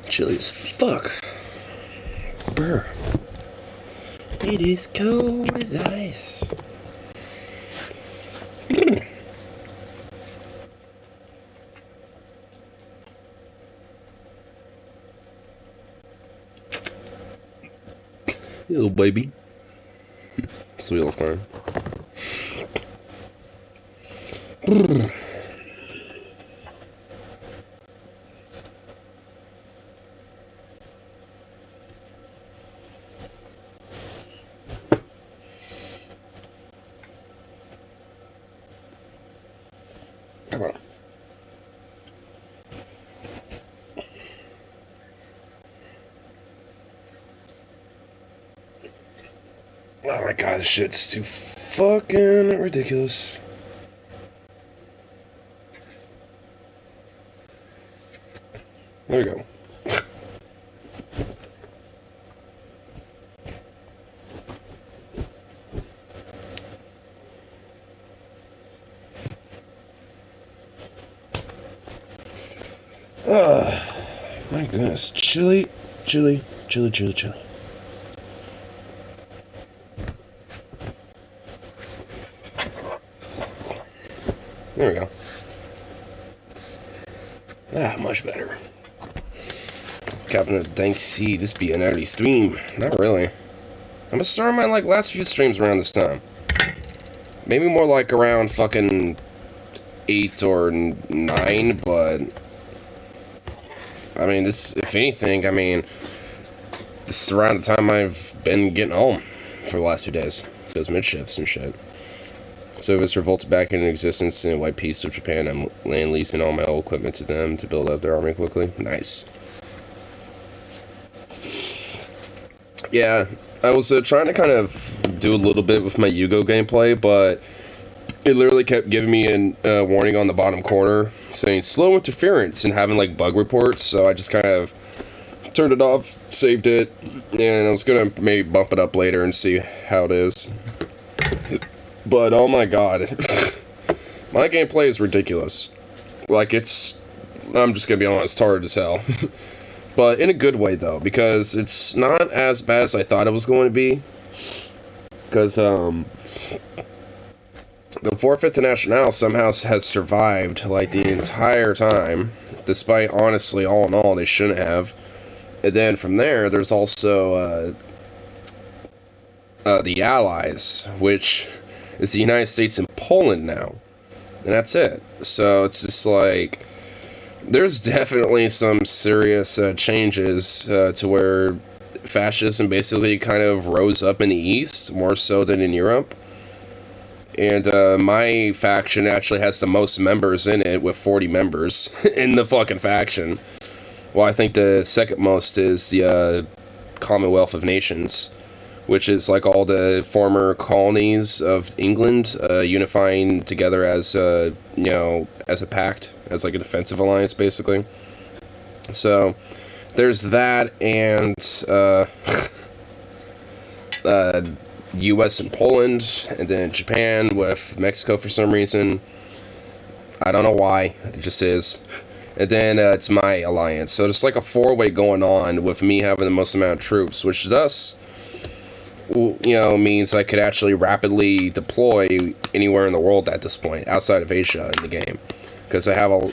Chilly as fuck. Brr. It is cold as ice. Little baby. Sweet little fern. Come on. Oh my god, this shit's too fucking ridiculous. There we go. My goodness. Chilly. There we go. Much better. Captain, thanks, see, this be an early stream. Not really. I'm gonna start my, last few streams around this time. Maybe more around fucking 8 or 9, but... I mean, this, if anything, this is around the time I've been getting home for the last few days. Those mid-shifts and shit. So if it's revolted back into existence and white peace with Japan, I'm land leasing all my old equipment to them to build up their army quickly. Nice. Yeah, I was trying to kind of do a little bit with my Yugo gameplay, but it literally kept giving me a warning on the bottom corner saying slow interference and having bug reports, so I just kind of turned it off, saved it, and I was gonna maybe bump it up later and see how it is. But oh my god, my gameplay is ridiculous. I'm just gonna be honest, hard as hell. But in a good way though, because it's not as bad as I thought it was going to be. Because the Forfeit Nationale somehow has survived the entire time, despite honestly, all in all, they shouldn't have. And then from there, there's also the Allies, which is the United States and Poland now, and that's it. So it's just there's definitely some serious changes to where fascism basically kind of rose up in the East, more so than in Europe. And my faction actually has the most members in it, with 40 members in the fucking faction. Well, I think the second most is the Commonwealth of Nations, which is all the former colonies of England unifying together as as a pact, as a defensive alliance, basically. So there's that, and U.S. and Poland, and then Japan with Mexico for some reason. I don't know why, it just is. And then it's my alliance. So it's a four-way going on with me having the most amount of troops, which thus, means I could actually rapidly deploy anywhere in the world at this point, outside of Asia in the game. Because I have a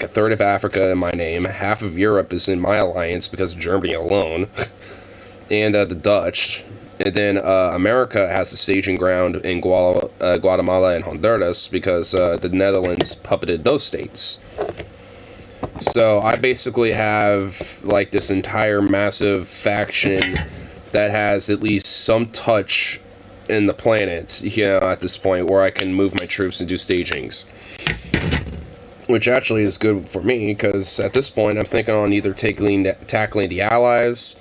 third of Africa in my name, half of Europe is in my alliance because of Germany alone, and the Dutch. And then America has the staging ground in Guatemala and Honduras because the Netherlands puppeted those states. So I basically have this entire massive faction that has at least some touch in the planet, at this point, where I can move my troops and do stagings. Which actually is good for me, because at this point I'm thinking on either tackling the Allies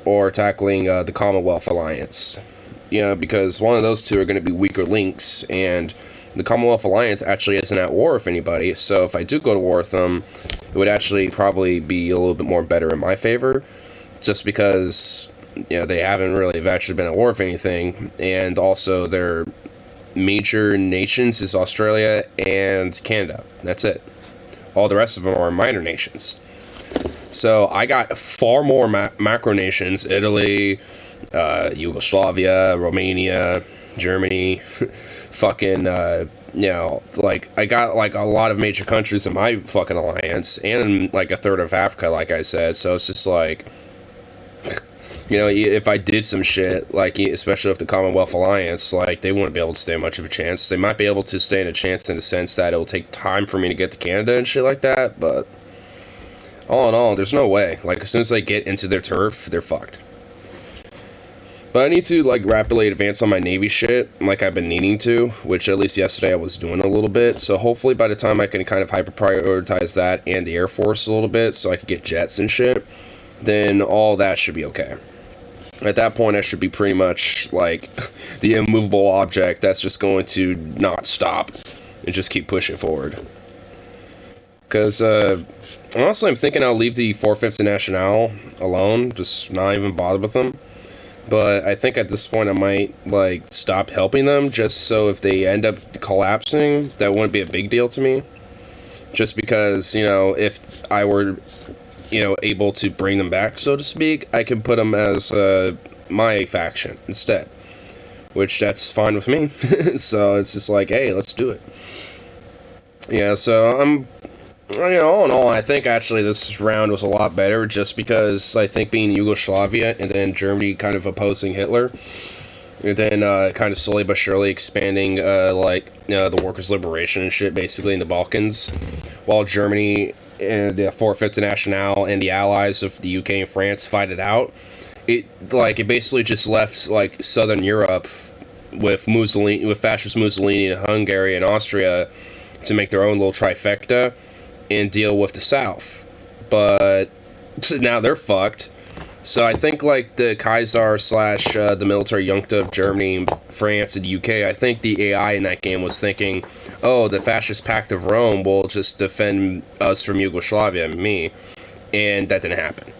or tackling the Commonwealth Alliance. Because one of those two are going to be weaker links, and the Commonwealth Alliance actually isn't at war with anybody, so if I do go to war with them, it would actually probably be a little bit more better in my favor, just because they haven't really actually been at war with anything, and also their major nations is Australia and Canada. That's it. All the rest of them are minor nations. So I got far more macro nations: Italy, Yugoslavia, Romania, Germany, fucking, like, I got, like, a lot of major countries in my fucking alliance, and, like, a third of Africa, like I said, so it's just, like, if I did some shit, like, especially with the Commonwealth Alliance, like, they wouldn't be able to stand much of a chance. They might be able to stand a chance in the sense that it'll take time for me to get to Canada and shit like that, but all in all, there's no way. Like, as soon as they get into their turf, they're fucked. But I need to, like, rapidly advance on my Navy shit, like I've been needing to, which at least yesterday I was doing a little bit. So hopefully by the time I can kind of hyper-prioritize that and the Air Force a little bit so I can get jets and shit, then all that should be okay. At that point, I should be pretty much, like, the immovable object that's just going to not stop and just keep pushing forward. Because, honestly, I'm thinking I'll leave the 4th Nationale alone, just not even bother with them. But I think at this point I might, like, stop helping them, just so if they end up collapsing, that wouldn't be a big deal to me. Just because, if I were, able to bring them back, so to speak, I can put them as my faction instead. Which, that's fine with me. So it's just like, hey, let's do it. Yeah, so I'm... all in all, I think actually this round was a lot better just because I think being Yugoslavia and then Germany kind of opposing Hitler, and then kind of slowly but surely expanding the workers' liberation and shit basically in the Balkans, while Germany and the 4th International and the allies of the UK and France fight it out. It basically just left like Southern Europe with fascist Mussolini and Hungary and Austria to make their own little trifecta and deal with the South. But now they're fucked. So I think like the Kaiser / the military junta of Germany, France, and UK, I think the AI in that game was thinking, oh, the fascist pact of Rome will just defend us from Yugoslavia and me. And that didn't happen.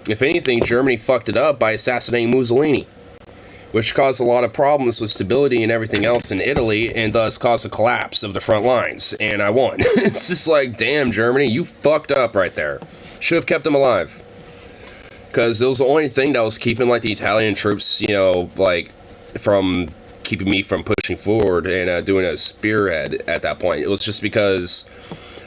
If anything, Germany fucked it up by assassinating Mussolini, which caused a lot of problems with stability and everything else in Italy, and thus caused a collapse of the front lines, and I won. It's just like, damn, Germany, you fucked up right there. Should have kept them alive. Because it was the only thing that was keeping, like, the Italian troops, from keeping me from pushing forward and doing a spearhead at that point. It was just because,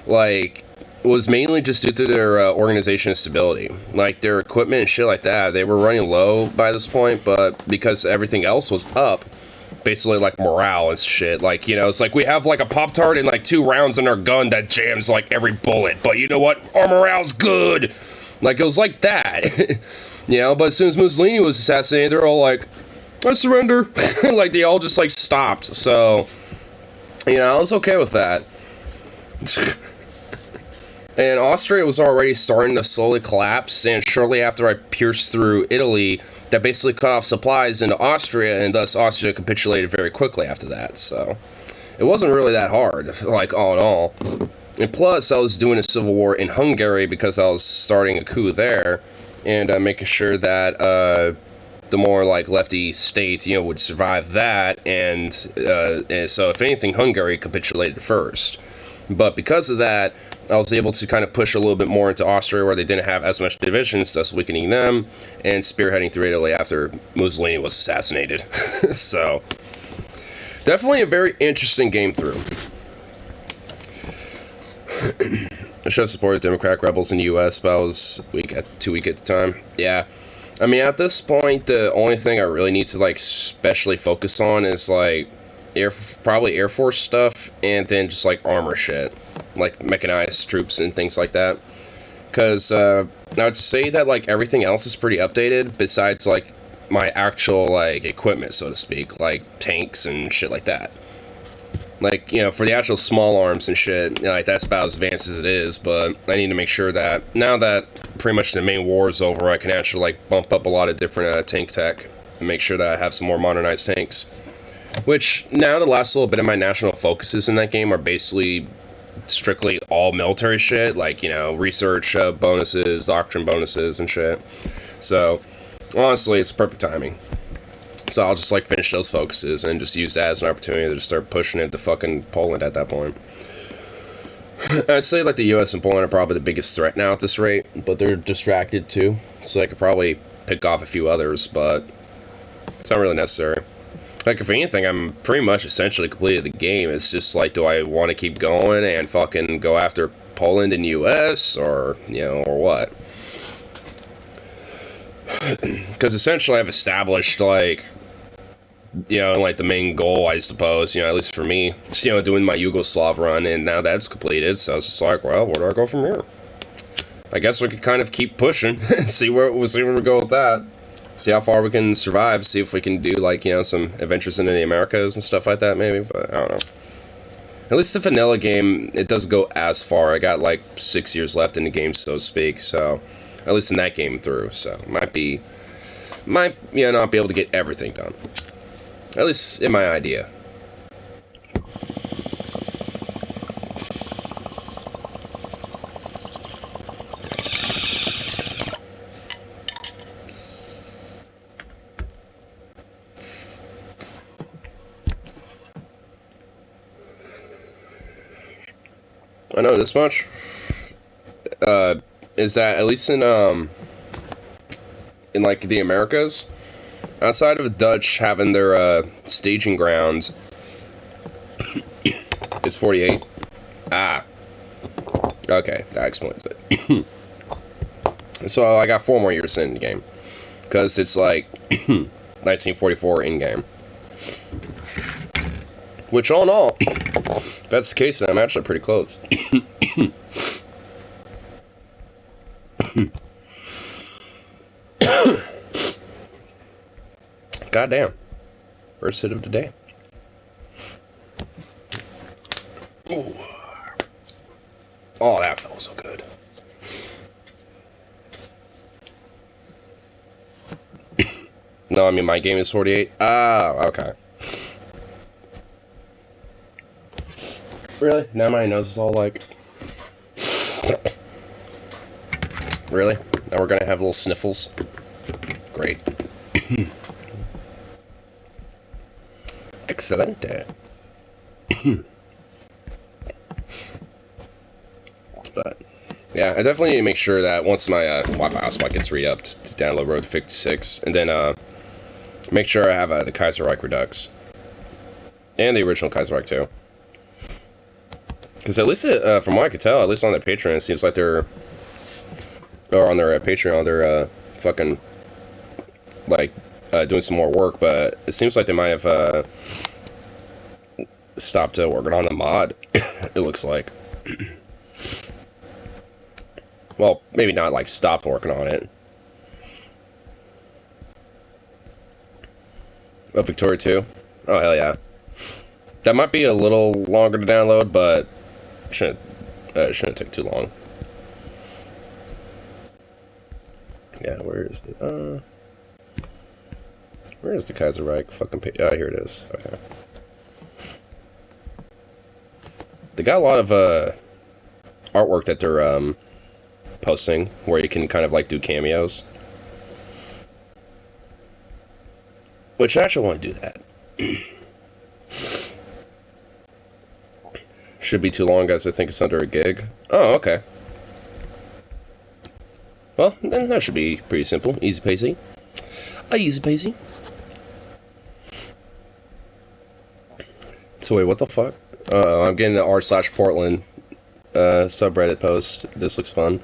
like... It was mainly just due to their organization stability. Like, their equipment and shit like that, they were running low by this point, but because everything else was up, basically, like, morale and shit. Like, it's like we have, like, a Pop-Tart and, like, 2 rounds in our gun that jams, like, every bullet. But you know what? Our morale's good! Like, it was like that. But as soon as Mussolini was assassinated, they're all like, I surrender. Like, they all just, like, stopped. So, I was okay with that. And Austria was already starting to slowly collapse, and shortly after I pierced through Italy, that basically cut off supplies into Austria, and thus Austria capitulated very quickly after that, so it wasn't really that hard, like, all in all. And plus, I was doing a civil war in Hungary because I was starting a coup there, and making sure that the more, like, lefty state, would survive that, and so if anything, Hungary capitulated first. But because of that, I was able to kind of push a little bit more into Austria where they didn't have as much divisions, thus weakening them, and spearheading through Italy after Mussolini was assassinated. So, definitely a very interesting game through. I should have supported Democratic rebels in the U.S., but I was too weak at the time. Yeah. I mean, at this point, the only thing I really need to, like, specially focus on is, like, probably Air Force stuff, and then just, like, armor shit. Like, mechanized troops and things like that. Because, I would say that, like, everything else is pretty updated, besides, like, my actual, like, equipment, so to speak. Like, tanks and shit like that. Like, for the actual small arms and shit, like, that's about as advanced as it is, but I need to make sure that, now that pretty much the main war is over, I can actually, like, bump up a lot of different tank tech, and make sure that I have some more modernized tanks. Which, now the last little bit of my national focuses in that game are basically strictly all military shit, like, research bonuses, doctrine bonuses, and shit. So, Honestly, it's perfect timing. So I'll just like finish those focuses and just use that as an opportunity to just start pushing into fucking Poland at that point. I'd say like the U.S. and Poland are probably the biggest threat now at this rate, but they're distracted too. So I could probably pick off a few others, but it's not really necessary. Like, if anything, I'm pretty much essentially completed the game. It's just like, do I want to keep going and fucking go after Poland and U.S. or, you know, or what? Because essentially I've established, like, you know, like the main goal, I suppose, you know, at least for me, it's, you know, doing my Yugoslav run, and now that's completed, so it's just like, well, where do I go from here? I guess we could kind of keep pushing, see where we go with that. See how far we can survive, see if we can do, like, you know, some adventures into the Americas and stuff like that, maybe, but I don't know. At least the vanilla game, it doesn't go as far. I got, like, 6 years left in the game, so to speak, so, at least in that game through, so, might, you know, not be able to get everything done. At least in my idea. I know this much. Is that at least in like the Americas, outside of the Dutch having their staging grounds, it's 48. Ah, okay, that explains it. So I got 4 more years in the game, because it's like 1944 in game. Which, all in all, if that's the case, then I'm actually pretty close. Goddamn. First hit of the day. Ooh. Oh, that felt so good. No, I mean, my game is 48. Ah, okay. Really? Now my nose is all like... Really? Now we're gonna have little sniffles? Great. Excellent. But, yeah, I definitely need to make sure that once my Wi-Fi hotspot gets re-upped to download Road 56, and then make sure I have the Kaiserreich Redux. And the original Kaiserreich too. Because at least, from what I could tell, at least on their Patreon, it seems like they're... Or on their Patreon, they're fucking, like, doing some more work, but it seems like they might have stopped working on the mod, it looks like. Well, maybe not, like, stopped working on it. Oh, Victoria 2? Oh, hell yeah. That might be a little longer to download, but shouldn't take too long. Yeah, where is it? Where is the Kaiserreich fucking page? Ah, here it is. Okay. They got a lot of artwork that they're posting where you can kind of like do cameos. Which I actually want to do that. Should be too long, guys. I think it's under a gig. Oh, okay. Well, then that should be pretty simple. Easy peasy. Easy peasy. So wait, what the fuck? I'm getting the r/Portland subreddit post. This looks fun.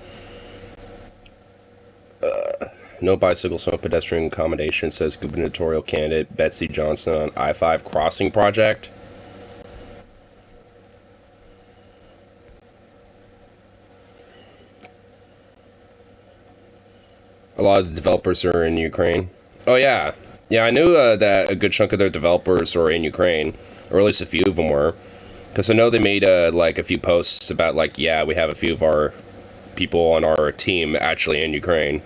No bicycles, no pedestrian accommodation, says gubernatorial candidate Betsy Johnson on I-5 crossing project. A lot of the developers are in Ukraine. Oh, yeah. Yeah, I knew that a good chunk of their developers were in Ukraine, or at least a few of them were. Because I know they made, like, a few posts about, like, yeah, we have a few of our people on our team actually in Ukraine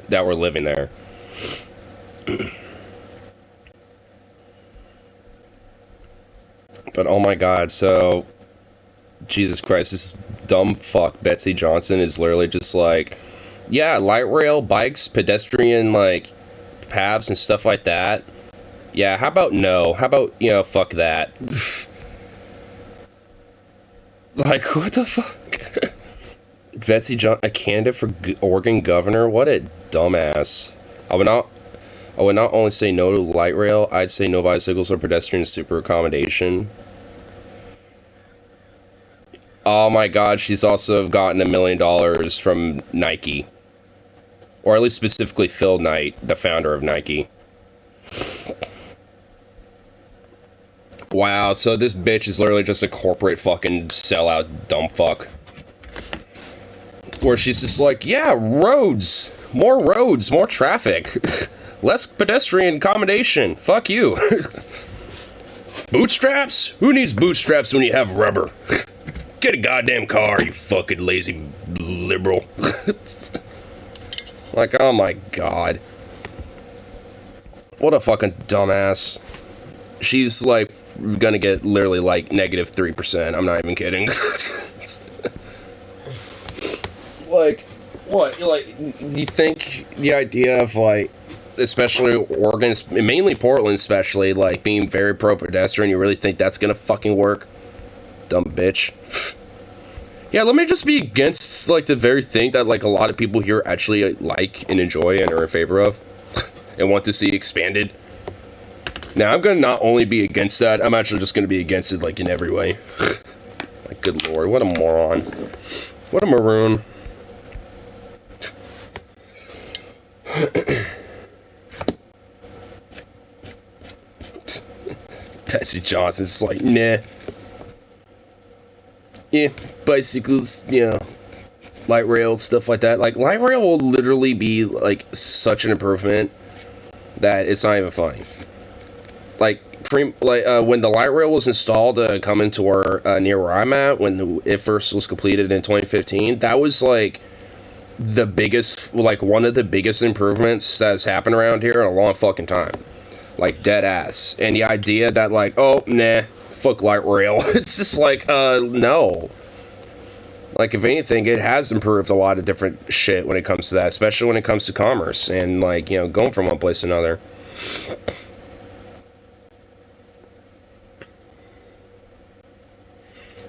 that were living there. But, oh my god, so... Jesus Christ, this dumb fuck Betsy Johnson is literally just like... Yeah, light rail, bikes, pedestrian, like, paths and stuff like that. Yeah, how about no? How about, you know, fuck that. Like, what the fuck? Betsy John, a candidate for Oregon governor? What a dumbass. I would not only say no to light rail, I'd say no bicycles or pedestrian super accommodation. Oh my god, she's also gotten $1 million from Nike. Or at least specifically Phil Knight, the founder of Nike. Wow, so this bitch is literally just a corporate fucking sellout dumb fuck. Where she's just like, yeah, roads, more traffic, less pedestrian accommodation, fuck you. Bootstraps? Who needs bootstraps when you have rubber? Get a goddamn car, you fucking lazy liberal. Like, oh my god. What a fucking dumbass. She's, like, gonna get literally, like, negative 3%. I'm not even kidding. Like, what? Like, you think the idea of, like, especially Oregon, mainly Portland especially, like, being very pro-pedestrian, you really think that's gonna fucking work? Dumb bitch. Yeah, let me just be against, like, the very thing that, like, a lot of people here actually like and enjoy and are in favor of and want to see expanded. Now, I'm gonna not only be against that, I'm actually just gonna be against it, like, in every way. Like, good lord, what a moron. What a maroon. Betsy Johnson's like, nah. Yeah, bicycles, yeah. Light rail, stuff like that. Like, light rail will literally be, like, such an improvement that it's not even funny. Like, when the light rail was installed coming to near where I'm at, when it first was completed in 2015, that was, like, the biggest, like, one of the biggest improvements that has happened around here in a long fucking time. Like, dead ass. And the idea that, like, oh, nah, fuck light rail. It's just like, no. Like, if anything, it has improved a lot of different shit when it comes to that, especially when it comes to commerce and, like, you know, going from one place to another.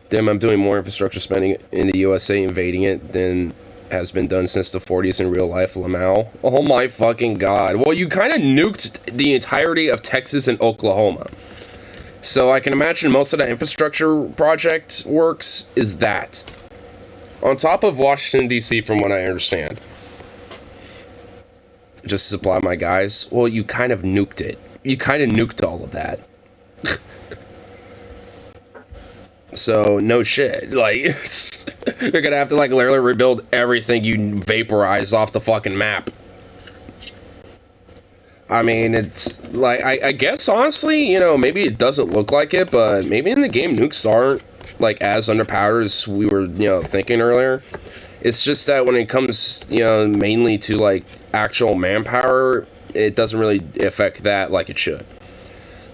Damn, I'm doing more infrastructure spending in the USA invading it than has been done since the 40s in real life, Lamau. Oh my fucking god. Well, you kind of nuked the entirety of Texas and Oklahoma. So I can imagine most of that infrastructure project works is that. On top of Washington, D.C., from what I understand. Just to supply my guys. Well, you kind of nuked it. You kind of nuked all of that. So, no shit. Like, you're gonna have to, like, literally rebuild everything you vaporized off the fucking map. I mean, it's, like, I guess, honestly, you know, maybe it doesn't look like it, but maybe in the game nukes aren't, like, as underpowered as we were, you know, thinking earlier. It's just that when it comes, you know, mainly to, like, actual manpower, it doesn't really affect that like it should.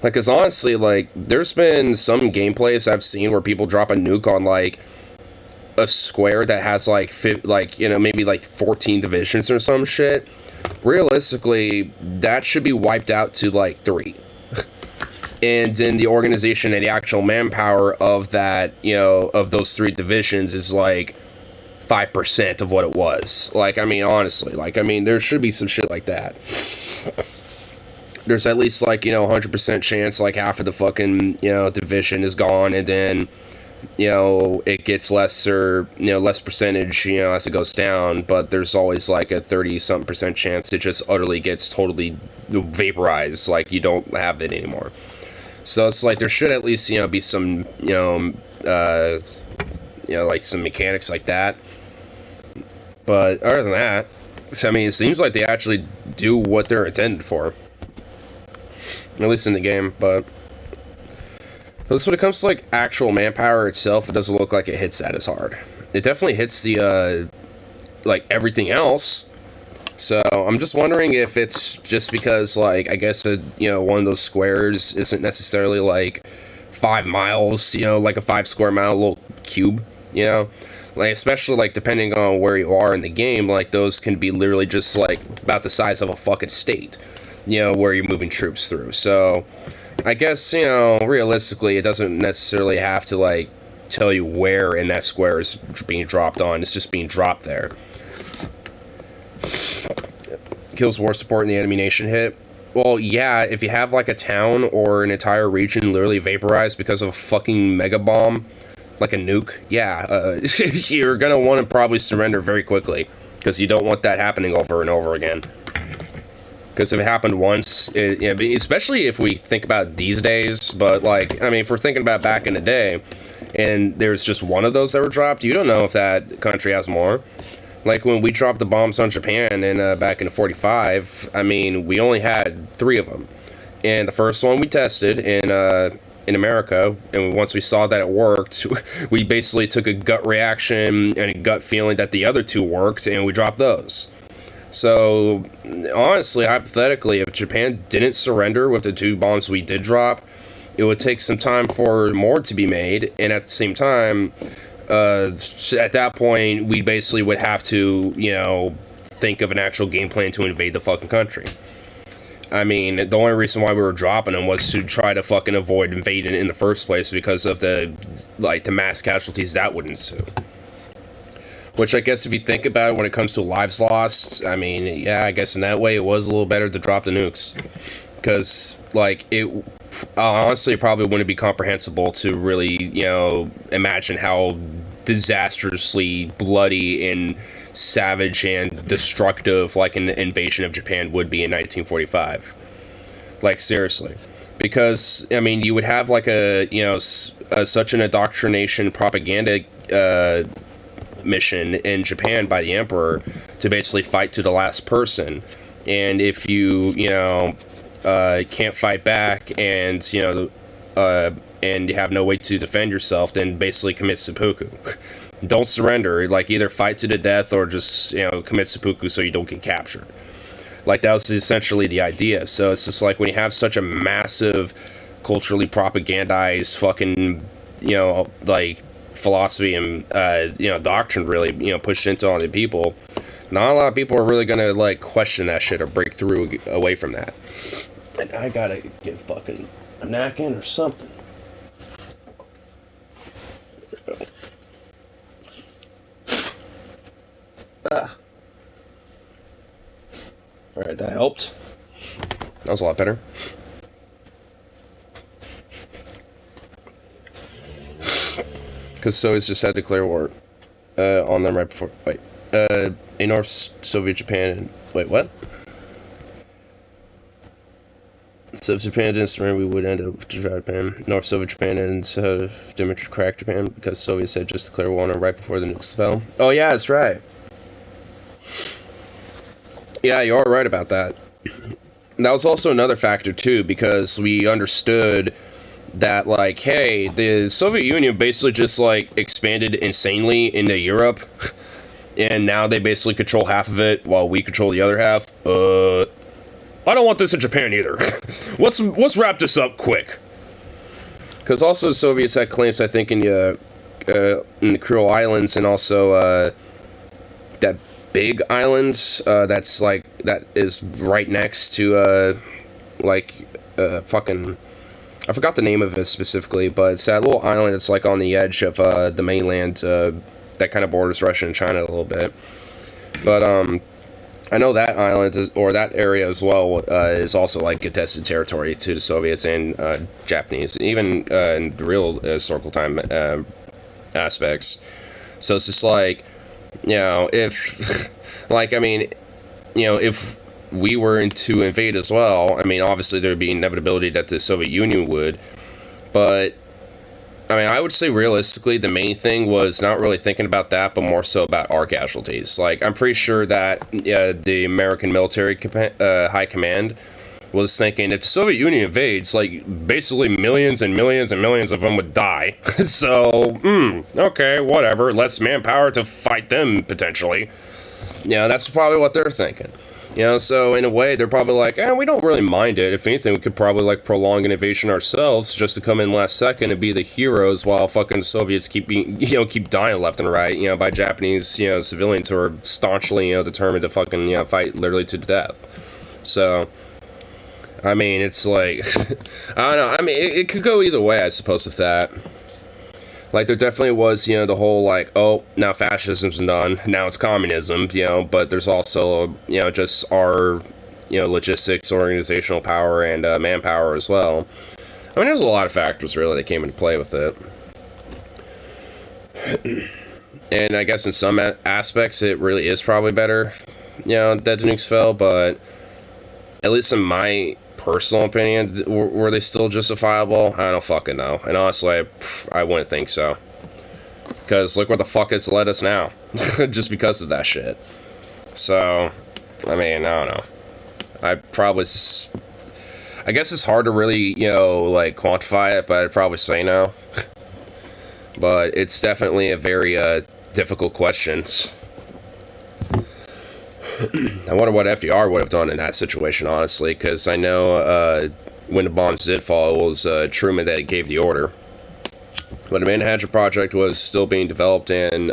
Like, cause honestly, like, there's been some gameplays I've seen where people drop a nuke on, like, a square that has, like, you know, maybe, like, 14 divisions or some shit. Realistically, that should be wiped out to, like, 3. And then the organization and the actual manpower of that, you know, of those 3 divisions is, like, 5% of what it was. Like, I mean, honestly, like, I mean, there should be some shit like that. There's at least, like, you know, 100% chance, like, half of the fucking, you know, division is gone, and then, you know, it gets lesser, you know, less percentage, you know, as it goes down, but there's always, like, a 30-something% chance it just utterly gets totally vaporized, like, you don't have it anymore. So it's like, there should at least, you know, be some, you know, like, some mechanics like that. But other than that, I mean, it seems like they actually do what they're intended for. At least in the game, but at least when it comes to, like, actual manpower itself, it doesn't look like it hits that as hard. It definitely hits the, like, everything else. So, I'm just wondering if it's just because, like, I guess, you know, one of those squares isn't necessarily, like, 5 miles, you know, like a 5 square mile little cube, you know? Like, especially, like, depending on where you are in the game, like, those can be literally just, like, about the size of a fucking state. where you're moving troops through. So I guess, realistically, it doesn't necessarily have to, like, tell you where in that square is being dropped on. It's just being dropped there. Kills war support in the enemy nation hit. Well, yeah, if you have, like, a town or an entire region literally vaporized because of a fucking mega bomb, like a nuke, yeah, you're gonna want to probably surrender very quickly, because you don't want that happening over and over again. Because if it happened once, especially if we think about these days, but, like, I mean, if we're thinking about back in the day, and there's just one of those that were dropped, you don't know if that country has more. Like, when we dropped the bombs on Japan back in 45, I mean, we only had 3 of them. And the first one we tested in America, and once we saw that it worked, we basically took a gut reaction and a gut feeling that the other 2 worked, and we dropped those. So, honestly, hypothetically, if Japan didn't surrender with the 2 bombs we did drop, it would take some time for more to be made, and at the same time, at that point, we basically would have to, think of an actual game plan to invade the fucking country. I mean, the only reason why we were dropping them was to try to fucking avoid invading in the first place because of the mass casualties that would ensue. Which I guess if you think about it, when it comes to lives lost, I mean, yeah, I guess in that way it was a little better to drop the nukes. Because, like, it honestly probably wouldn't be comprehensible to really, imagine how disastrously bloody and savage and destructive, like, an invasion of Japan would be in 1945. Like, seriously. Because, I mean, you would have, like, such an indoctrination propaganda mission in Japan by the emperor to basically fight to the last person. And if you, can't fight back and, and you have no way to defend yourself, then basically commit seppuku. Don't surrender. Like, either fight to the death or just, commit seppuku so you don't get captured. Like, that was essentially the idea. So it's just like when you have such a massive, culturally propagandized fucking, like, philosophy and, doctrine really, pushed into all the people, not a lot of people are really gonna, like, question that shit or break through away from that. And I gotta get fucking a napkin or something. Alright, that helped. That was a lot better. Because Soviets just had to declare war on them right before. Wait. A North Soviet Japan. Wait, what? So if Japan didn't surrender, we would end up with Japan. North Soviet Japan and Dmitry cracked Japan because Soviets had just declared war on them right before the nukes fell. Oh, yeah, that's right. Yeah, you are right about that. That was also another factor, too, because we understood that, like, hey, the Soviet Union basically just, like, expanded insanely into Europe, and now they basically control half of it while we control the other half. I don't want this in Japan either. Let's wrap this up quick. Because also the Soviets had claims, I think, in the Kuril Islands, and also that big island that's like that is right next to fucking, I forgot the name of it specifically, but it's that little island that's like on the edge of the mainland that kind of borders Russia and China a little bit. But I know that island or that area as well is also like contested territory to the Soviets and Japanese, even in the real historical time aspects. So it's just like, if, like, I mean, if we were to invade as well, I mean, obviously there would be inevitability that the Soviet Union would, but, I mean, I would say realistically the main thing was not really thinking about that, but more so about our casualties. Like, I'm pretty sure that the American military high command was thinking, if the Soviet Union invades, like, basically millions and millions and millions of them would die. So, okay, whatever, less manpower to fight them, potentially. That's probably what they're thinking. So in a way, they're probably like, we don't really mind it. If anything, we could probably, like, prolong an invasion ourselves just to come in last second and be the heroes while fucking Soviets keep dying left and right, by Japanese, civilians who are staunchly, determined to fucking, fight literally to the death. So, I mean, it's like, I don't know. I mean, it could go either way, I suppose, with that. Like, there definitely was, the whole, like, oh, now fascism's done, now it's communism, but there's also, just our, logistics, organizational power, and manpower as well. I mean, there's a lot of factors, really, that came into play with it. And I guess in some aspects, it really is probably better, that the nukes fell, but at least in my personal opinion, were they still justifiable? I don't fucking know. And honestly, I wouldn't think so. Because look where the fuck it's led us now. Just because of that shit. So, I mean, I don't know. I guess it's hard to really, like, quantify it, but I'd probably say no. But it's definitely a very, difficult question. I wonder what FDR would have done in that situation, honestly, because I know when the bombs did fall, it was Truman that gave the order. But the Manhattan Project was still being developed and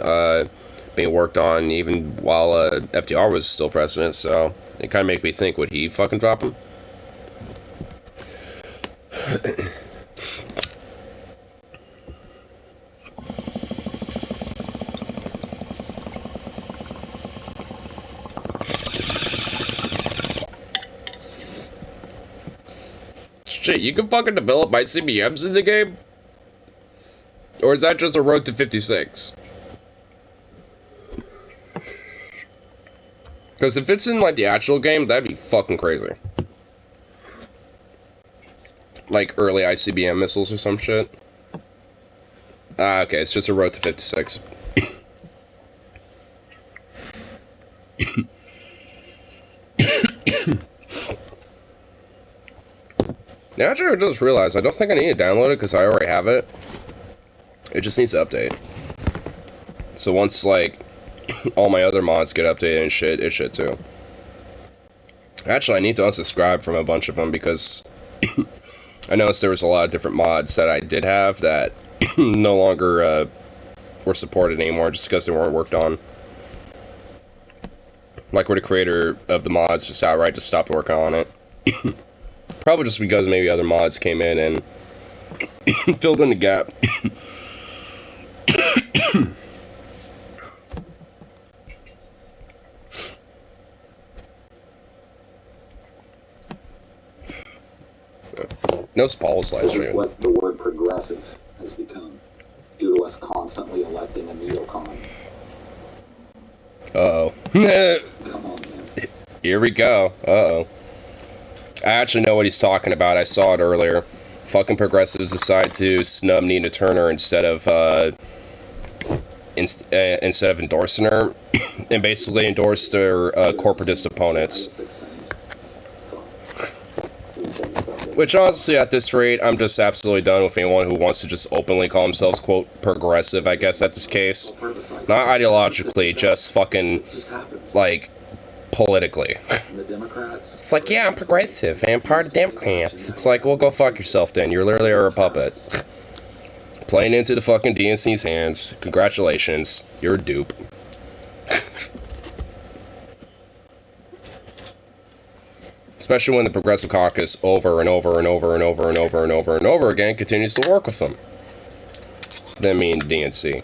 being worked on even while FDR was still president, so it kind of made me think, would he fucking drop him? Shit, you can fucking develop ICBMs in the game? Or is that just a road to 56? Because if it's in, like, the actual game, that'd be fucking crazy. Like, early ICBM missiles or some shit. Ah, okay, it's just a road to 56. Now, actually, I just realized I don't think I need to download it because I already have it. It just needs to update. So once, like, all my other mods get updated and shit, it should too. Actually, I need to unsubscribe from a bunch of them because I noticed there was a lot of different mods that I did have that no longer were supported anymore just because they weren't worked on. Like where the creator of the mods just outright just stopped working on it. Probably just because maybe other mods came in and filled in the gap. No Paul's live stream. This is what the word progressive has become, due to us constantly electing a neocon. Uh-oh. Come on, man. Here we go. Uh-oh. I actually know what he's talking about. I saw it earlier. Fucking progressives decide to snub Nina Turner instead of endorsing her, and basically endorsed their corporatist opponents. Which honestly, at this rate, I'm just absolutely done with anyone who wants to just openly call themselves, quote, progressive, I guess, at this case. Not ideologically, just fucking, like, politically. It's like, yeah, I'm progressive, and I'm part of Democrats. It's like, well, go fuck yourself then. You literally are a puppet. Playing into the fucking DNC's hands. Congratulations. You're a dupe. Especially when the Progressive Caucus over and over and over and over and over and over and over again continues to work with them. Them mean DNC.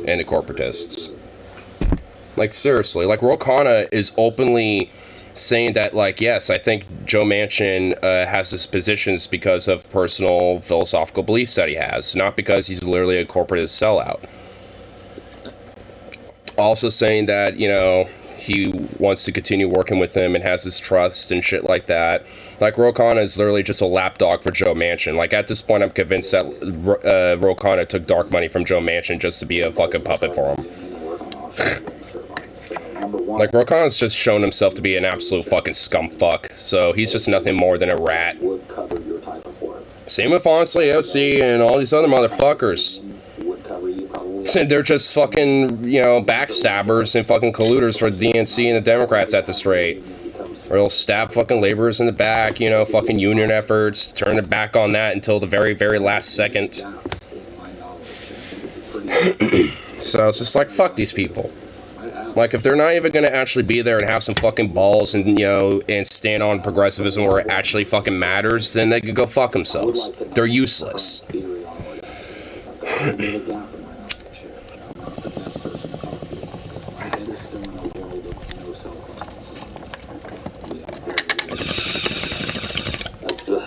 And the corporatists. Like, seriously. Like, Ro Khanna is openly saying that, like, yes, I think Joe Manchin has his positions because of personal philosophical beliefs that he has. Not because he's literally a corporatist sellout. Also saying that, he wants to continue working with him and has his trust and shit like that. Like, Ro Khanna is literally just a lapdog for Joe Manchin. Like, at this point, I'm convinced that Ro Khanna took dark money from Joe Manchin just to be a fucking puppet for him. Like, Ro Khanna's just shown himself to be an absolute fucking scumfuck. So, he's just nothing more than a rat. Same with, honestly, OC and all these other motherfuckers. They're just fucking, backstabbers and fucking colluders for the DNC and the Democrats at this rate. Or they'll stab fucking laborers in the back, fucking union efforts, turn their back on that until the very, very last second. So it's just like, fuck these people. Like, if they're not even gonna actually be there and have some fucking balls and, you know, and stand on progressivism where it actually fucking matters, then they could go fuck themselves. They're useless. Theory on organizing, 'cause I've got a bit of a gap in my knowledge here. I'm not the best person to talk to. My head is still in a world of no cell phones. That's the,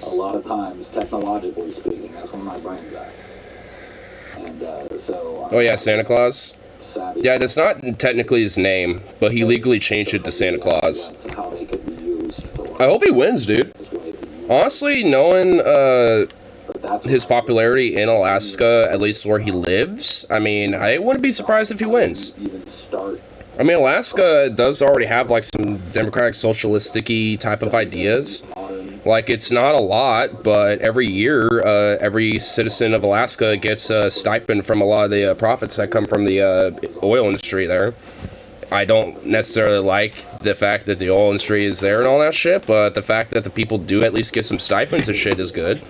a lot of times, technologically speaking, that's where my brain's at. And so. Oh yeah, Santa Claus? Savvy. Yeah, that's not technically his name, but he legally changed it to Santa Claus. That's how they could be used for I hope he wins, dude. this way to use. Honestly, knowing But that's his popularity in Alaska, at least where he lives, I mean, I wouldn't be surprised if he wins. Even start. I mean, Alaska does already have, like, some democratic socialistic-y type of ideas. Modern. Like, it's not a lot, but every year, every citizen of Alaska gets a stipend from a lot of the profits that come from the oil industry there. I don't necessarily like the fact that the oil industry is there and all that shit, but the fact that the people do at least get some stipends and shit is good.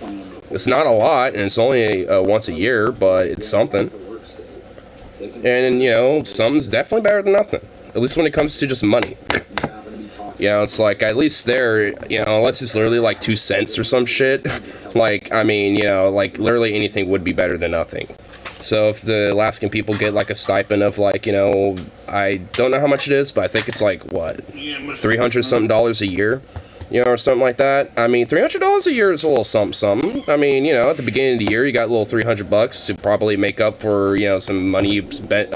It's not a lot, and it's only once a year, but it's something. And, you know, something's definitely better than nothing. At least when it comes to just money. You know, it's like, at least there, you know, unless it's literally like 2 cents or some shit. Like, I mean, you know, like, literally anything would be better than nothing. So if the Alaskan people get, like, a stipend of, like, you know, I don't know how much it is, but I think it's like, what, $300-something a year? You know, or something like that. I mean, $300 a year is a little something. I mean, you know, at the beginning of the year, you got a little $300 to probably make up for, you know, some money you spent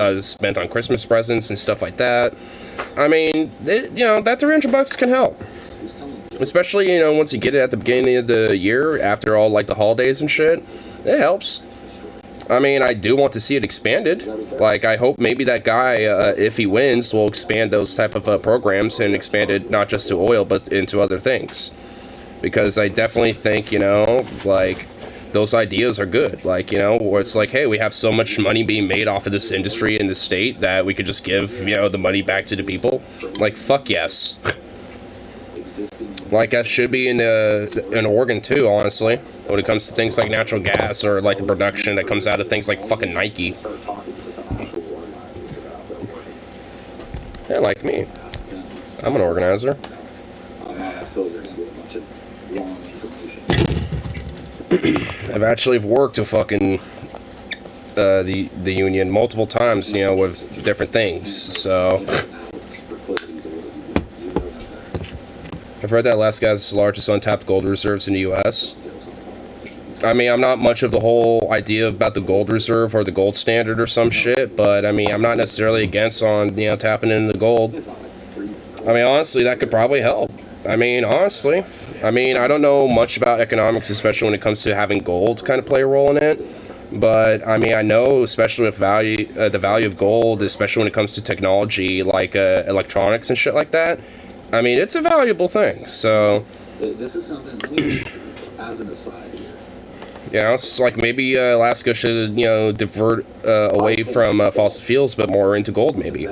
on Christmas presents and stuff like that. I mean, you know, that $300 can help. Especially, you know, once you get it at the beginning of the year, after all, like, the holidays and shit, it helps. I mean, I do want to see it expanded. Like, I hope maybe that guy, if he wins, will expand those type of programs and expand it not just to oil, but into other things. Because I definitely think, you know, like, those ideas are good. Like, you know, where it's like, hey, we have so much money being made off of this industry in the state that we could just give, you know, the money back to the people. Like, fuck yes. Like, that should be in Oregon, too, honestly. When it comes to things like natural gas or, like, the production that comes out of things like fucking Nike. Yeah, like me. I'm an organizer. I've actually worked to fucking the union multiple times, you know, with different things, so... I've heard that Alaska has the largest untapped gold reserves in the U.S. I mean, I'm not much of the whole idea about the gold reserve or the gold standard or some shit, but I mean, I'm not necessarily against on, you know, tapping into the gold. I mean, honestly, that could probably help. I mean, honestly. I mean, I don't know much about economics, especially when it comes to having gold kind of play a role in it. But, I mean, I know, especially with the value of gold, especially when it comes to technology, like electronics and shit like that, I mean, it's a valuable thing, so... This is something, as an aside here. Yeah, it's like maybe Alaska should, you know, divert away from fossil fuels, but more into gold, maybe.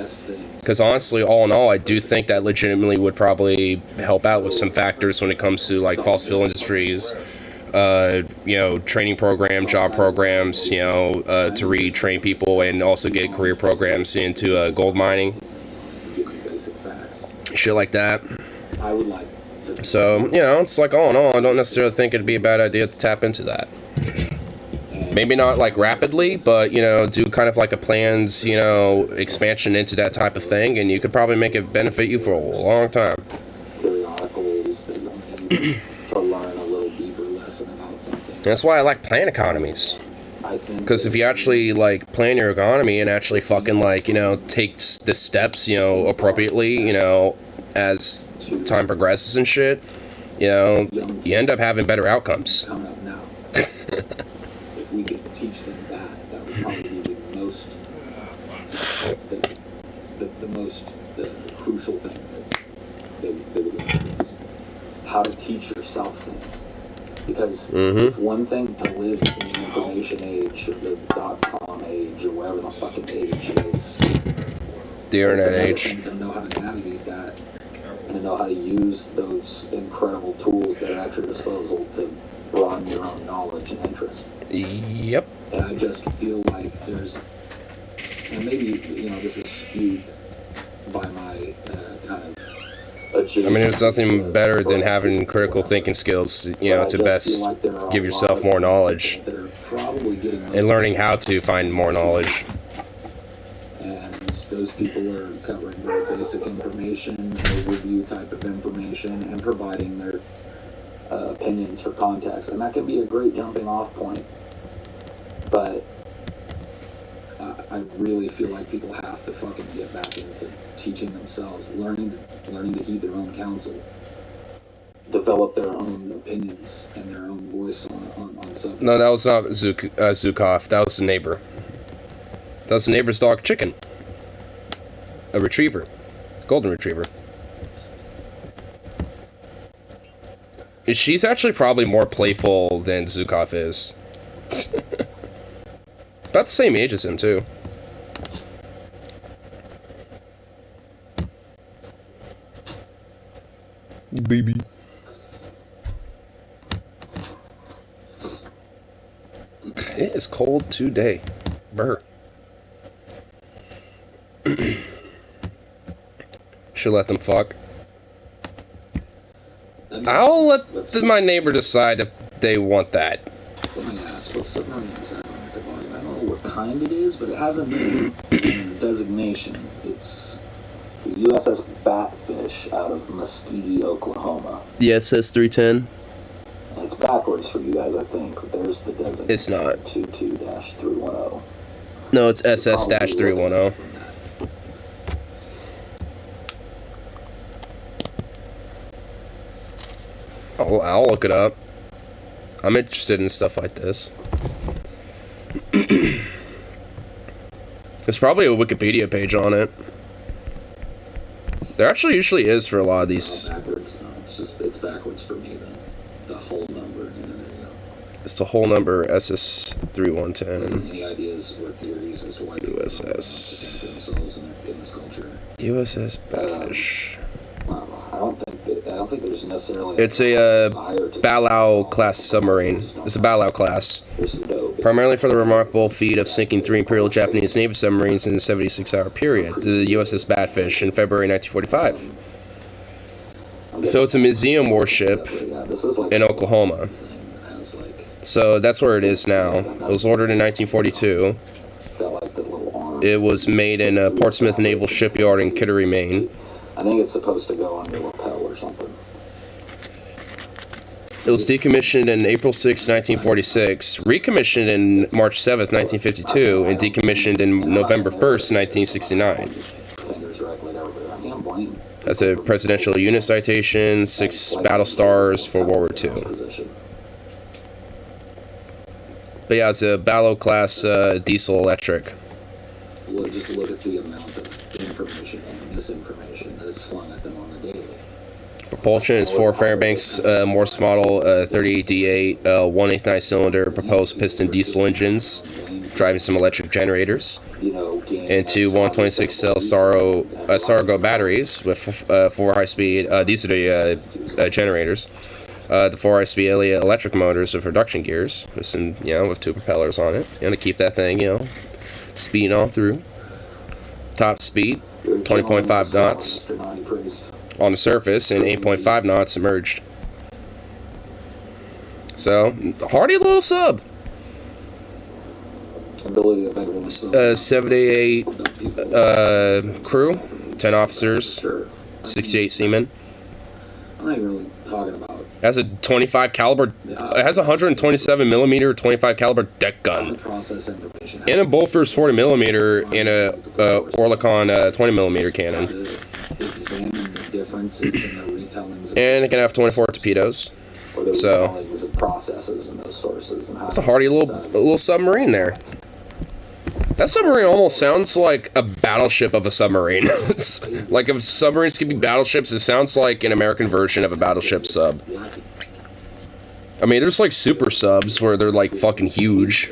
Because honestly, all in all, I do think that legitimately would probably help out with some factors when it comes to, like, fossil fuel industries, you know, training program, job programs, you know, to retrain people and also get career programs into gold mining. Shit like that. So, you know, it's like, all in all, I don't necessarily think it'd be a bad idea to tap into that. Maybe not, like, rapidly, but, you know, do kind of like a planned, you know, expansion into that type of thing, and you could probably make it benefit you for a long time. That's why I like plan economies. Because if you actually, like, plan your economy and actually fucking, like, you know, take the steps, you know, appropriately, you know, as time progresses and shit, you know, you end up having better outcomes. If we could teach them that would probably be the most, the crucial thing that they would learn. How to teach yourself things. Because it's one thing to live in the information age, or the .com age, or whatever the fucking age is. The internet age. To know how to navigate that, and to know how to use those incredible tools that are at your disposal to broaden your own knowledge and interest. Yep. And I just feel like there's, and maybe, you know, this is skewed by my kind of adjacent. I mean, there's nothing better than having critical thinking skills, you know, to best give yourself more knowledge and learning how to find more knowledge. And those people are covering very basic information, overview type of information, and providing their opinions for context. And that can be a great jumping off point. But I really feel like people have to fucking get back into teaching themselves, learning to heed their own counsel, develop their own opinions and their own voice on subjects. No, that was not Zukov. That was the neighbor. That was the neighbor's dog, Chicken. A retriever. Golden retriever. She's actually probably more playful than Zukov is. About the same age as him, too. Baby. It is cold today. Brr. Should let them fuck. I'll let my neighbor decide if they want that. Let me ask, what submarine is that on the volume? I don't know what kind it is, but it has a name and a designation. It's the USS Batfish out of Muskegon, Oklahoma. The SS-310? It's backwards for you guys, I think. There's the designation. It's not. 22-310. No, it's SS-310. I'll look it up. I'm interested in stuff like this. There's probably a Wikipedia page on it. There actually usually is for a lot of these. Backwards. No, it's backwards for me then. The whole number. There you go. It's the whole number, SS-3110. Any ideas or theories as to why USS. themselves in this culture? USS Batfish. I don't think there's necessarily. It's a Balao class submarine. It's a Balao class. Primarily for the remarkable feat of sinking 3 Imperial Japanese Navy submarines in a 76-hour period, the USS Batfish, in February 1945. So it's a museum warship in Oklahoma. So that's where it is now. It was ordered in 1942. It was made in Portsmouth Naval Shipyard in Kittery, Maine. I think it's supposed to go on your lapel or something. It was decommissioned in April 6, 1946, recommissioned in March 7, 1952, and decommissioned in November 1, 1969. As a Presidential Unit Citation, 6 battle stars for World War II. But yeah, it's a Balao class diesel electric. Well, just look at the amount of information and misinformation that is slung at them on the daily. Propulsion is 4 Fairbanks Morse model 38D8 1/8 cylinder proposed piston diesel engines, driving some electric generators, and 2 126 cell Sargo batteries with 4 high-speed diesel generators. The 4 high-speed Elliott electric motors with reduction gears, with some, with 2 propellers on it, to keep that thing, speeding on through. Top speed 20.5 knots on the surface and 8.5 knots submerged. So, hardy little sub. 78 crew, 10 officers, 68 seamen. I'm not really talking about. It has a 25 caliber. It has a 127 millimeter 25 caliber deck gun, and a Bofors 40 millimeter and a Oerlikon 20 millimeter cannon. And it can have 24 torpedoes. So it's a hardy little submarine there. That submarine almost sounds like a battleship of a submarine. Like if submarines could be battleships, it sounds like an American version of a battleship sub. I mean, there's like super subs where they're like fucking huge.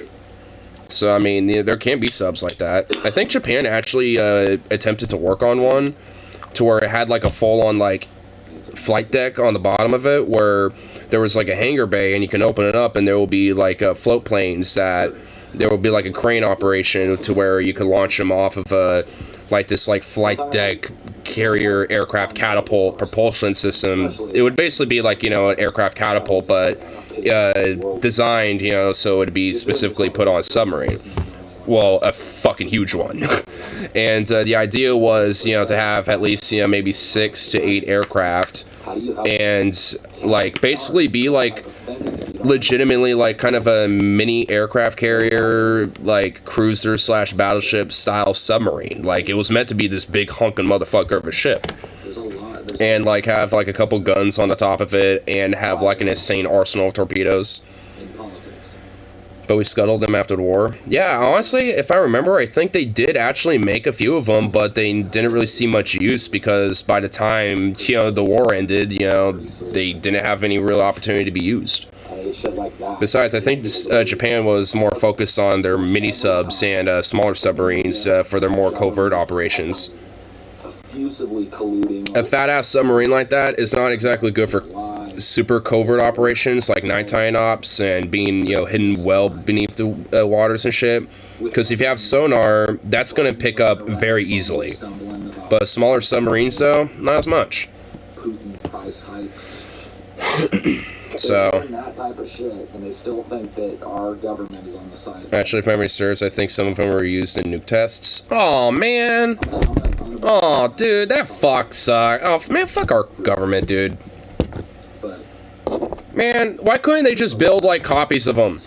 So I mean, there can be subs like that. I think Japan actually attempted to work on one to where it had like a full-on like flight deck on the bottom of it, where there was like a hangar bay and you can open it up and there will be like float planes that there will be like a crane operation to where you could launch them off of like this like flight deck carrier aircraft catapult propulsion system. It would basically be like, you know, an aircraft catapult, but designed, you know, so it would be specifically put on a submarine. Well, a fucking huge one. And the idea was, you know, to have at least, you know, maybe 6 to 8 aircraft, and like basically be like legitimately like kind of a mini aircraft carrier, like cruiser slash battleship style submarine. Like it was meant to be this big honking motherfucker of a ship, and like have like a couple guns on the top of it, and have like an insane arsenal of torpedoes. But we scuttled them after the war. Yeah, honestly, if I remember, I think they did actually make a few of them, but they didn't really see much use because by the time, you know, the war ended, you know, they didn't have any real opportunity to be used. Besides, I think Japan was more focused on their mini subs and smaller submarines for their more covert operations. A fat-ass submarine like that is not exactly good for super covert operations like nighttime ops and being, you know, hidden well beneath the waters and shit. Because if you have sonar, that's going to pick up very easily. But smaller submarines, though, not as much. So, actually, if memory serves, I think some of them were used in nuke tests. Oh man! Oh, dude, that fuck sucks. Oh, man, fuck our government, dude. Man, why couldn't they just build, like, copies of them?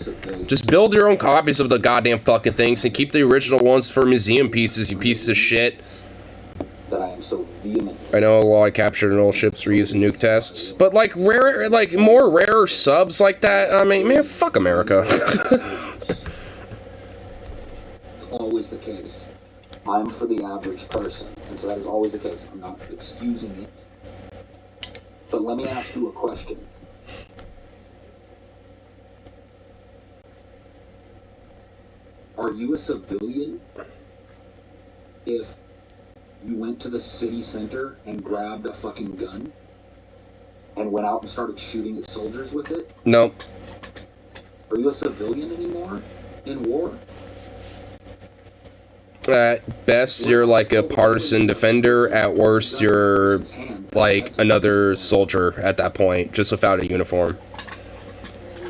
Just build your own copies of the goddamn fucking things and keep the original ones for museum pieces, you pieces of shit. I know a lot of captured and old ships were used in nuke tests, but, like, rare, like, more rare subs like that, I mean, man, fuck America. It's always the case. I'm for the average person, and so that is always the case. I'm not excusing it. But let me ask you a question. Are you a civilian if you went to the city center and grabbed a fucking gun and went out and started shooting at soldiers with it? Nope. Are you a civilian anymore in war? At best, you're like a partisan defender. At worst, you're like another soldier at that point, just without a uniform.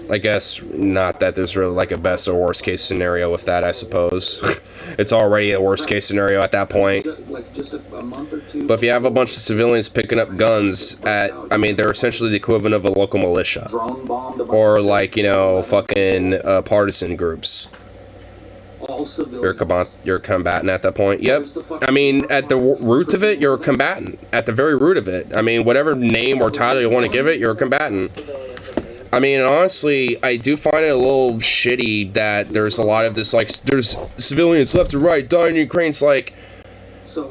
I guess not that there's really like a best or worst case scenario with that, I suppose. It's already a worst case scenario at that point. But if you have a bunch of civilians picking up guns I mean, they're essentially the equivalent of a local militia. Or like, you know, fucking partisan groups. You're a combatant at that point. Yep. I mean, at the root of it, you're a combatant. At the very root of it. I mean, whatever name or title you want to give it, you're a combatant. I mean, honestly, I do find it a little shitty that there's a lot of this, like, there's civilians left and right dying in Ukraine. It's like,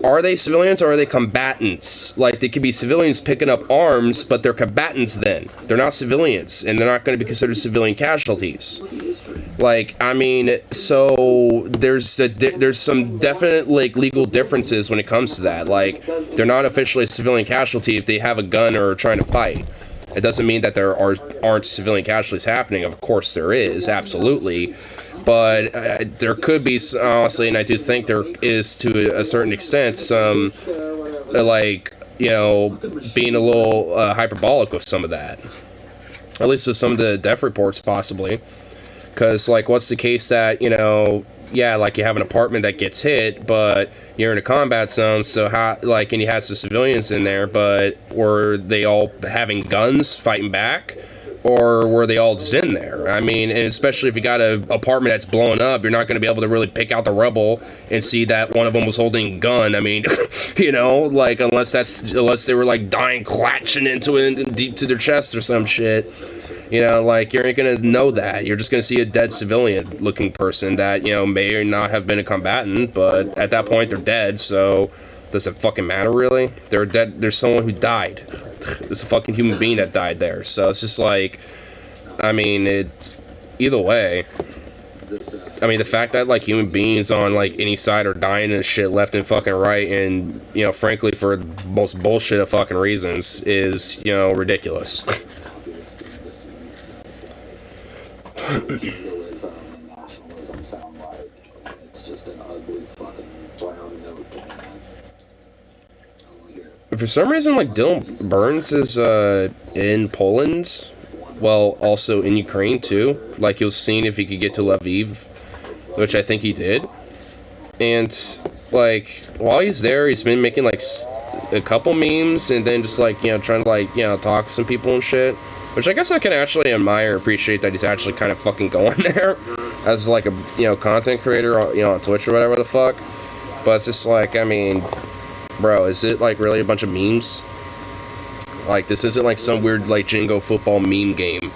are they civilians or are they combatants? Like, they could be civilians picking up arms, but they're combatants then. They're not civilians, and they're not going to be considered civilian casualties. Like, I mean, so there's some definite, like, legal differences when it comes to that. Like, they're not officially a civilian casualty if they have a gun or are trying to fight. It doesn't mean that there aren't civilian casualties happening. Of course there is, absolutely. But there could be, honestly, and I do think there is to a certain extent, some, like, you know, being a little hyperbolic with some of that. At least with some of the death reports, possibly. Because, like, what's the case that, you know, yeah, like, you have an apartment that gets hit, but you're in a combat zone, so how, like, and you had some civilians in there, but were they all having guns fighting back? Or were they all just in there? I mean, and especially if you got an apartment that's blowing up, you're not going to be able to really pick out the rubble and see that one of them was holding a gun. I mean, you know, like, unless they were, like, dying, clatching into it deep to their chest or some shit. You know, like, you ain't gonna know that. You're just gonna see a dead civilian-looking person that, you know, may or not have been a combatant, but at that point, they're dead, so does it fucking matter, really? They're dead. There's someone who died. There's a fucking human being that died there, so it's just like, I mean, either way. I mean, the fact that, like, human beings on, like, any side are dying and shit left and fucking right, and, you know, frankly, for the most bullshit of fucking reasons, is, you know, ridiculous. Individualism and nationalism sound like, and it's just an ugly fucking brown note, man. For some reason, like, Dylan Burns is, in Poland, well, also in Ukraine, too. Like, he was seeing if he could get to Lviv, which I think he did. And, like, while he's there, he's been making, like, a couple memes, and then just, like, you know, trying to, like, you know, talk to some people and shit. Which I guess I can actually admire, appreciate that he's actually kind of fucking going there as, like, a, you know, content creator, you know, on Twitch or whatever the fuck. But it's just, like, I mean, bro, is it, like, really a bunch of memes? Like, this isn't, like, some weird, like, Jingo football meme game.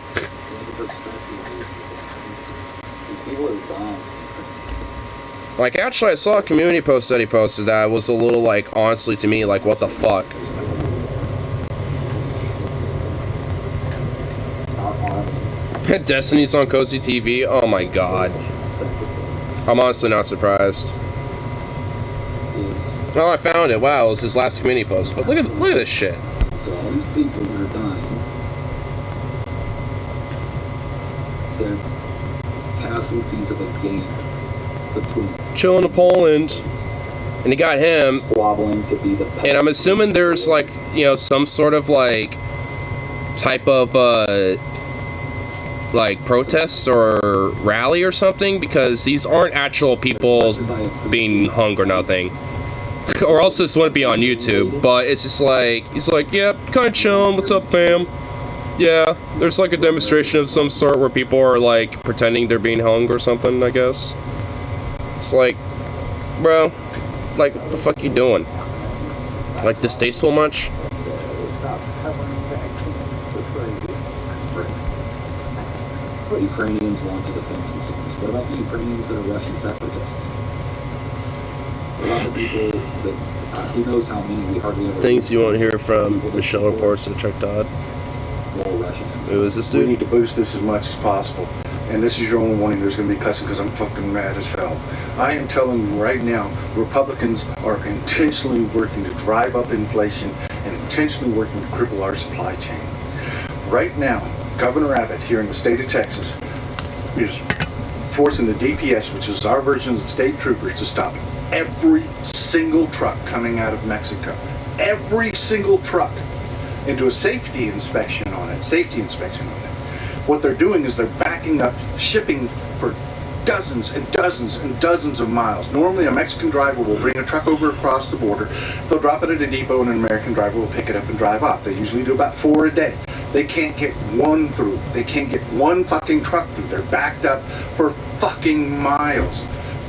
Like, actually, I saw a community post that he posted that was a little, like, honestly, to me, like, what the fuck? Destiny's on Cozy TV? Oh my god. I'm honestly not surprised. Oh, I found it. Wow, it was his last community post. But look at this shit. So all these people that are dying, they're casualties of a game between Chilling in Poland. And he got him. squabbling to be the And I'm assuming there's, like, you know, some sort of, like, type of, like, protest or rally or something, because these aren't actual people being hung or nothing. Or else this wouldn't be on YouTube, but it's just like, he's like, yeah, kinda chillin', what's up, fam? Yeah, there's like a demonstration of some sort where people are like pretending they're being hung or something, I guess. It's like, bro, like, what the fuck you doing? Like, distasteful much? What Ukrainians want to defend themselves. What about the Ukrainians that are Russian separatists? What about the people that, who knows how many we hardly ever... Things you won't hear from Michelle Reports and Chuck Todd. Who is this We dude? need to boost this as much as possible. And this is your only warning. There's going to be cussing because I'm fucking mad as hell. I am telling you right now, Republicans are intentionally working to drive up inflation and intentionally working to cripple our supply chain. Right now, Governor Abbott here in the state of Texas is forcing the DPS, which is our version of the state troopers, to stop every single truck coming out of Mexico. Every single truck. And do a safety inspection on it. What they're doing is they're backing up shipping for dozens and dozens and dozens of miles. Normally a Mexican driver will bring a truck over across the border. They'll drop it at a depot and an American driver will pick it up and drive off. They usually do about 4 a day. They can't get one through. They can't get one fucking truck through. They're backed up for fucking miles.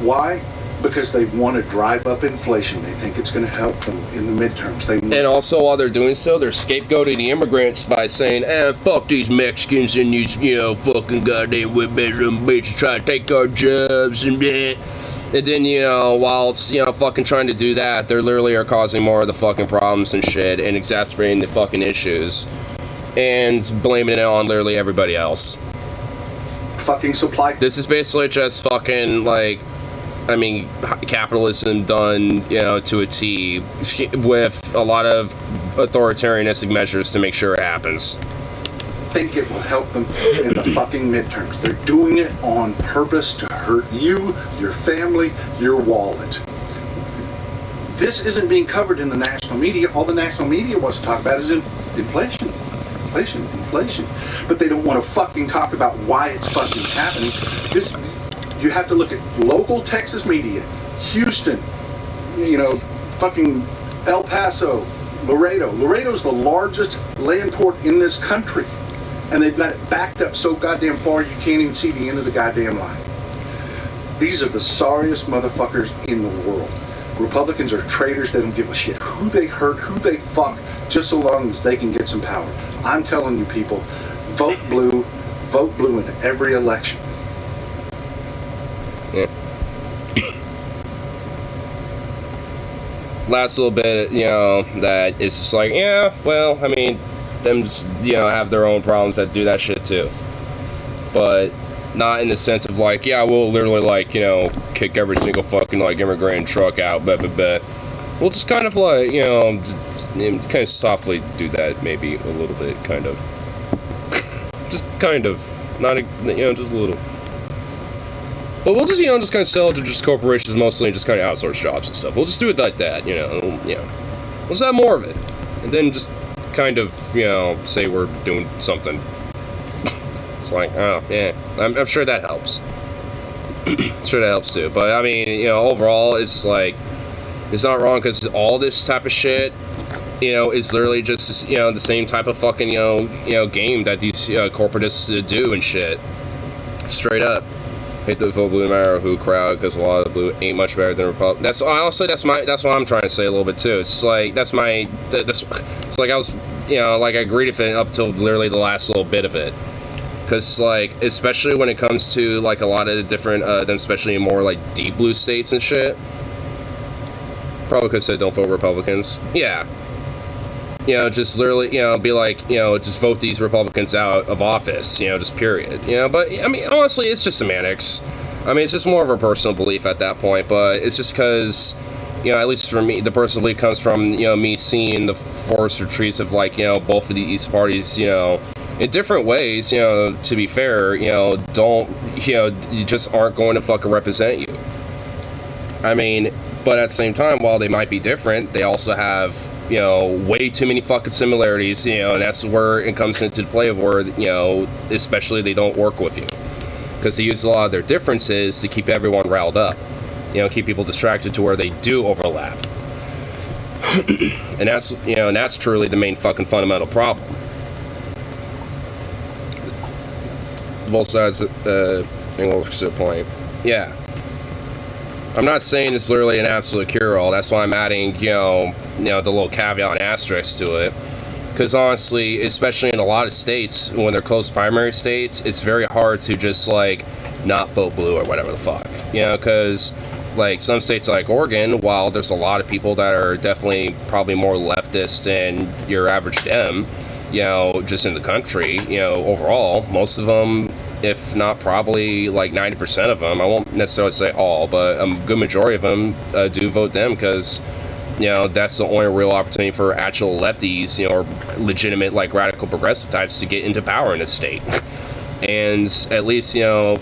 Why? Because they want to drive up inflation. They think it's going to help them in the midterms. And also, while they're doing so, they're scapegoating the immigrants by saying, fuck these Mexicans and these, you know, fucking goddamn women bitches trying to take our jobs and that. And then, you know, whilst, you know, fucking trying to do that, they literally are causing more of the fucking problems and shit and exacerbating the fucking issues. And blaming it on literally everybody else. Fucking supply. This is basically just fucking, like, I mean, capitalism done, you know, to a T, with a lot of authoritarianistic measures to make sure it happens. Think it will help them in the fucking midterms. They're doing it on purpose to hurt you, your family, your wallet. This isn't being covered in the national media. All the national media wants to talk about is inflation. Inflation. But they don't want to fucking talk about why it's fucking happening. You have to look at local Texas media, Houston, you know, fucking El Paso, Laredo. Laredo's the largest land port in this country. And they've got it backed up so goddamn far you can't even see the end of the goddamn line. These are the sorriest motherfuckers in the world. Republicans are traitors. They don't give a shit who they hurt, who they fuck, just so long as they can get some power. I'm telling you people, vote blue in every election. Yeah. Last little bit, you know, that it's just like, yeah, well, I mean, them just, you know, have their own problems that do that shit too. But not in the sense of like, yeah, we'll literally like, you know, kick every single fucking like immigrant truck out, blah, blah, blah. We'll just kind of like, you know, kind of softly do that maybe a little bit, kind of. Just kind of. Not, you know, just a little. But we'll just, you know, just kind of sell it to just corporations mostly and just kind of outsource jobs and stuff. We'll just do it like that, you know. We'll just have more of it. and then just kind of, say we're doing something. It's like, oh, yeah, I'm sure that helps. Sure that helps too. But, I mean, overall, it's like, it's not wrong because all this type of shit, is literally just, the same type of fucking, game that these corporatists do and shit. Straight up. Hate the vote blue no matter who crowd because a lot of the blue ain't much better than Republic. That's honestly that's what I'm trying to say a little bit too. It's like it's like I was like I agreed with it up till literally the last little bit of it. Because like especially when it comes to like a lot of the different them especially more like deep blue states and shit. Probably could have said don't vote Republicans. Yeah. Just literally, be like, just vote these Republicans out of office, just period. But, I mean, honestly, it's just semantics. I mean, it's just more of a personal belief at that point, but it's just because, at least for me, the personal belief comes from, me seeing the forced retreats of, like, both of these parties, in different ways, to be fair, you just aren't going to fucking represent you. I mean, but at the same time, while they might be different, they also have... way too many fucking similarities, and that's where it comes into play of where, especially they don't work with you. Because they use a lot of their differences to keep everyone riled up. Keep people distracted to where they do overlap. And that's truly the main fucking fundamental problem. Both sides, to a point. Yeah. I'm not saying it's literally an absolute cure-all. That's why I'm adding, the little caveat and asterisk to it. Because honestly, especially in a lot of states, when they're close primary states, it's very hard to just, like, not vote blue or whatever the fuck. Because, like, some states like Oregon, while there's a lot of people that are definitely probably more leftist than your average Dem, just in the country, overall, most of them... if not probably like 90% of them, I won't necessarily say all, but a good majority of them do vote them because, that's the only real opportunity for actual lefties, or legitimate like radical progressive types to get into power in the state. And at least,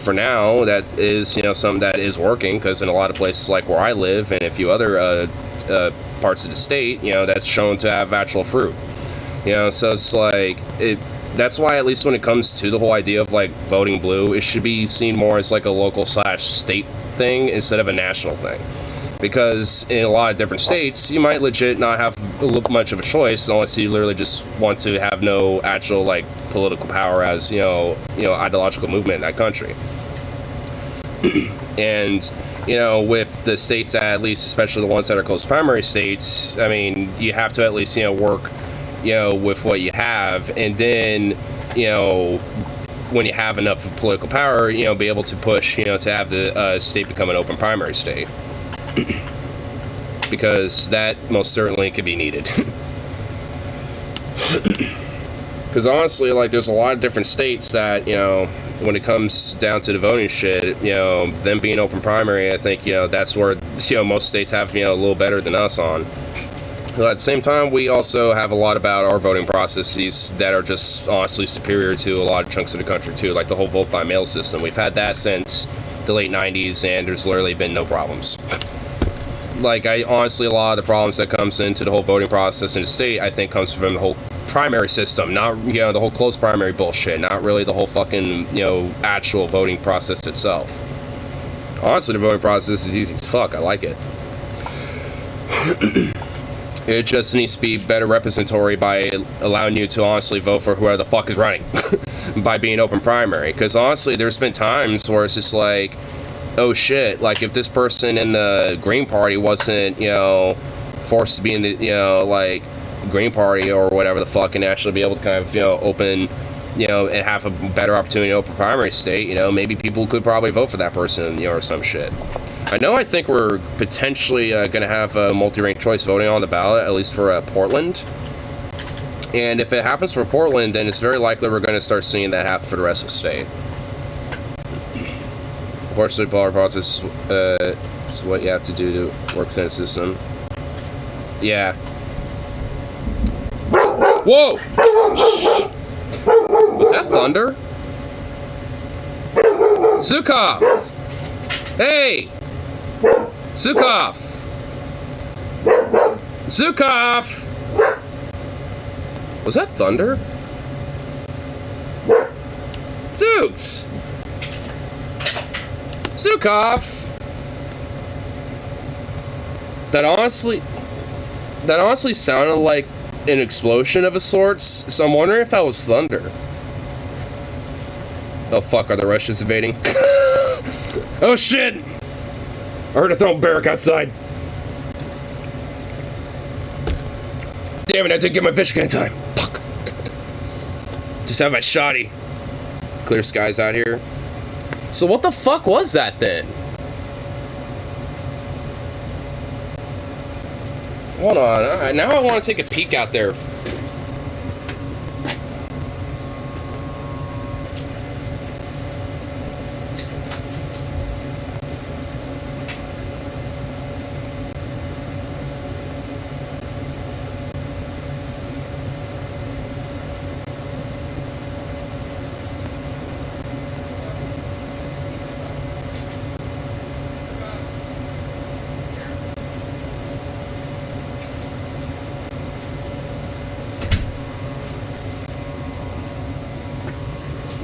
for now, that is, something that is working because in a lot of places like where I live and a few other parts of the state, that's shown to have actual fruit. So it's like, that's why, at least when it comes to the whole idea of, like, voting blue, it should be seen more as, like, a local/state thing instead of a national thing. Because in a lot of different states, you might legit not have much of a choice unless you literally just want to have no actual, like, political power as, ideological movement in that country. And, with the states that, at least, especially the ones that are close primary states, I mean, you have to at least, work... with what you have, and then, when you have enough political power, be able to push, to have the state become an open primary state. Because that most certainly could be needed. Because honestly, like, there's a lot of different states that, when it comes down to the voting shit, them being open primary, I think, that's where, most states have, a little better than us on. But at the same time, we also have a lot about our voting processes that are just honestly superior to a lot of chunks of the country too, like the whole vote by mail system. We've had that since the late 90s and there's literally been no problems. Like, honestly, a lot of the problems that comes into the whole voting process in the state, I think comes from the whole primary system, not, the whole closed primary bullshit, not really the whole fucking, actual voting process itself. Honestly, the voting process is easy as fuck. I like it. It just needs to be better representatory by allowing you to honestly vote for whoever the fuck is running by being open primary. Because honestly, there's been times where it's just like, oh shit, like if this person in the Green Party wasn't, forced to be in the, like, Green Party or whatever the fuck and actually be able to kind of, open, and have a better opportunity to open primary state, maybe people could probably vote for that person, or some shit. I think we're potentially going to have multi-ranked choice voting on the ballot, at least for Portland. And if it happens for Portland, then it's very likely we're going to start seeing that happen for the rest of the state. Unfortunately, polar process is what you have to do to work within the system. Yeah. Whoa! Shh. Was that thunder? Zukov! Hey! Zukov! Zukov! Was that thunder? Zooks! Zukov! That honestly sounded like an explosion of a sorts, so I'm wondering if that was thunder. Oh fuck, are the Russians invading? Oh shit! I heard a throwing barrack outside. Damn it, I didn't get my fishing in time. Fuck. Just have my shotty. Clear skies out here. So what the fuck was that then? Hold on, alright, now I want to take a peek out there.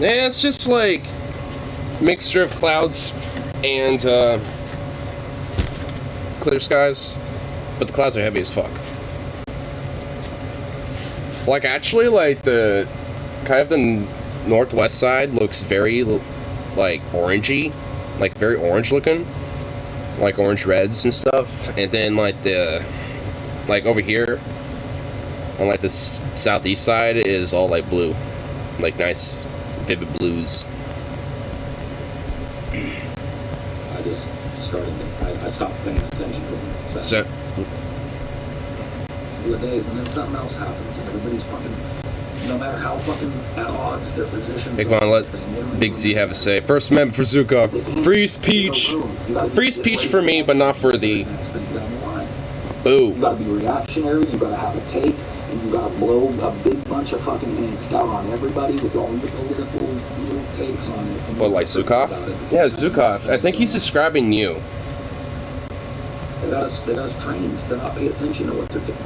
Yeah, it's just like mixture of clouds and clear skies, but the clouds are heavy as fuck. Like actually, like the kind of the northwest side looks very like orangey, like very orange looking, like orange reds and stuff, and then like the like over here on like the southeast side is all like blue, like nice vivid blues. I just started I stopped paying attention to them. So, the days, and then something else happens, and everybody's fucking, no matter how fucking at odds their positions. hey, come on, let Big Z have a say. First Amendment for Zukov. Free speech. Free speech for me, but not for thee. Boo. You gotta be reactionary, you gotta have a take, and you gotta blow a big bunch of fucking angst out on everybody with all the little takes on it. What, like Zukov? Yeah, Zukov. I think he's describing you. They got us trained to not pay attention to what they're doing.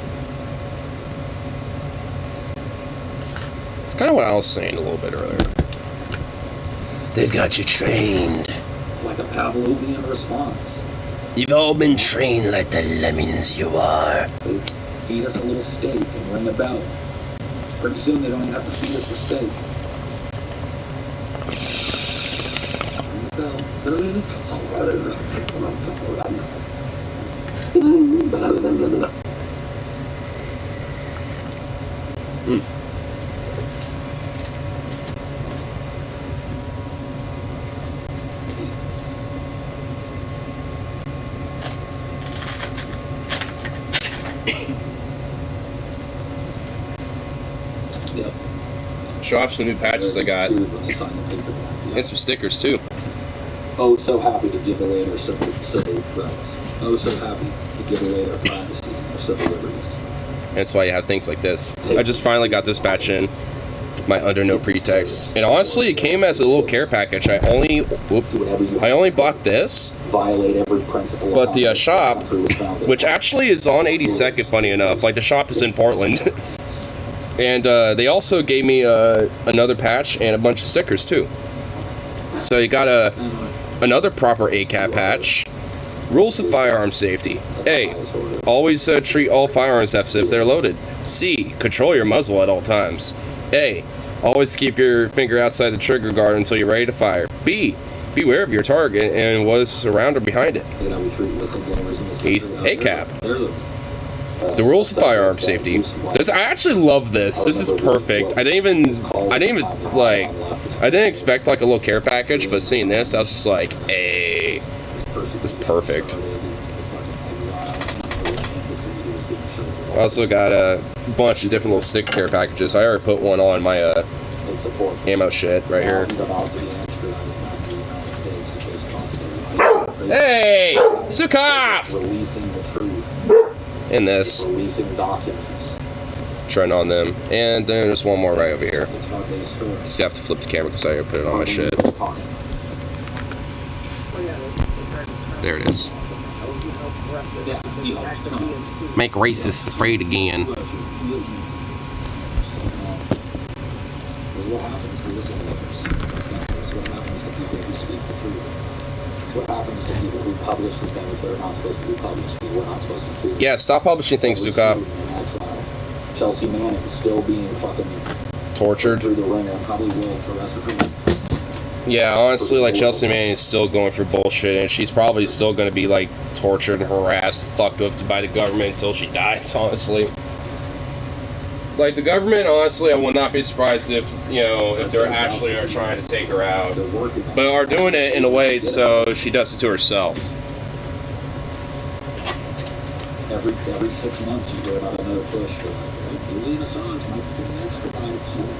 It's kind of what I was saying a little bit earlier. They've got you trained. It's like a Pavlovian response. You've all been trained like the lemmings you are. They feed us a little steak and ring a bell. Pretty soon they don't even have to feed us the steak. Ring the bell. Yep. Show off some new patches I got. And some stickers too. Oh, so happy to give away their civil rights. Oh, so happy to give away their privacy and their civil liberties. That's why you have things like this. I just finally got this batch in. My Under No Pretext. And honestly, it came as a little care package. I only bought this. Violate every principle. But the shop, which actually is on 82nd, funny enough. Like the shop is in Portland. And they also gave me another patch and a bunch of stickers too. So you got another proper ACAP patch. Rules of firearm safety. A. Always treat all firearms as if they're loaded. C. Control your muzzle at all times. A. Always keep your finger outside the trigger guard until you're ready to fire. B. Beware of your target and what is around or behind it. East ACAP. The rules of firearm safety. I actually love this. This is perfect. I didn't expect like a little care package, but seeing this, I was just like, hey, this is perfect. I also got a bunch of different little stick care packages. I already put one on my ammo shit right here. Hey, Zukov! And this. Trying on them. And then there's one more right over here. Just have to flip the camera because I put it on my shit. There it is. Make racists afraid again. is what happens to whistleblowers. This is what happens to people who speak the truth. It's what happens to people who publish the things that are not supposed to be published because we're not supposed to see. Yeah, stop publishing things, Zukov. Chelsea Manning is still being fucking Tortured. through the ringer and probably will for the rest of her life. Yeah, honestly, like, Chelsea Manning is still going for bullshit, and she's probably still going to be, like, tortured and harassed, fucked with by the government until she dies, honestly. Like, the government, honestly, I will not be surprised if, you know, if they're actually are trying to take her out. But are doing it in a way so she does it to herself. Every 6 months you hear about another push for, like, Julian Assange might be getting extradited soon.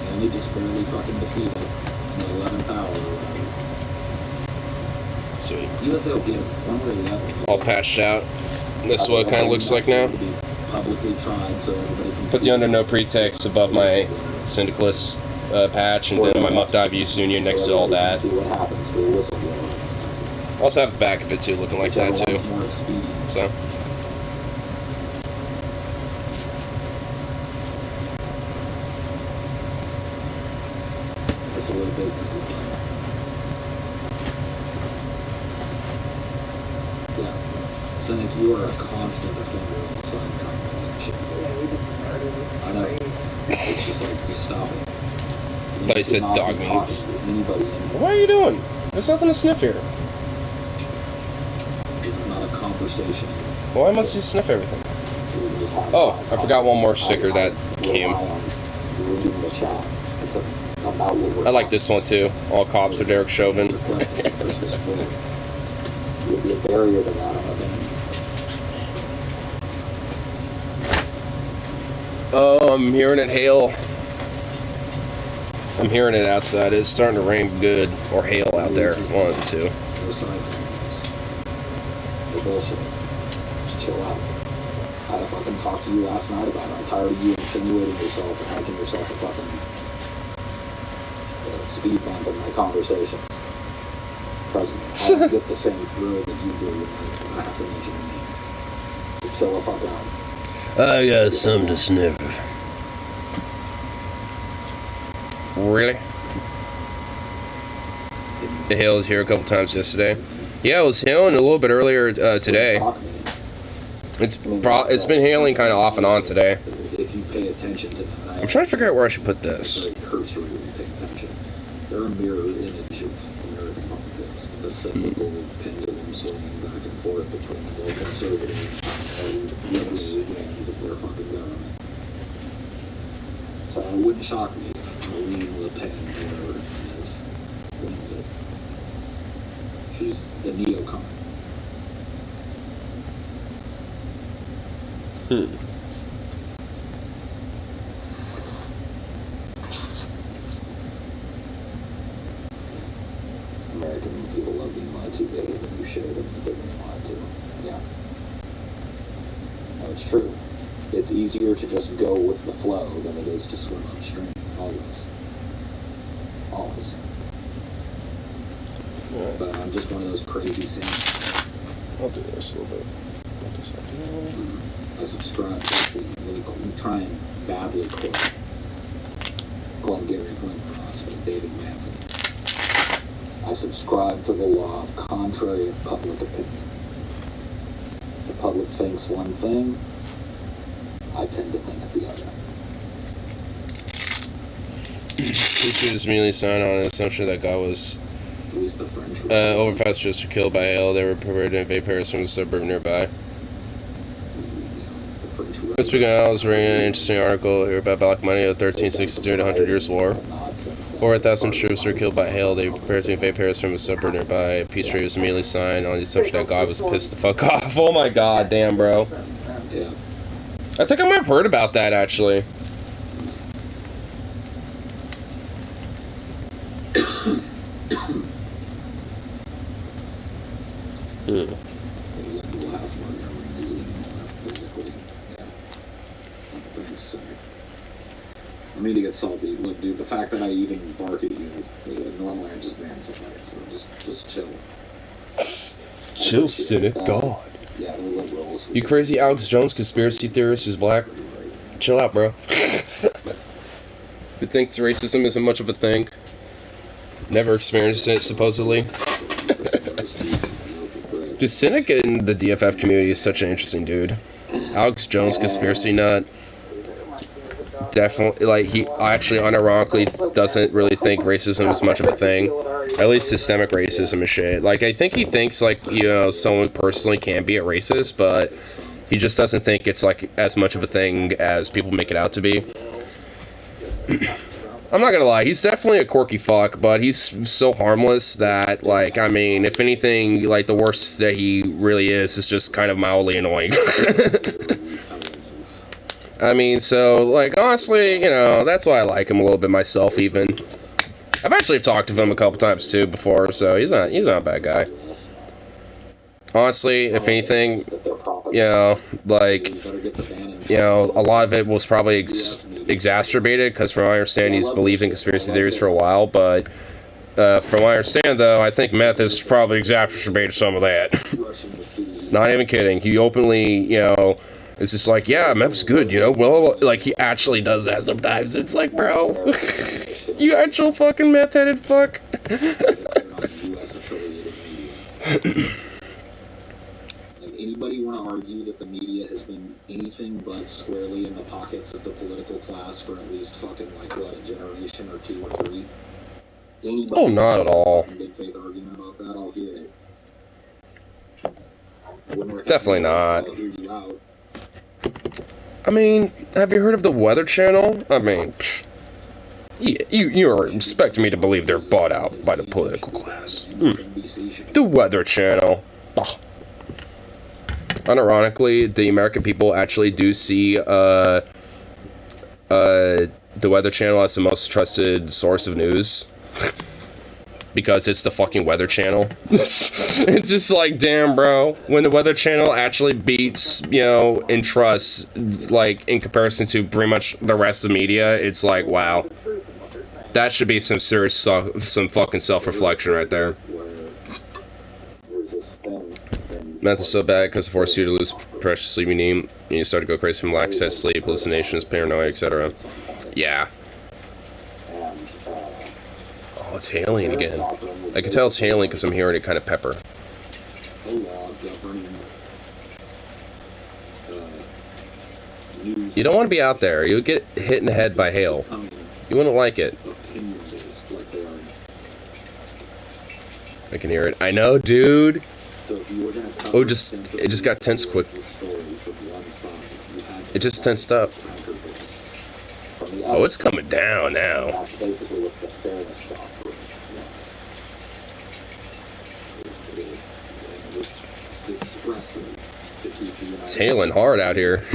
And they just barely fucking defeated the 11th hour or whatever. Sweet. USA will get it one way or the other. All patched out. This is what it kind of looks like now. Publicly tried so everybody can Put the under no pretext above my syndicalist patch, and then my Muff Dive Use Union next to all that. see what happens to a whistleblower. Also have the back of it too, looking like that too. Whichever one's more expedient. So. That's the way business is done. Yeah. Cynic, you are a constant offender of the sign companies and shit. Yeah, we just started this. I know. It's just like, just stop it. You But he said cannot dog be meats. talking to anybody anymore. What are you doing? There's nothing to sniff here. This is not a conversation. Why must you sniff everything? We just have Oh, I forgot one more sticker that came. rely on reading the chat. It's about what we're I like this one too. All cops are Derek Chauvin. There'll be a barrier to that, I think. Oh, I'm hearing it hail. I'm hearing it outside. It's starting to rain good or hail out there. One of the two. No sign companies. They're bullshit. Just chill out. I had to fucking talk to you last night about it. I'm tired of you insinuating yourself and making yourself a fucking speed bump in my conversations. Trust me, I don't get the same thrill that you do when I have to mention your name. So chill the fuck out. I got something to sniff. Really? The hail was here a couple times yesterday. Yeah, it was hailing a little bit earlier today. It's been hailing kind of off and on today. If you pay attention to that, I'm trying to figure out where I should put this. very cursory when you pay attention. They're a mirror image of American politics. The cyclical pendulum swinging back and forth between the more conservative and liberal wings of their fucking government. So it wouldn't shock me if Marine Le Pen, whoever it is, wins it. She's the neocon. American people love being lied to. They hate when you share them and they're being lied to. Yeah. No, it's true. It's easier to just go with the flow than it is to swim upstream. Always. Always. Yeah, But I'm just one of those crazy saints. I'll do this a little bit. I subscribe to the really cool, trying badly quote Glengarry Glen Ross by David Maffei. I subscribe to the law of contrary public opinion. The public thinks one thing, I tend to think the other. He should just immediately sign on an assumption that God was At least the French. over 5 troops were killed by hail. They were prepared to invade Paris from a suburb nearby. Speaking of, I was reading an interesting article here about Black Money of 1360 during the 100 Years' War. 4,000 troops were killed by hail. They were prepared to invade Paris from a suburb nearby. A peace treaty was immediately signed on the assumption that God was pissed the fuck off. Oh my god, damn, bro. Yeah. I think I might have heard about that, actually. I need to get salty. Look, dude, the fact that I even bark at you, normally I just ban somebody, so just chill. Chill, cynic. God. Yeah, the liberals. You crazy Alex Jones conspiracy theorist who's black? Chill out, bro. who thinks racism isn't much of a thing. Never experienced it, supposedly. Dude, Cynic in the DFF community is such an interesting dude. Alex Jones, conspiracy nut. Definitely, like, he actually unironically doesn't really think racism is much of a thing. At least systemic racism and shit. Like, I think he thinks, like, you know, someone personally can be a racist, but he just doesn't think it's, like, as much of a thing as people make it out to be. I'm not gonna lie, he's definitely a quirky fuck, but he's so harmless that, like, I mean, if anything, like, the worst that he really is just kind of mildly annoying. I mean, so, like, honestly, you know, that's why I like him a little bit myself, even. I've actually talked to him a couple times, too, before, so he's not a bad guy. Honestly, if anything, you know, like, you know, a lot of it was probably exacerbated, because from what I understand, he's believed in conspiracy theories for a while, but from what I understand, though, I think meth has probably exacerbated some of that. Not even kidding. He openly, you know, is just like, yeah, meth's good, you know, well, like, he actually does that sometimes. It's like, bro, you actual fucking meth-headed fuck. Anybody want to argue that the media has been anything but squarely in the pockets of the political class for at least fucking, like, what, a generation or two or three? Anybody Oh, not at all. Big faith argument about that, I'll hear it. Definitely not. I'll hear you out. I mean, have you heard of the Weather Channel? I mean, you're expecting me to believe they're bought out by the political class. The Weather Channel. Oh. Unironically, the American people actually do see the Weather Channel as the most trusted source of news. Because it's the fucking Weather Channel. It's just like, damn, bro. When the Weather Channel actually beats, you know, in trust, like, in comparison to pretty much the rest of the media, it's like, wow. That should be some serious, some fucking self-reflection right there. Meth is so bad because it forces you to lose precious sleep you need, and you start to go crazy from lack of sleep, hallucinations, paranoia, etc. Yeah. Oh, it's hailing again. I can tell it's hailing because I'm hearing it kind of pepper. You don't want to be out there. You'll get hit in the head by hail. You wouldn't like it. I can hear it. I know, dude. Oh, it just got tense quick. It just tensed up. Oh, it's coming down now. It's hailing hard out here.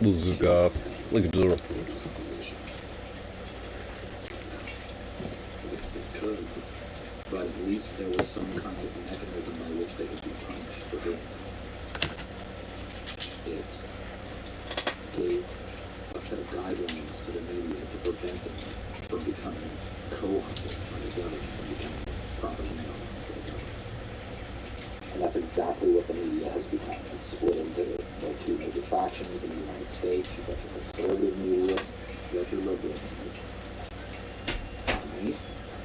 Zukov. Look at Zura. But at least there was some kind of mechanism by which they could be punished for doing it. It gave a set of guidelines to the media to prevent them from becoming co-opted by the government and becoming propaganda for the government. And that's exactly what the media has become. It's split into the two major factions in the United States. You've got your conservative media, you've got your liberal media. Right?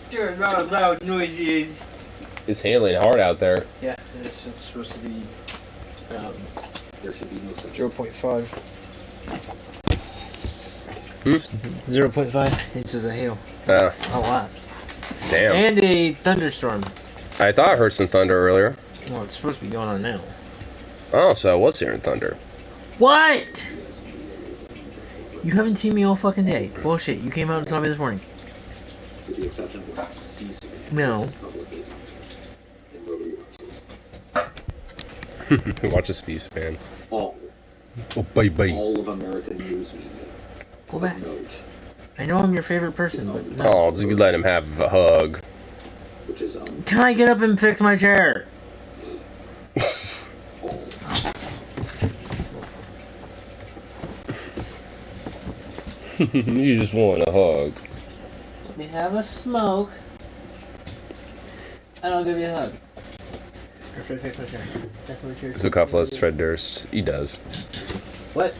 Sure, loud noises. It's hailing hard out there. Yeah, it's supposed to be There should be no such 0.5. 0.5 inches of hail. A lot. Damn. And a thunderstorm. I thought I heard some thunder earlier. Well, it's supposed to be going on now. Oh, so I was hearing thunder. What? You haven't seen me all fucking day. Bullshit. You came out and saw me this morning. with the exception of C-SPAN. No. Public agencies. And nobody watches. Who watches C-SPAN? All Oh, bye. all of American news media. Go back. Note, I know I'm your favorite person, but no. Oh, just let him have a hug. which is Can I get up and fix my chair? You just want a hug. Let me have a smoke. And I'll give you a hug. Or should I fix my chair? That's my chair. So Cuff loves Fred Durst. He does. What?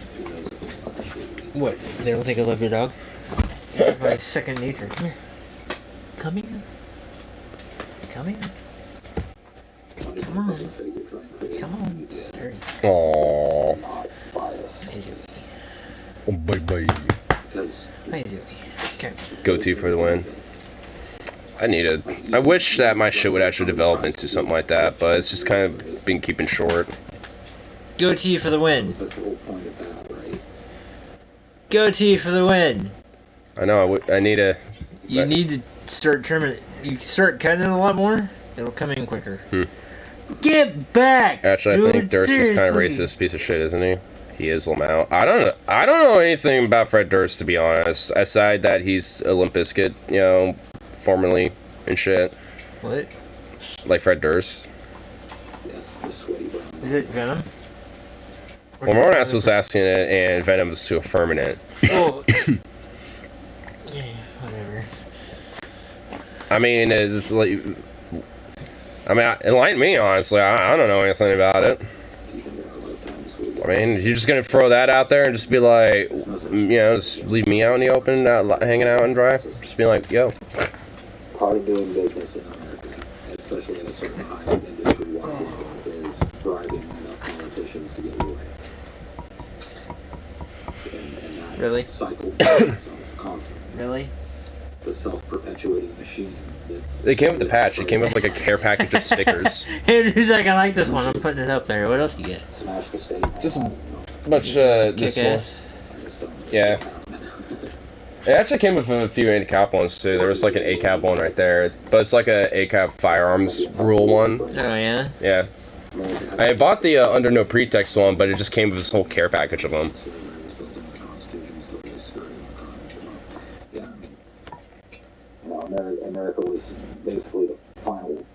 What? They don't think I love your dog? That's my second nature. Come here. Come here. Come here. Come on. Come on. Hurry. Aww. Hey, Zoe. Oh, bye. Hi, Zoe. Okay. Goatee for the win. I wish that my shit would actually develop into something like that, but it's just kind of been keeping short. Goatee for the win. That's the whole point of that, right? Goatee for the win. I know, I need a... You need to start trimming it. You start cutting it a lot more, it'll come in quicker. Get back! Actually, dude, I think Durst is kind of seriously. racist piece of shit, isn't he? He is Lamau. I don't know anything about Fred Durst, to be honest. Aside that he's a Limp Bizkit, you know, formerly and shit. What? Like Fred Durst. Yes, the sweaty brown. Is it Venom? Well, Mornas was asking it, and Venom was to affirming it. Oh. Yeah, whatever. I mean, it's like... I mean, enlighten me, honestly. I don't know anything about it. I mean, you're just gonna throw that out there and just be like, you know, just leave me out in the open, not hanging out and dry? Just be like, yo. Part of doing business in America, especially in a certain high-end industry-wide level, is bribing enough politicians to get away. And that Really? cycle follows itself constantly. Really? The self-perpetuating machine that... They came with the patch. It came with like a care package of stickers. Who's like, I like this one, I'm putting it up there. What else you get? Smash the state. Just a bunch this Kick one. ass. Yeah. It actually came with a few ACAP ones too. There was like an ACAP one right there, but it's like a ACAP firearms rule one. Oh, yeah? Yeah. I bought the Under No Pretext one, but it just came with this whole care package of them. America was basically the final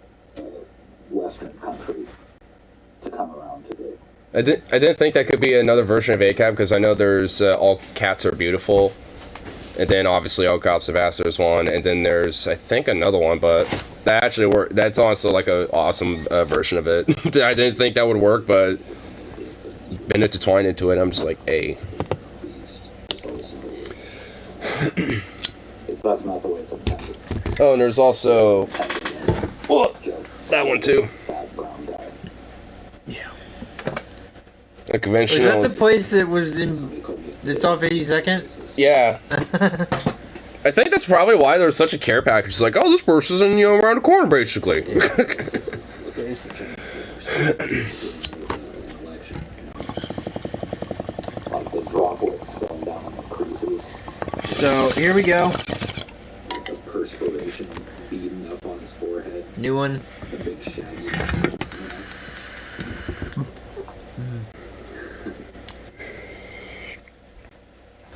Western country to come around to the... I didn't think that could be another version of ACAP because I know there's All Cats Are Beautiful, and then obviously All Cops Have Asked there's one, and then there's I think another one, but that actually worked. That's also like an awesome version of it. I didn't think that would work, but been intertwined into it. I'm just like, hey. That's not the way it's intended. Oh, and there's also that one too. Fat brown guy. Yeah. A Was conventional. that the place that was in... It's off 82nd? Yeah. I think that's probably why there's such a care package. It's like, oh, this person's in, you know, around the corner, basically. Like the droplets going down on the creases, So, here we go. the perspiration beading up on his forehead, New one. the big shaggy.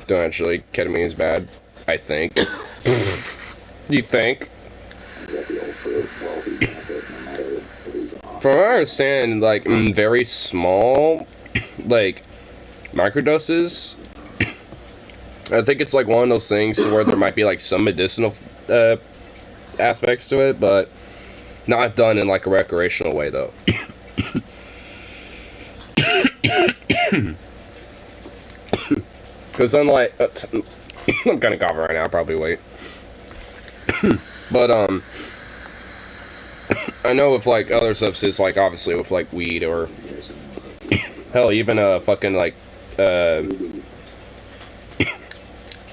Don't actually, ketamine is bad. I think. You think? Get the old fruit, well, he's not good no matter the reason off. From what I understand, like, very small, like, microdoses. I think it's like one of those things where there might be like some medicinal aspects to it, but not done in like a recreational way, though. Because unlike, I'm kind of coughing right now. I'll probably wait. But I know with like other substances, like obviously with like weed or hell, even fucking like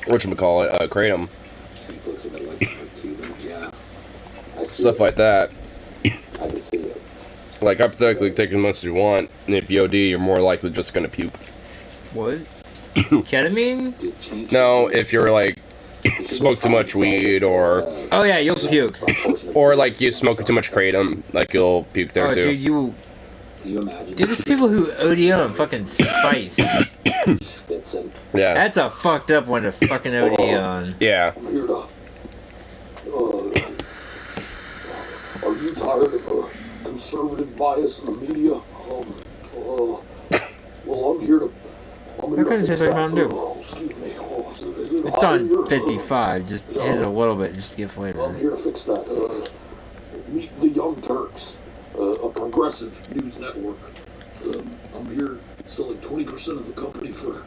whatchamacallit, kratom, He looks a bit like a Cuban, yeah. I see stuff it. like that. I can see it. Like hypothetically, take as much as you want, and if you OD, you're more likely just gonna puke. What? Ketamine? Did it change? No, if you're like smoke too much weed or Oh yeah, you'll puke. like you smoke too much kratom, like you'll puke there Oh too. dude, you... Can you imagine? Dude, there's people who OD on fucking spice. Fits in. Yeah. That's a fucked up one to fucking OD on. Yeah. I'm here to. Are you tired of conservative bias in the media? Well, I'm here to. How can it taste like Mountain Dew? Excuse me. It's on 55. Just hit it a little bit just to get I'm flavor. here to fix that. Meet the Young Turks, a progressive news network. I'm here selling 20% of the company for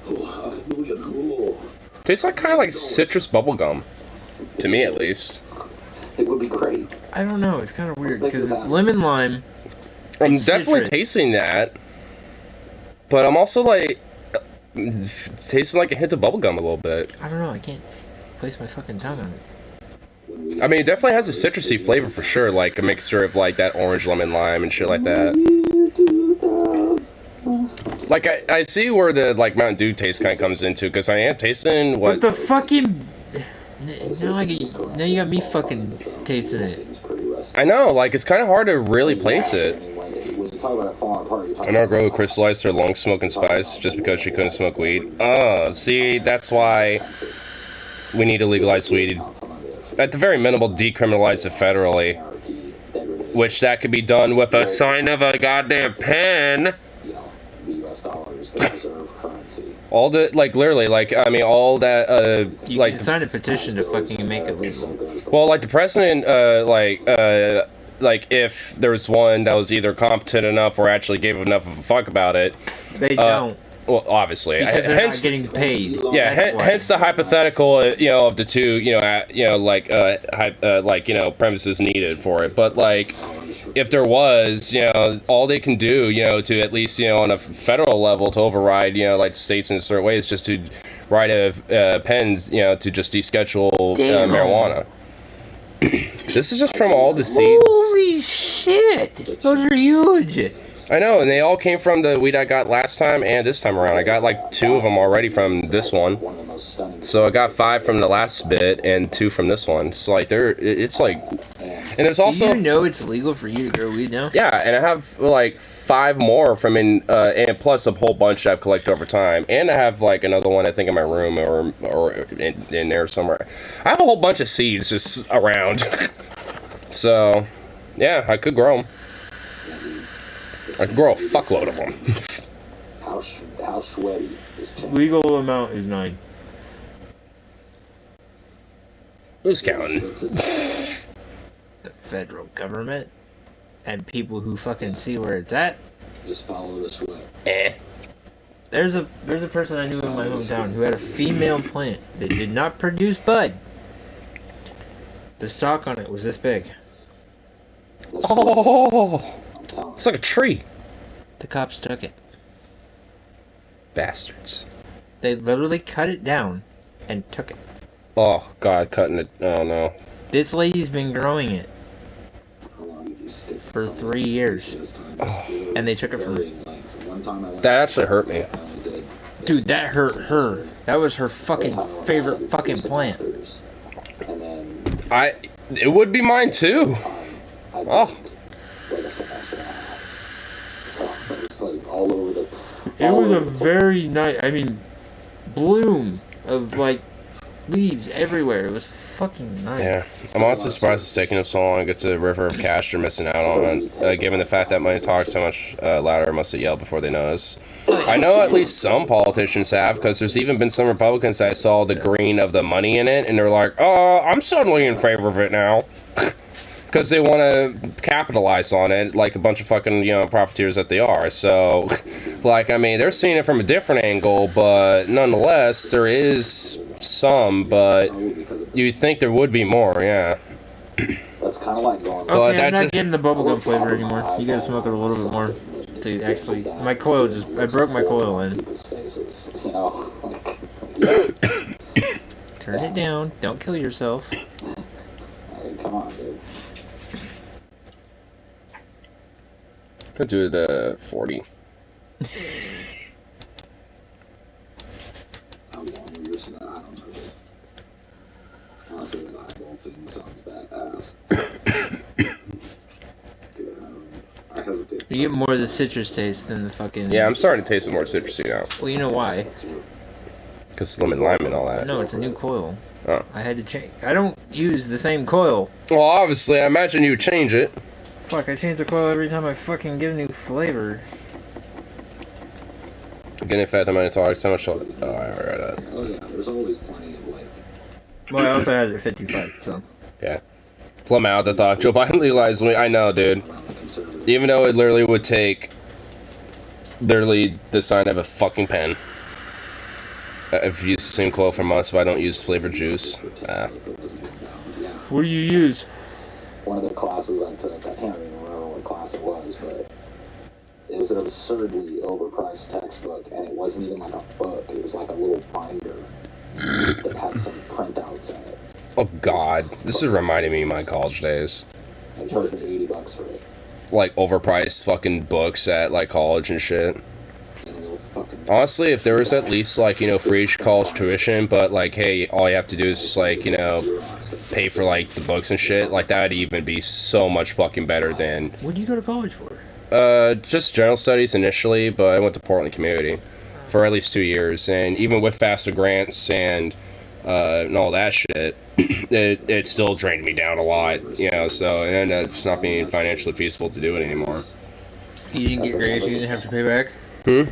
$500,000. Tastes like kind of like citrus bubble gum, to me at least. It would be great. I don't know. It's kind of weird because it's lemon lime. I'm and definitely citrus. tasting that, but I'm also like tasting like a hint of bubble gum a little bit. I don't know. I can't place my fucking tongue on it. I mean, it definitely has a citrusy flavor for sure, like a mixture of like that orange lemon lime and shit like that. Like I see where the like Mountain Dew taste kind of comes into, because I am tasting What what. the fucking? Now you got me fucking tasting it. I know, like it's kind of hard to really place it. When you talk about it falling apart, you're I talking know a girl who crystallized her lung smoking spice just because she couldn't smoke weed. See, that's why we need to legalize weed. At the very minimal, decriminalize it federally. Which that could be done with a sign of a goddamn pen. you know, the US dollar is the reserve currency. All the, like, literally, like, I mean, all that, You like, can sign a petition to fucking make it legal. well, like, the president, like, if there was one that was either competent enough or actually gave enough of a fuck about it. They don't. Well, obviously. Because they're Hence, not getting paid. yeah, That's why. hence the hypothetical, of the two, premises needed for it. But, like, if there was, all they can do, to at least, on a federal level to override, like states in certain ways, just to write a pen, to just deschedule Damn. marijuana. This is just from all the seeds. Holy shit! Those are huge! I know, and they all came from the weed I got last time and this time around. I got like 2 of them already from this one. So I got 5 from the last bit and 2 from this one. So like it's like, and there's also. Do you know it's legal for you to grow weed now? Yeah, and I have like 5 more from and plus a whole bunch I've collected over time. And I have like another one I think in my room or in there somewhere. I have a whole bunch of seeds just around. So, yeah, I could grow them. I could grow a fuckload of them. How sweaty is Tim? Legal amount is 9. Who's counting? The federal government and people who fucking see where it's at. Just follow the sweat. There's a person I knew in my hometown who had a female plant that did not produce bud. The stalk on it was this big. Oh, it's like a tree. The cops took it. Bastards. They literally cut it down and took it. Oh, God, cutting it. Oh, no. This lady's been growing it How long did you stick for 3 years. Oh, And they took it from her. that actually hurt me. Dude, that hurt her. That was her fucking favorite fucking plant. And then It would be mine, too. I Oh. wait a semester and a half. So it's like all over the. It was a very nice, bloom of like leaves everywhere. It was fucking nice. Yeah. I'm honestly surprised it's taking so long to get to the River of Cash you're missing out on. Given the fact that Money Talks so much louder, must have yelled before they noticed. I know at least some politicians have, because there's even been some Republicans that saw the green of the money in it, and they're like, I'm suddenly in favor of it now. Because they want to capitalize on it like a bunch of fucking, profiteers that they are. So, they're seeing it from a different angle, but nonetheless, there is some, but you'd think there would be more, yeah. That's kind of like going. Well, Okay, that I'm not just- getting the bubblegum flavor anymore. You gotta smoke it a little bit more to actually. My coil I broke my coil in. People's faces, like. Turn it down. Don't kill yourself. I mean, come on, dude. Could do the 40. How long were you listening? I don't know, dude. Honestly, the eyeball thing sounds badass. Dude, I hesitate. You get more of the citrus taste than the fucking. Yeah, I'm starting to taste it more citrusy now. Well, you know why? Because lemon lime and all that. No, it's a new coil. Oh. I had to change. I don't use the same coil. Well, obviously, I imagine you would change it. Fuck, I change the coil every time I fucking get a new flavor. Getting fat to my tolerance, how much? Oh, I already read that. Oh yeah, there's always plenty of like. Well, I also had it at 55, so. Yeah. Plumb out the thought. Joe Biden legalized weed. I know, dude. Even though it literally would take literally the sign of a fucking pen. I've used the same coil for months, but I don't use flavored juice. What do you use? One of the classes I took, I can't even remember what class it was, but it was an absurdly overpriced textbook, and it wasn't even like a book. It was like a little binder that had some printouts in it. Oh god, this is reminding me of my college days. They charged me $80 for it. Like overpriced fucking books at like college and shit. And a little fucking. Honestly, if there was at least like, you know, free college tuition, but like, hey, all you have to do is just like, you know, pay for like the books and shit, like that would even be so much fucking better than What do you go to college for? just general studies initially, but I went to Portland Community for at least 2 years, and even with FAFSA grants and all that shit, it still drained me down a lot, you know, so it ended up just not being financially feasible to do it anymore. You didn't get grants you didn't have to pay back? Hmm?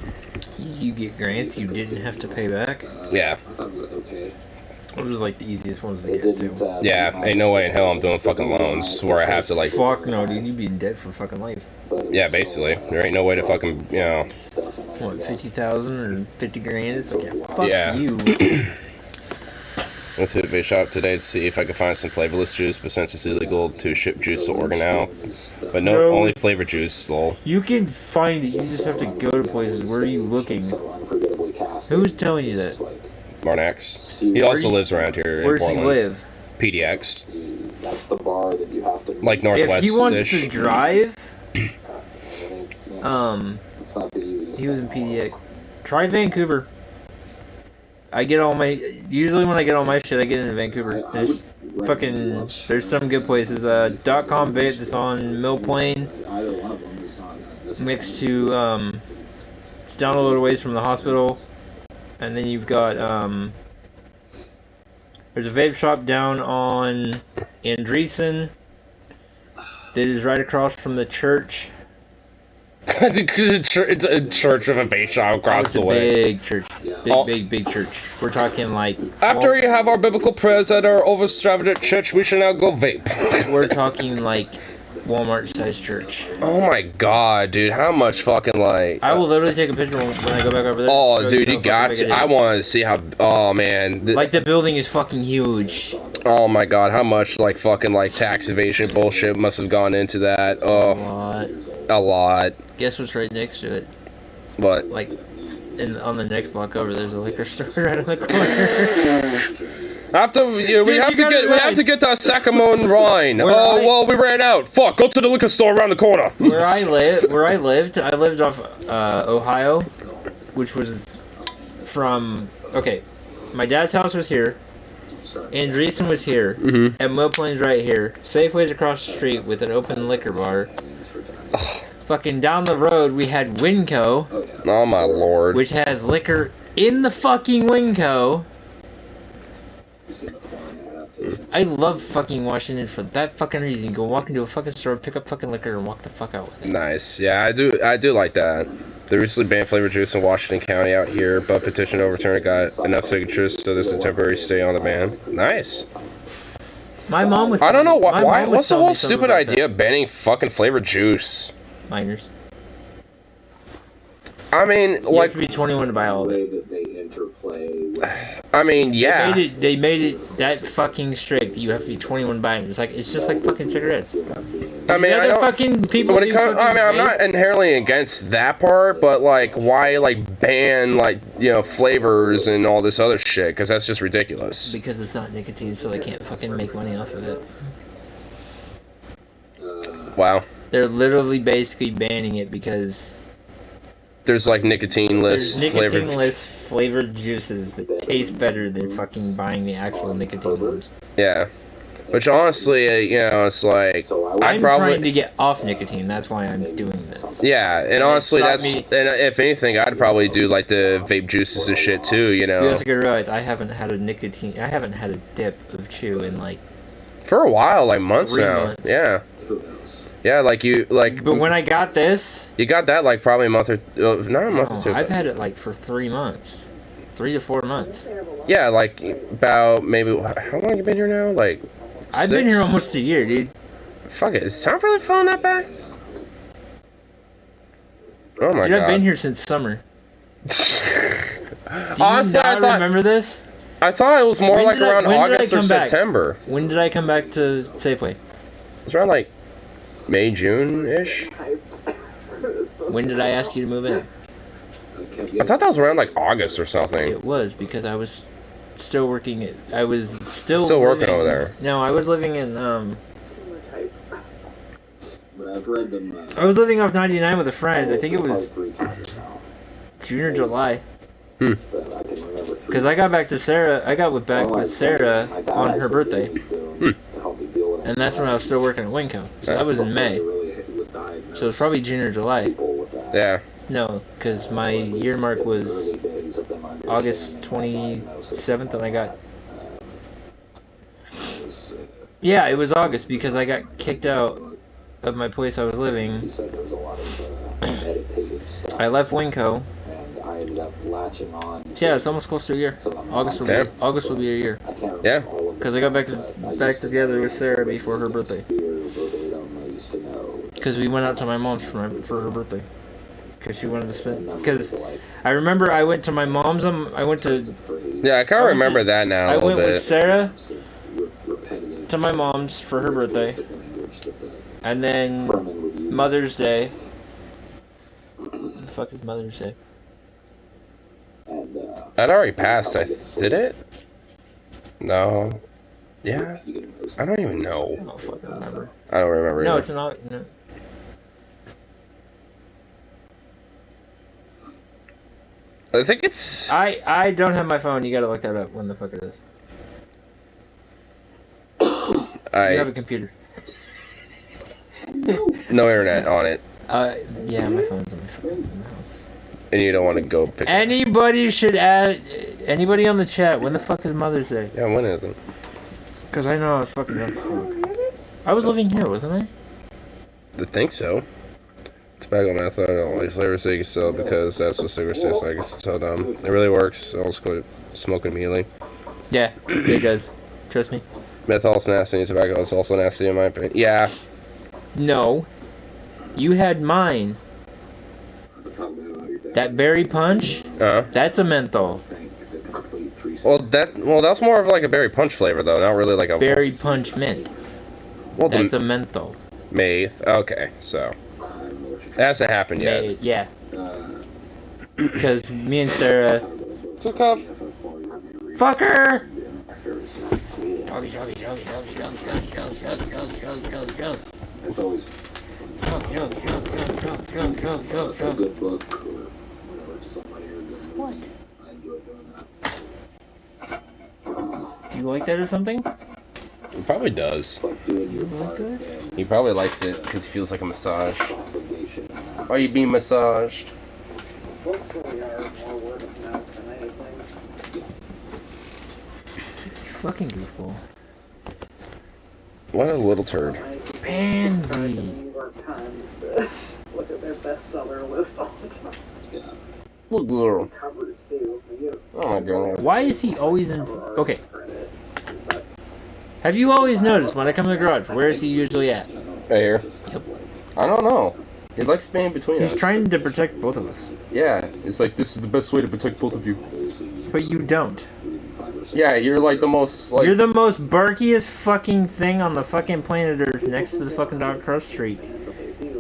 You get grants you didn't have to pay back? Yeah. I thought it was okay. Those are like the easiest ones to It get didn't. to. Yeah, ain't no way in hell I'm doing fucking loans where I have to like, Fuck no, dude, you'd be in debt for fucking life. yeah, basically. There ain't no way to fucking, you know. What, 50,000 or 50 grand? It's like, yeah, fuck Yeah. you. Went to a vape shop today to see if I could find some flavorless juice, but since it's illegal to ship juice to Oregon now. But no, No. only flavored juice, lol. You can find it, you just have to go to places. Where are you looking? Who's telling you that? Marnax. He also lives around here in Where does he Portland. live? PDX. That's the bar that you have to. Like If northwest he wants ish. to drive, It's not the easiest. he was in PDX. Try Vancouver. I get all my, usually when I get all my shit, I get into Vancouver. There's fucking, there's some good places. .com vape that's on Mill Plain, Either one of them is not. next to, it's down a little ways from the hospital. And then you've got, there's a vape shop down on Andreessen that is right across from the church. It's a church of a vape shop across It's the a way. big church. Big, Oh. big church. We're talking like... After we have our biblical prayers at our overstravagant church, we shall now go vape. We're talking like Walmart-sized church. Oh my god, dude, how much fucking like... I will literally take a picture when I go back over there. Oh, Show dude, how you got fucking to. big it I is. wanted to see how... Oh, man. Like, the building is fucking huge. Oh my god, how much like fucking like tax evasion bullshit must have gone into that. A Oh, lot. a lot. Guess what's right next to it? But Like, on the next block over, there's a liquor store right on the corner. after you know, we Dude, have you to gotta get ride. to our Sacramento and Rhine. Where Oh I- well, we ran out. Fuck, go to the liquor store around the corner. where I lived off Ohio, which was from, okay, my dad's house was here, Andreessen was here, Mhm. and Mill Plain's right here, Safeway's across the street with an open liquor bar. Fucking down the road we had Winco, Oh my lord. which has liquor in the fucking Winco. I love fucking Washington for that fucking reason. You go walk into a fucking store, pick up fucking liquor, and walk the fuck out with it. Nice. Yeah, I do like that. They recently banned flavored juice in Washington County out here, but petition to overturn it got enough signatures, so there's a temporary stay on the ban. Nice. My mom was. I don't know my mom why. was What's the telling whole me something stupid about idea of banning fucking flavored juice? that. Minors. I mean, You like, have to be 21 to buy all The of way it. that they interplay with I mean, yeah. They made it that fucking strict that you have to be 21 to buy it. It's like it's just like fucking cigarettes. I mean, I Other don't. fucking people. When it do comes, I fucking mean, I'm vape. not inherently against that part, but like, why like ban like flavors and all this other shit? Because that's just ridiculous. Because it's not nicotine, so they can't fucking make money off of it. Wow. They're literally basically banning it because There's like nicotineless there's flavored. nicotine-less flavored juices that taste better than fucking buying the actual nicotine ones. Yeah. Which honestly, you know, it's like So I'd I'm probably trying to get off nicotine. That's why I'm doing this. yeah, and honestly, stopped that's me- and if anything, I'd probably do like the vape juices and shit too. You You know, also gotta realize I haven't had a dip of chew in like. for a while, like months 3 now. months. Yeah, Who knows? yeah, like you like But when I got this, you got that like probably a month or not a month or two. I've but- had it like for 3 months, 3 to 4 months. Yeah, like about maybe how long you been here now? Like I've been 6? here almost a year, dude. Fuck it, is time really falling that bad? Oh my Dude, god! I've been here since summer. Do Honestly, you not remember this? I thought it was more When like did I- around when did I August or come back? September. When did I come back to Safeway? It's around like May, June ish. When did I ask you to move in? I thought that was around like August or something. It was because I was still working at. I was still Working living- over there. No, I was living in But I've read them. I was living off 99 with a friend. I think it was June or July. Because I got back to Sarah. I got back with Sarah on her birthday, and that's when I was still working at Winco. So that was in May. So it was probably June or July. Yeah. No, because my year mark was August 27th, and I got. Yeah, it was August because I got kicked out of my place I was living. I left Winco. And I ended up latching on. Yeah, it's almost close to a year. August will be a year. Yeah. Because I got back together with Sarah before her birthday. Because we went out to my mom's for her birthday. Because she wanted to spend. Because I remember I went to my mom's. I went to. Yeah, I kind of remember that now a I little went bit. with Sarah to my mom's for her birthday, and then Mother's Day. What the fuck is Mother's Day? I'd already passed. Did it? No. Yeah. I don't even know. I don't fucking remember. I don't remember. No, either. it's not. No. I think it's. I don't have my phone. You gotta look that up. When the fuck it is? You have a computer. No internet on it, Yeah, my phone's in the house. and you don't want to go pick. Anybody should add. Anybody on the chat? When the fuck is Mother's Day? Yeah, when is it? Because I know I was fucking drunk. I was living here, wasn't I? I think so. Tobacco method, I don't like flavor so you can sell because that's what cigarettes taste like. It's so dumb. It really works. I'll just quit smoking immediately. Yeah, it does. Trust me. Menthol's nasty. Tobacco is also nasty in my opinion. Yeah. No. You had mine. That berry punch, that's a menthol. Well, that's more of like a berry punch flavor though, not really like a Berry punch mint. Well, That's a menthol. May. Okay, so it hasn't happened yet. Yeah. Because me and Sarah. Took off. Fucker! It's always a good book or whatever to somebody or good movie. I enjoy doing that. You like that or something? He probably does. Like doing your You like part that? and He probably likes it because he feels like a massage. obligation. Are you being massaged? Hopefully are more word of mouth than anything. Fucking goofball. What a little turd. Pansy. The New York Times to look at their bestseller list all the time. Yeah. Little girl. Covers too. You Oh my goodness. Why is he always in... cover Okay. artist credit. That's Have you always noticed when I come to the garage, where is he usually at? Right here. Yep. I don't know. He likes being between us. He's trying to protect both of us. Yeah, it's like this is the best way to protect both of you. But you don't. Yeah, you're like the most like. You're the most barkiest fucking thing on the fucking planet Earth next to the fucking dog across the street.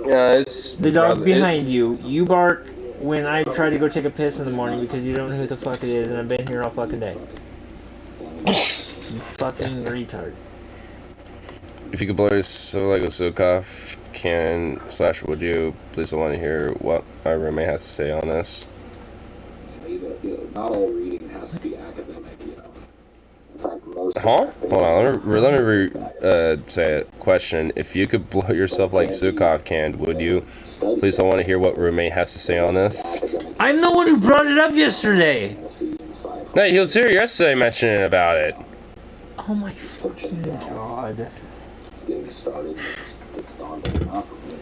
Yeah, it's The dog behind you. You bark when I try to go take a piss in the morning because you don't know who the fuck it is and I've been here all fucking day. You fucking retard. If you could blow so like a Zukov can / would you please I want to hear what my roommate has to say on this. Not all reading has to be academic, you know. In fact, most Huh? Hold on, let me say it. Question. If you could blow yourself like Zukov can, would you? Please, I want to hear what roommate has to say on this. I'm the one who brought it up yesterday. No, he was here yesterday mentioning about it. Oh my fucking god. It's getting started. It's daunting enough for me.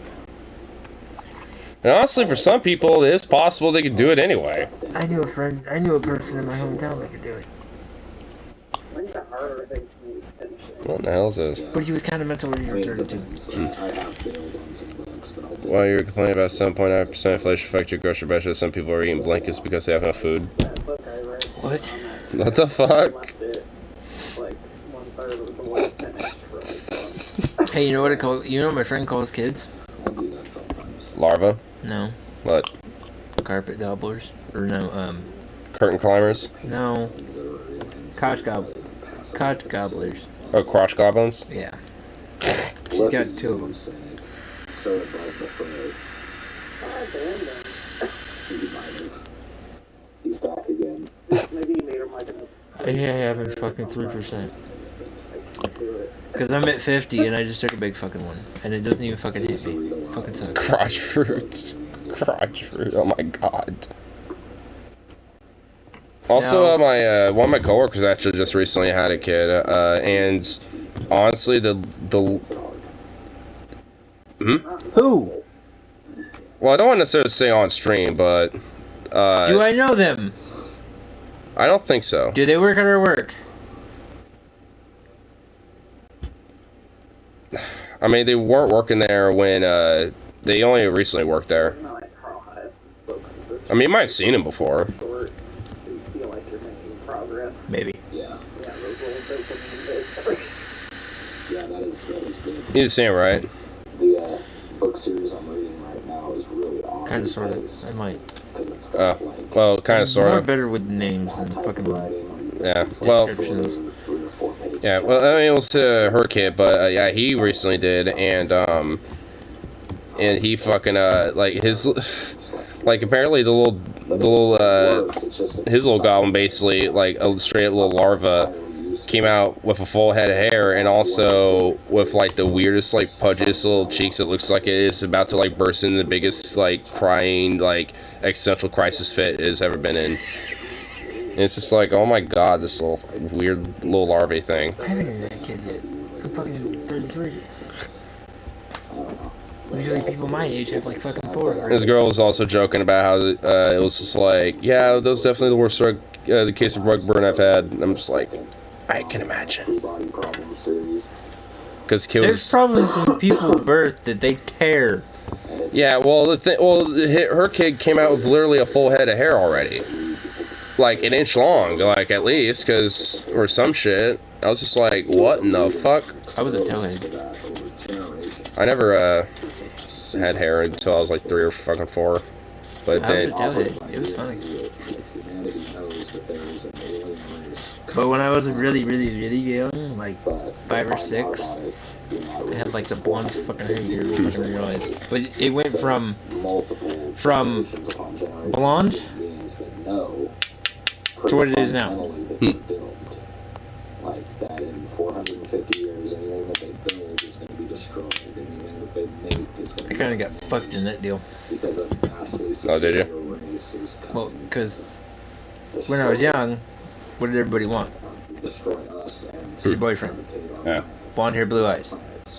And honestly, for some people, it is possible they could do it anyway. I knew a person in my hometown that could do it. When's the harder thing for me is finishing? What the hell is this? But he was kind of mentally retarded too. I have failed on some books, but I'll take While you're complaining about 7.9% inflation affect your grocery budget, some people are eating blankets because they have enough food. That book I read. What? What the fuck? Left it like 1/3 of the way finished for like, Hey, you know what it called? You know what my friend calls kids? I do that sometimes. Larva? No, What? carpet gobblers or no, Curtain climbers? no, couch gobblers. Oh, crotch goblins? Yeah. She's got 2 of them. So above the fray. abandoned. He might have. He's back again. Maybe he made him like a Yeah, I have a fucking 3%. do it. Cause I'm at 50 and I just took a big fucking one, and it doesn't even fucking hit me. Fucking sucks. Crotch fruit. Crotch fruit. Oh my god. Also, Now- my one of my coworkers actually just recently had a kid, and honestly, the Who? well, I don't want to necessarily say on stream, but Do I know them? I don't think so. Do they work at our work? I mean, they weren't working there when they only recently worked there. You know, like Carl Hyatt books and I mean, you might have seen him before. short. You feel like you're making progress. Maybe. Yeah. Yeah, those little dopamine hits. Yeah, that is good. You've seen him, right? The book series I'm reading right now is really odd. Kind of, sort of. I might. Because it's got like Well, kind of, sort More of. better with names than fucking. writing. Yeah. Well, Descriptions. 3 or 4 pages. yeah. Well, I mean, it was to her kid, but yeah, he recently did, and he fucking like his, like apparently the little his little goblin basically like a straight little larva came out with a full head of hair and also with like the weirdest like pudgiest little cheeks. It looks like it is about to like burst into the biggest like crying like existential crisis fit it has ever been in. And it's just like, oh my god, this little weird little larvae thing. I haven't even had kids yet. I'm fucking 33. Usually people my age have like fucking 4. This girl was also joking about how it was just like, yeah, that was definitely the worst the case of rug burn I've had. And I'm just like, I can imagine. Body problem series. Because kid There's was, probably some people birth that they tear. yeah, well, her kid came out with literally a full head of hair already. Like an inch long, like at least, or some shit. I was just like, what in the fuck? I was a towhead. I never had hair until I was like 3 or fucking 4. But I was a then, towhead. It was funny. Humanity knows that there is an alien race, But when I was really, really, really young, like but 5 or 6, I had like the blonde fucking hair you fucking realize. But it went from multiple From generations upon generations blonde of beings that know to what it is now. fundamentally that they build. Like that in 450 years, anything that they build is going to be destroyed. Anything that they make is going I to be kind of got fucked in that deal. because a vastly Oh, did you? superior race is Well, coming because to when I was destroy- young, what did everybody want? destroy us and Your boyfriend. imitate our Yeah. Blonde hair, blue eyes.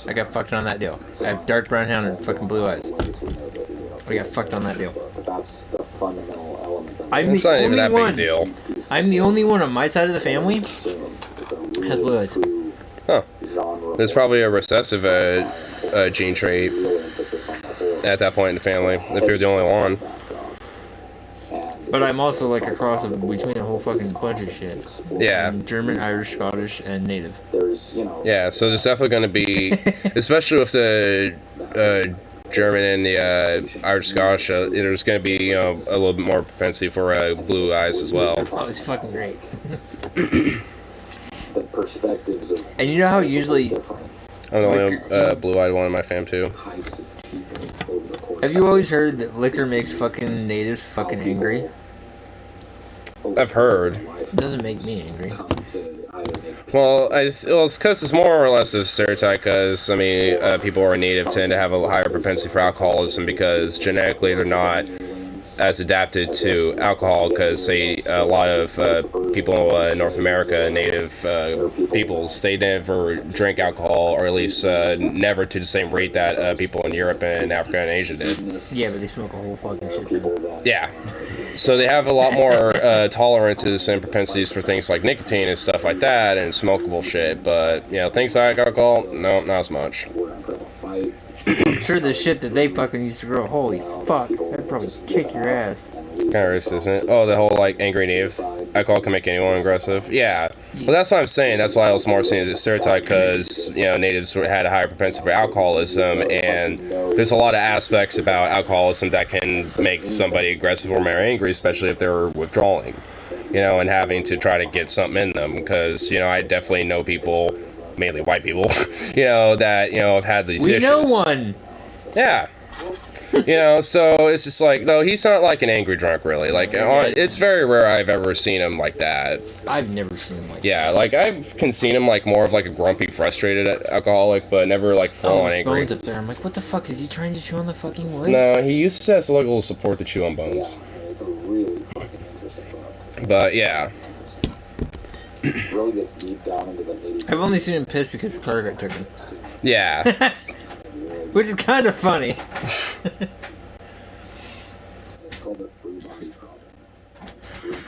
I got fucked on that deal. I have dark brown hair and fucking blue eyes. I got fucked on that deal. But that's the fundamental element. Of I'm it's the not even only that one. big deal. I'm the only one on my side of the family. Has blue eyes. Huh. There's probably a recessive gene trait at that point in the family, if you're the only one. But I'm also like a cross of between a whole fucking bunch of shit. Yeah. I'm German, Irish, Scottish, and Native. There's, Yeah, so there's definitely going to be, especially with the German and the Irish Scottish, there's going to be a little bit more propensity for blue eyes as well. Oh, it's fucking great. the perspectives of And you know how usually, different I'm the only blue-eyed one in my fam too. types of people over the course have you always heard that liquor makes fucking natives fucking angry? I've heard. It doesn't make me angry. Well, it's because it's more or less a stereotype. Because I mean, people who are native tend to have a higher propensity for alcoholism because genetically they're not as adapted to alcohol. Because a lot of people in North America, native peoples, they never drink alcohol, or at least never to the same rate that people in Europe and Africa and Asia did. Yeah, but they smoke a whole fucking shit ton. Yeah. So they have a lot more tolerances and propensities for things like nicotine and stuff like that, and smokable shit. But things like alcohol, no, not as much. I'm sure the shit that they fucking used to grow, holy fuck, that'd probably kick your ass. Kind of racist, isn't it? Oh, the whole like angry native alcohol can make anyone aggressive. Yeah. Well, that's what I'm saying. That's why I was more saying it's a stereotype because natives had a higher propensity for alcoholism, and there's a lot of aspects about alcoholism that can make somebody aggressive or more angry, especially if they're withdrawing, and having to try to get something in them. Because I definitely know people, mainly white people, that have had these issues. We know one. Yeah. So it's just like, no, he's not like an angry drunk, really. Like, it's very rare I've ever seen him like that. I've never seen him like that. Yeah, like, I can see him like more of like a grumpy, frustrated alcoholic, but never like full-on angry. Bones up there. I'm like, what the fuck, is he trying to chew on the fucking wood? No, he used to have like a little support to chew on bones. But, yeah. I've only seen him piss because the car got taken. Yeah. Which is kind of funny.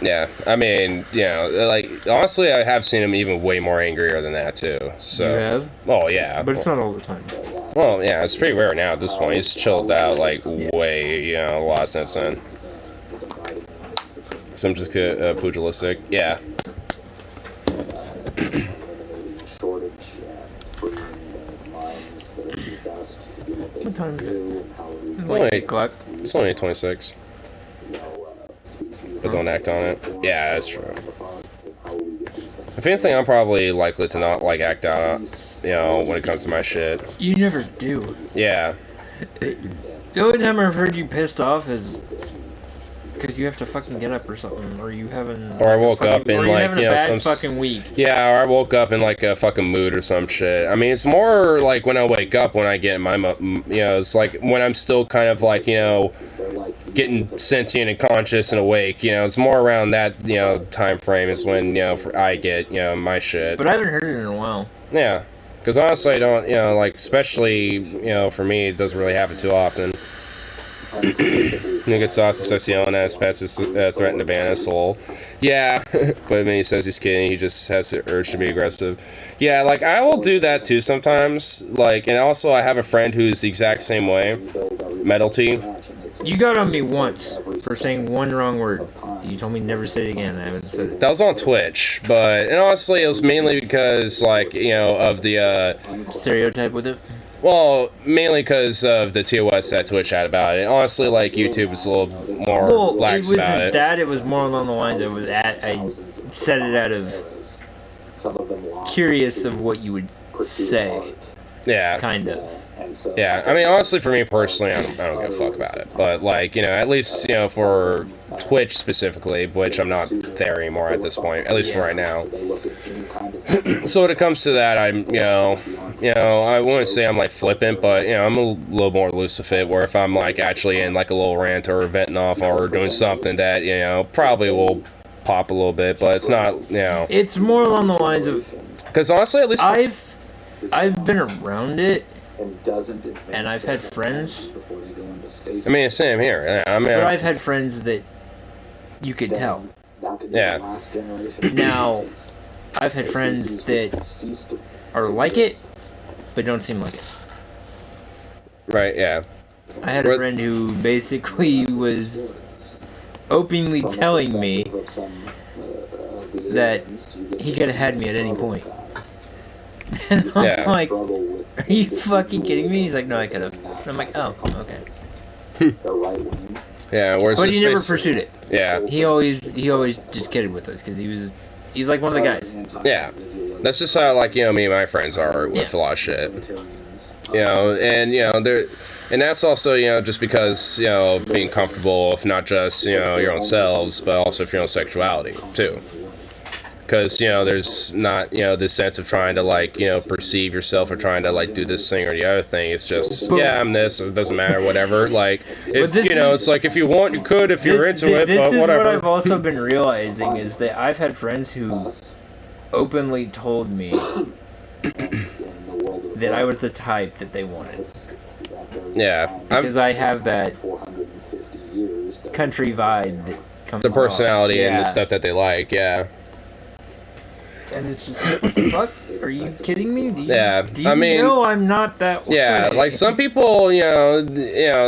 Yeah, I mean, like, honestly, I have seen him even way more angrier than that, too. So, You have? Oh, yeah. But it's not all the time. Well, yeah, it's pretty rare now at this point. He's chilled out, like, way, a lot since then. So I'm just pugilistic. Yeah. What time is it? It's Only- like 8 o'clock. It's only 26. But don't act on it. Yeah, that's true. If anything, I'm probably likely to not, like, act out, when it comes to my shit. You never do. Yeah. The only time I've heard you pissed off is because you have to fucking get up or something, or you haven't. Or I woke up in, or you're like, having a bad some fucking week. Yeah, or I woke up in, like, a fucking mood or some shit. I mean, it's more, like, when I wake up, when I get in my, it's like when I'm still kind of, like, getting sentient and conscious and awake, it's more around that, time frame is when, I get, my shit. But I haven't heard it in a while. Yeah, because honestly, I don't, like, especially, for me, it doesn't really happen too often. Nigga Sauce Association as pets has threatened to ban his soul. Yeah, but I mean, he says he's kidding, he just has the urge to be aggressive. Yeah, like, I will do that too sometimes, like, and also I have a friend who's the exact same way, Metal T. You got on me once for saying one wrong word. You told me never say it again. I haven't said it. That was on Twitch, and honestly, it was mainly because, like, of the, Stereotype with it? well, mainly because of the TOS that Twitch had about it. Honestly, like, YouTube is a little more lax about it. It was more along the lines of I said it out of curious of what you would say. Yeah. Kind of. Yeah, I mean, honestly, for me personally, I don't give a fuck about it. But, like, at least, for Twitch specifically, which I'm not there anymore at this point, at least for right now. So when it comes to that, I'm, I wouldn't say I'm, like, flippant, but, I'm a little more loose with it, where if I'm, like, actually in, like, a little rant or venting off or doing something that, probably will pop a little bit, but it's not, It's more along the lines of... Because honestly, at least... I've been around it, and I've had friends. I mean, same here. I mean, but I've had friends that you could tell. Yeah. Now, I've had friends that are like it, but don't seem like it. Right, yeah. I had a friend who basically was openly telling me that he could have had me at any point. And I'm like, are you fucking kidding me? He's like, no, I could have. And I'm like, oh, okay. Yeah, but he never pursued it. Yeah. He always just kidded with us because he's like one of the guys. Yeah. That's just how, like, me and my friends are with a lot of shit. And, And that's also, just because, being comfortable with not just, your own selves, but also for your own sexuality, too. Because, there's not, this sense of trying to, like, perceive yourself or trying to, like, do this thing or the other thing. It's just, yeah, I'm this, it doesn't matter, whatever. Like, if, it's like, if you want, you could, if you're into it, but whatever. What I've also been realizing is that I've had friends who openly told me that I was the type that they wanted. Yeah. Because I have that country vibe that comes the personality off. and the stuff that they like, yeah. And it's just, what the fuck? Are you kidding me? Do you I mean, know I'm not that way? Yeah, like some people,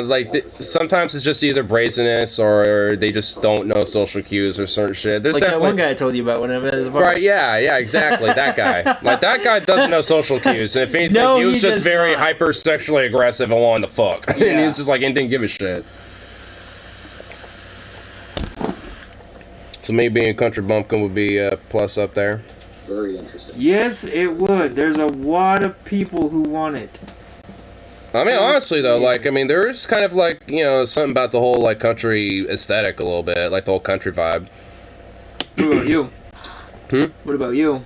like sometimes it's just either brazenness or they just don't know social cues or certain shit. There's like that definitely one guy I told you about when I met his bar. Right, yeah, exactly, that guy. Like that guy doesn't know social cues, and if anything, No, he was he just does very not. hyper sexually aggressive and wanting to fuck, and he Yeah. was just like, he didn't give a shit. So maybe being a country bumpkin would be a plus up there. Very interesting. Yes, it would. There's a lot of people who want it. I mean, honestly though, like, I mean, there's kind of like, something about the whole like country aesthetic a little bit, like the whole country vibe. What about you? What about you?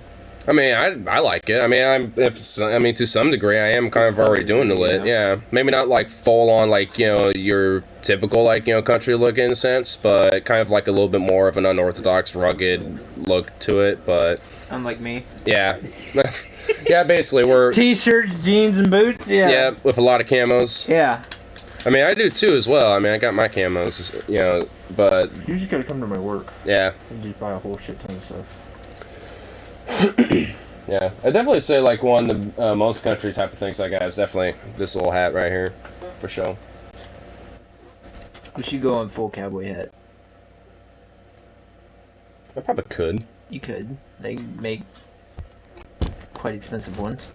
I mean, I like it. I mean, to some degree, I am kind of already doing it. Yeah, maybe not like full on like your typical like country look in a sense, but kind of like a little bit more of an unorthodox, rugged look to it. But Unlike me. yeah, yeah, basically we're T-shirts, jeans, and boots. Yeah. yeah with a lot of camos. Yeah. I mean, I do too as well. I mean, I got my camos, but You just gotta come to my work yeah. and just buy a whole shit ton of stuff. Yeah, I definitely say like one of the most country type of things I got is definitely this little hat right here, for sure. We should go on full cowboy hat. I probably could. You could. They make quite expensive ones.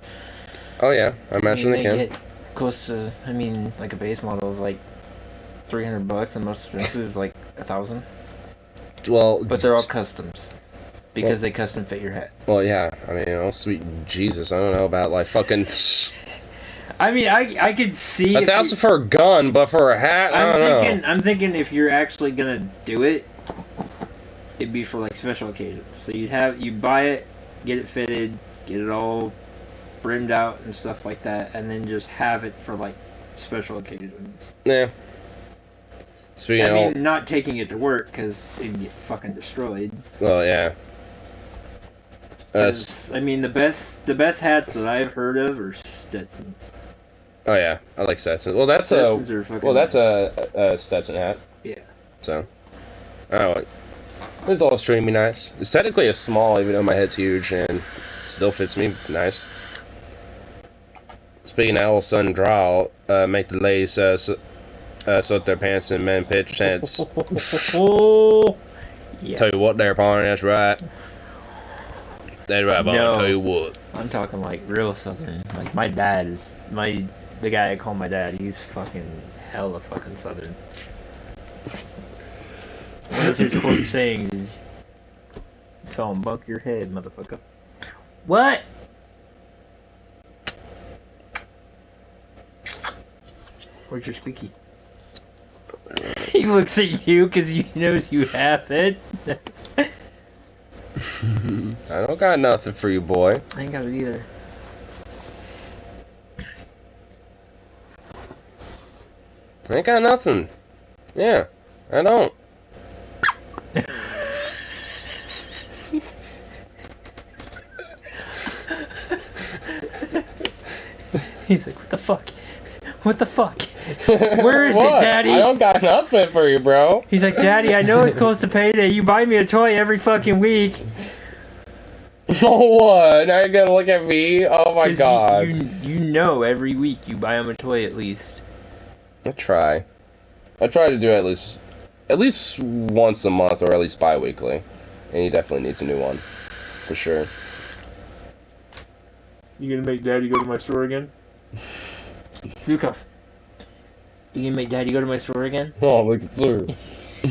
Oh yeah, I imagine they can. Get close to, I mean, like a base model is like $300, and most expensive is like $1,000. Well, But they're all customs. Because they custom fit your hat. well, yeah. I mean, oh sweet Jesus, I don't know about like fucking I mean, I could see. $1,000 for a gun, but for a hat, I don't know. I'm thinking if you're actually gonna do it, it'd be for like special occasions. So you buy it, get it fitted, get it all brimmed out and stuff like that, and then just have it for like special occasions. Yeah. Speaking I of, mean, not taking it to work because it'd get fucking destroyed. well, yeah. 'Cause, I mean, the best hats that I've heard of are Stetsons. Oh yeah, I like Stetson. Well, that's Stetsons are fucking a Stetson hat. Yeah. So, oh, it's all extremely nice. It's technically a small, even though my head's huge, and it still fits me nice. Speaking of all sudden draw, make the ladies soak their pants and men pitch tents. Yeah. Tell you what, there, Pony, that's right. That's right, Pony. No. Tell you what. I'm talking like real southern. Like my dad is the guy I call my dad. He's fucking hella fucking southern. One of his quote sayings is, "Tell him bunk your head, motherfucker." What? Where's your squeaky? He looks at you because he knows you have it. I don't got nothing for you, boy. I ain't got it either. I ain't got nothing. Yeah, I don't. He's like, what the fuck? What the fuck? Where is it, Daddy? I don't got nothing for you, bro. He's like, Daddy, I know it's close to payday. You buy me a toy every fucking week. Oh, what? Now you're gonna look at me? Oh my 'Cause god. You know every week you buy him a toy at least. I try. I try to do it at least once a month or at least bi-weekly. And he definitely needs a new one. For sure. You gonna make Daddy go to my store again? Zukov. You gonna make Daddy go to my store again? Oh, look at you.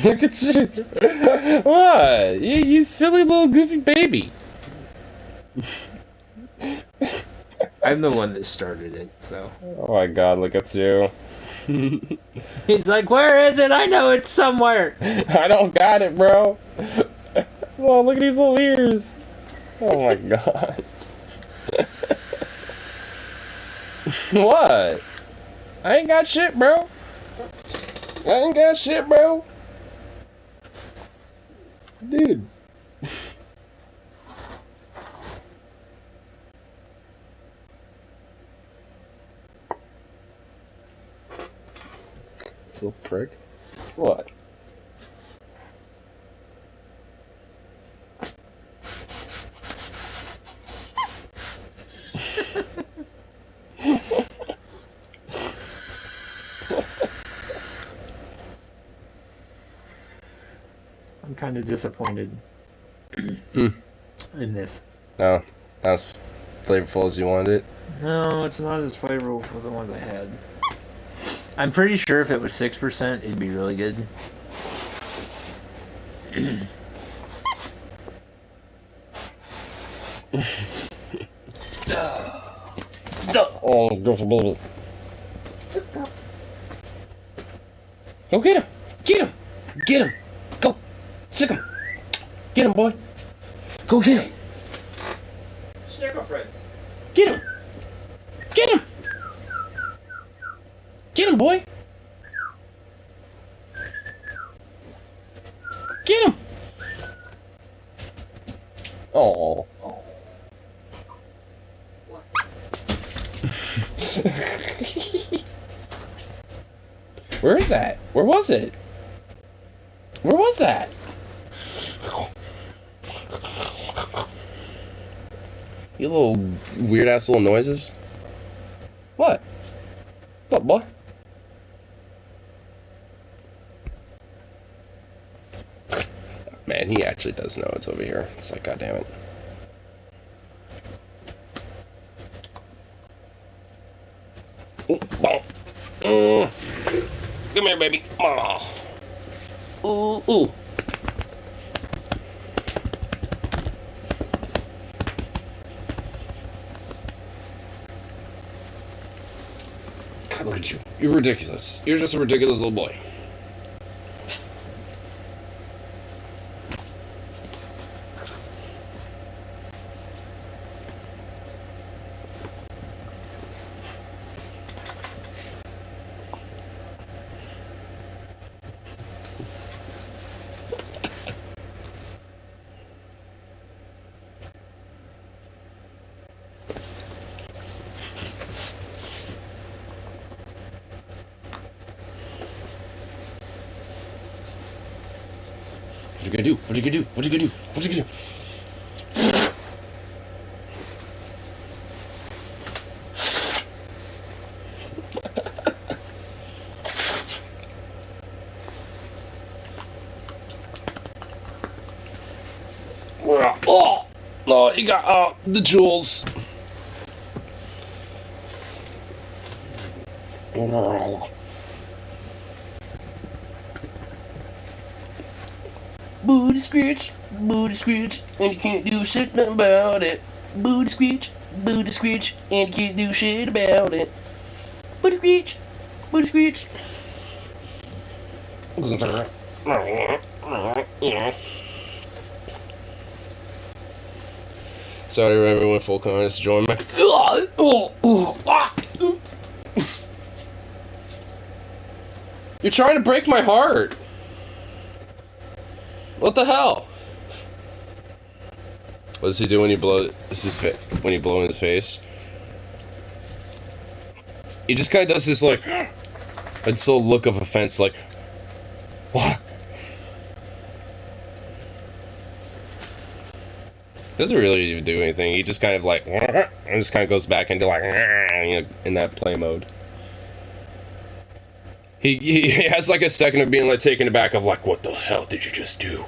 Look at you. What? You silly little goofy baby. I'm the one that started it, so. Oh my god, look at you. He's like, where is it? I know it's somewhere. I don't got it, bro. Oh, look at these little ears. Oh my god. What? I ain't got shit, bro. I ain't got shit, bro. Dude. Little prick. What? I'm kind of disappointed in this. No, not as flavorful as you wanted it. No, it's not as flavorful for the ones I had. I'm pretty sure if it was 6%, it'd be really good. Oh, go for bullet. Go get him! Get him! Get him! Go! Sick him! Get him, boy! Go get him! Snickle friends. Get him! Get him! Get him, boy! Get him! Oh. Where is that? Where was it? Where was that? You little weird ass little noises. What? What, boy? Man, he actually does know it's over here. It's like, goddamn it. Come here, baby. Oh. Ooh, ooh. God, look at you. You're ridiculous. You're just a ridiculous little boy. What are you gonna do? What are you gonna do? What are you gonna do? What are you gonna do? Oh, oh, you got the jewels. Booty screech, and you can't do shit about it. Booty screech, and you can't do shit about it. Booty screech, Sorry, remember when full kindness joined me. You're trying to break my heart. What the hell? What does he do when you blow? This is when you blow in his face. He just kind of does this like, it's a look of offense, like, what? Doesn't really even do anything. He just kind of like, and just kind of goes back into like, you know, in that play mode. He has like a second of being like taken aback of like, what the hell did you just do?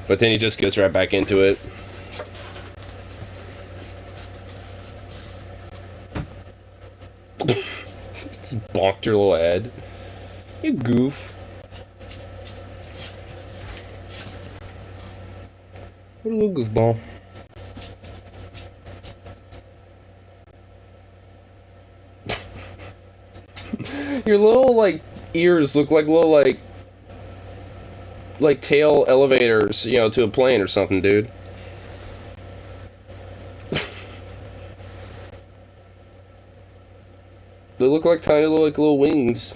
But then he just gets right back into it. Just bonked your little head. You goof. What a little goofball. Your little, like, ears look like little, like tail elevators, you know, to a plane or something, dude. They look like tiny little wings.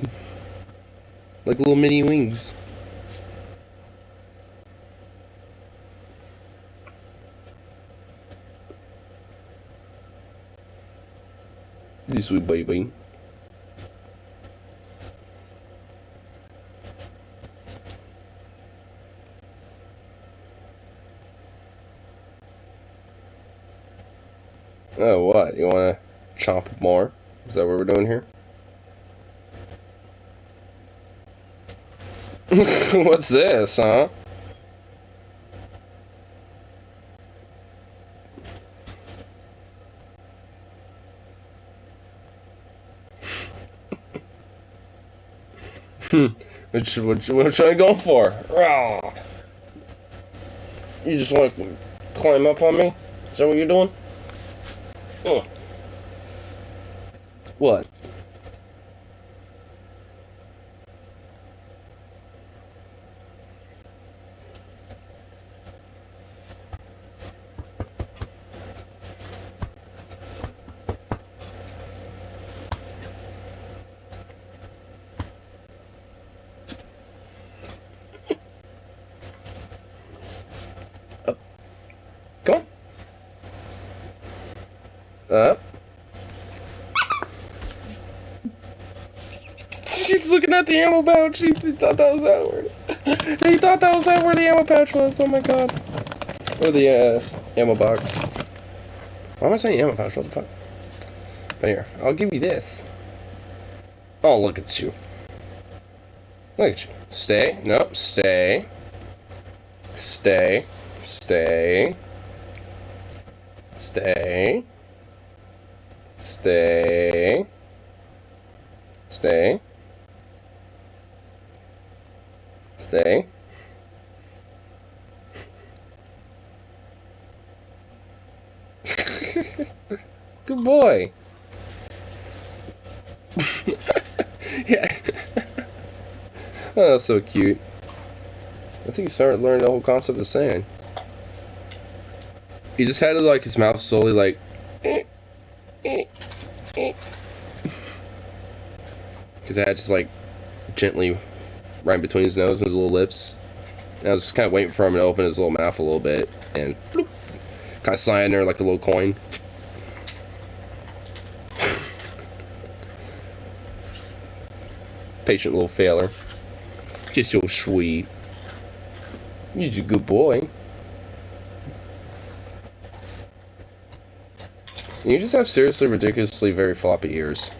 Like little mini wings. This sweet baby. Oh, what? You wanna chomp more? Is that what we're doing here? What's this, huh? Which are you going for? Rawr. You just want to climb up on me? Is that what you're doing? What? Come on. Up. She's looking at the ammo pouch. She thought that was that word. They thought that was that where the ammo pouch was. Oh my god. Or the ammo box. Why am I saying ammo pouch? What the fuck? But here, I'll give you this. Oh, look at you. Look at you. Stay. Nope. Stay. Stay. Stay. Stay. Stay. Stay. Stay. Good boy. Yeah. Oh, that's so cute. I think he started learning the whole concept of saying. He just had to, like, his mouth slowly, like, because I had just, like, gently right between his nose and his little lips. And I was just kind of waiting for him to open his little mouth a little bit, and bloop, kind of slide in there like a little coin. Patient little failure. Just so sweet. You're just a good boy. You just have seriously ridiculously very floppy ears.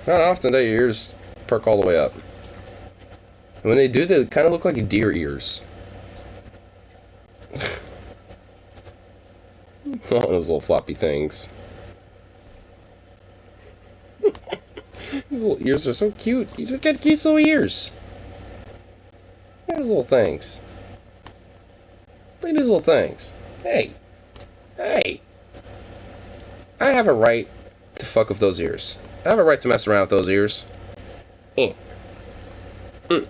Not often do your ears perk all the way up. And when they do, they kind of look like deer ears. Oh, those little floppy things. These little ears are so cute. You just got cute little ears. Look at those little things. Look at these little things. Hey. Hey. I have a right to fuck with those ears. I have a right to mess around with those ears. Mm. You're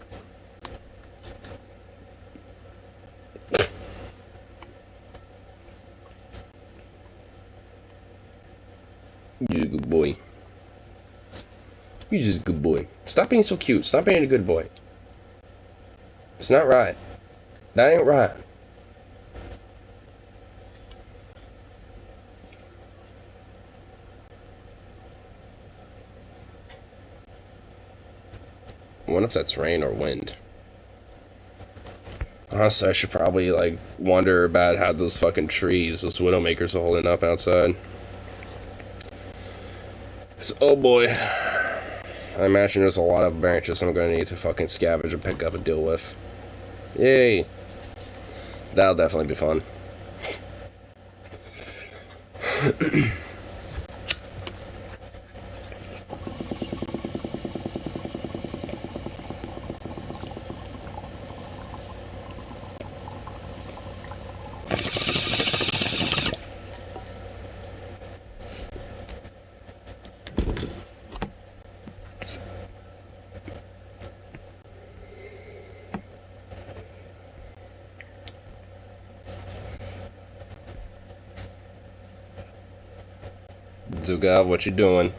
a good boy. You're just a good boy. Stop being so cute. Stop being a good boy. It's not right. That ain't right. I wonder if that's rain or wind. Honestly, I should probably, like, wonder about how those fucking trees, those widowmakers are holding up outside. So, oh boy. I imagine there's a lot of branches I'm gonna need to fucking scavenge and pick up and deal with. Yay! That'll definitely be fun. Zukov, what you doing?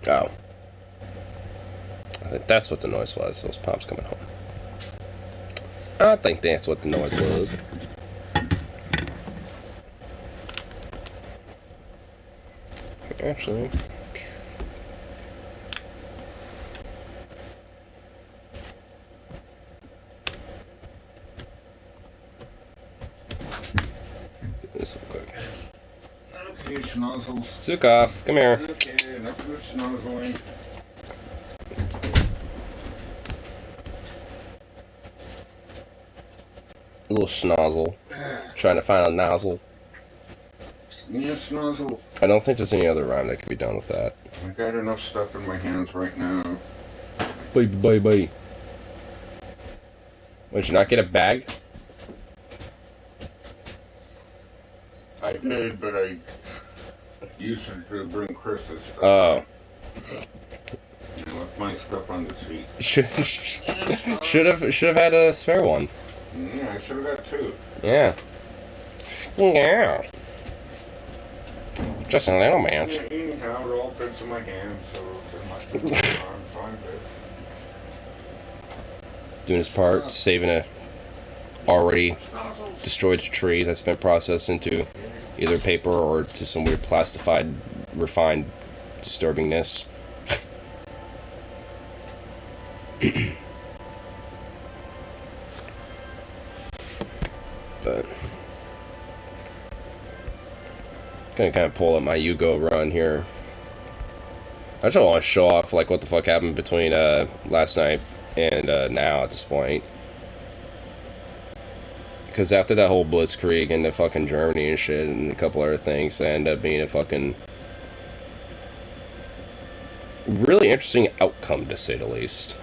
Oh. I think that's what the noise was. Those pops coming home. I think that's what the noise was. Actually. Get this real quick. Okay, schnozzles. Zukov, come here. Okay, enough of the schnozzling. A little schnozzle. Trying to find a nozzle. Yeah, schnozzle. I don't think there's any other rhyme that could be done with that. I got enough stuff in my hands right now. Bye. Would you not get a bag? I did, but I used it to bring Chris's stuff. Oh. I left my stuff on the seat. Should have had a spare one. Yeah, I should have got two. Yeah. Yeah. Just a little man. Yeah, anyhow, it all fits in my hand, so I'm fine with it. Doing his part, saving a already destroyed tree that's been processed into either paper or to some weird plastified, refined disturbingness. But gonna kind of pull up my Yugo run here. I just want to show off like what the fuck happened between last night and now at this point. Because after that whole Blitzkrieg into fucking Germany and shit and a couple other things, that ended up being a fucking really interesting outcome, to say the least.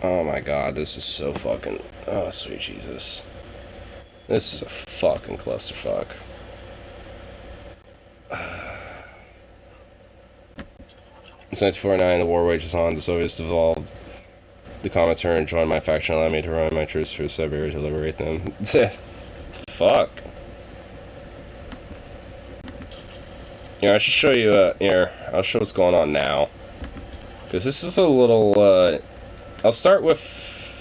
Oh my god, this is so fucking... Oh, sweet Jesus. This is a fucking clusterfuck. Since 1949, the war wages on. The Soviets devolved. The Comintern and joined my faction, allowed me to run my troops through Siberia to liberate them. Fuck. Here, I should show you, here, I'll show what's going on now. Because this is a little, I'll start with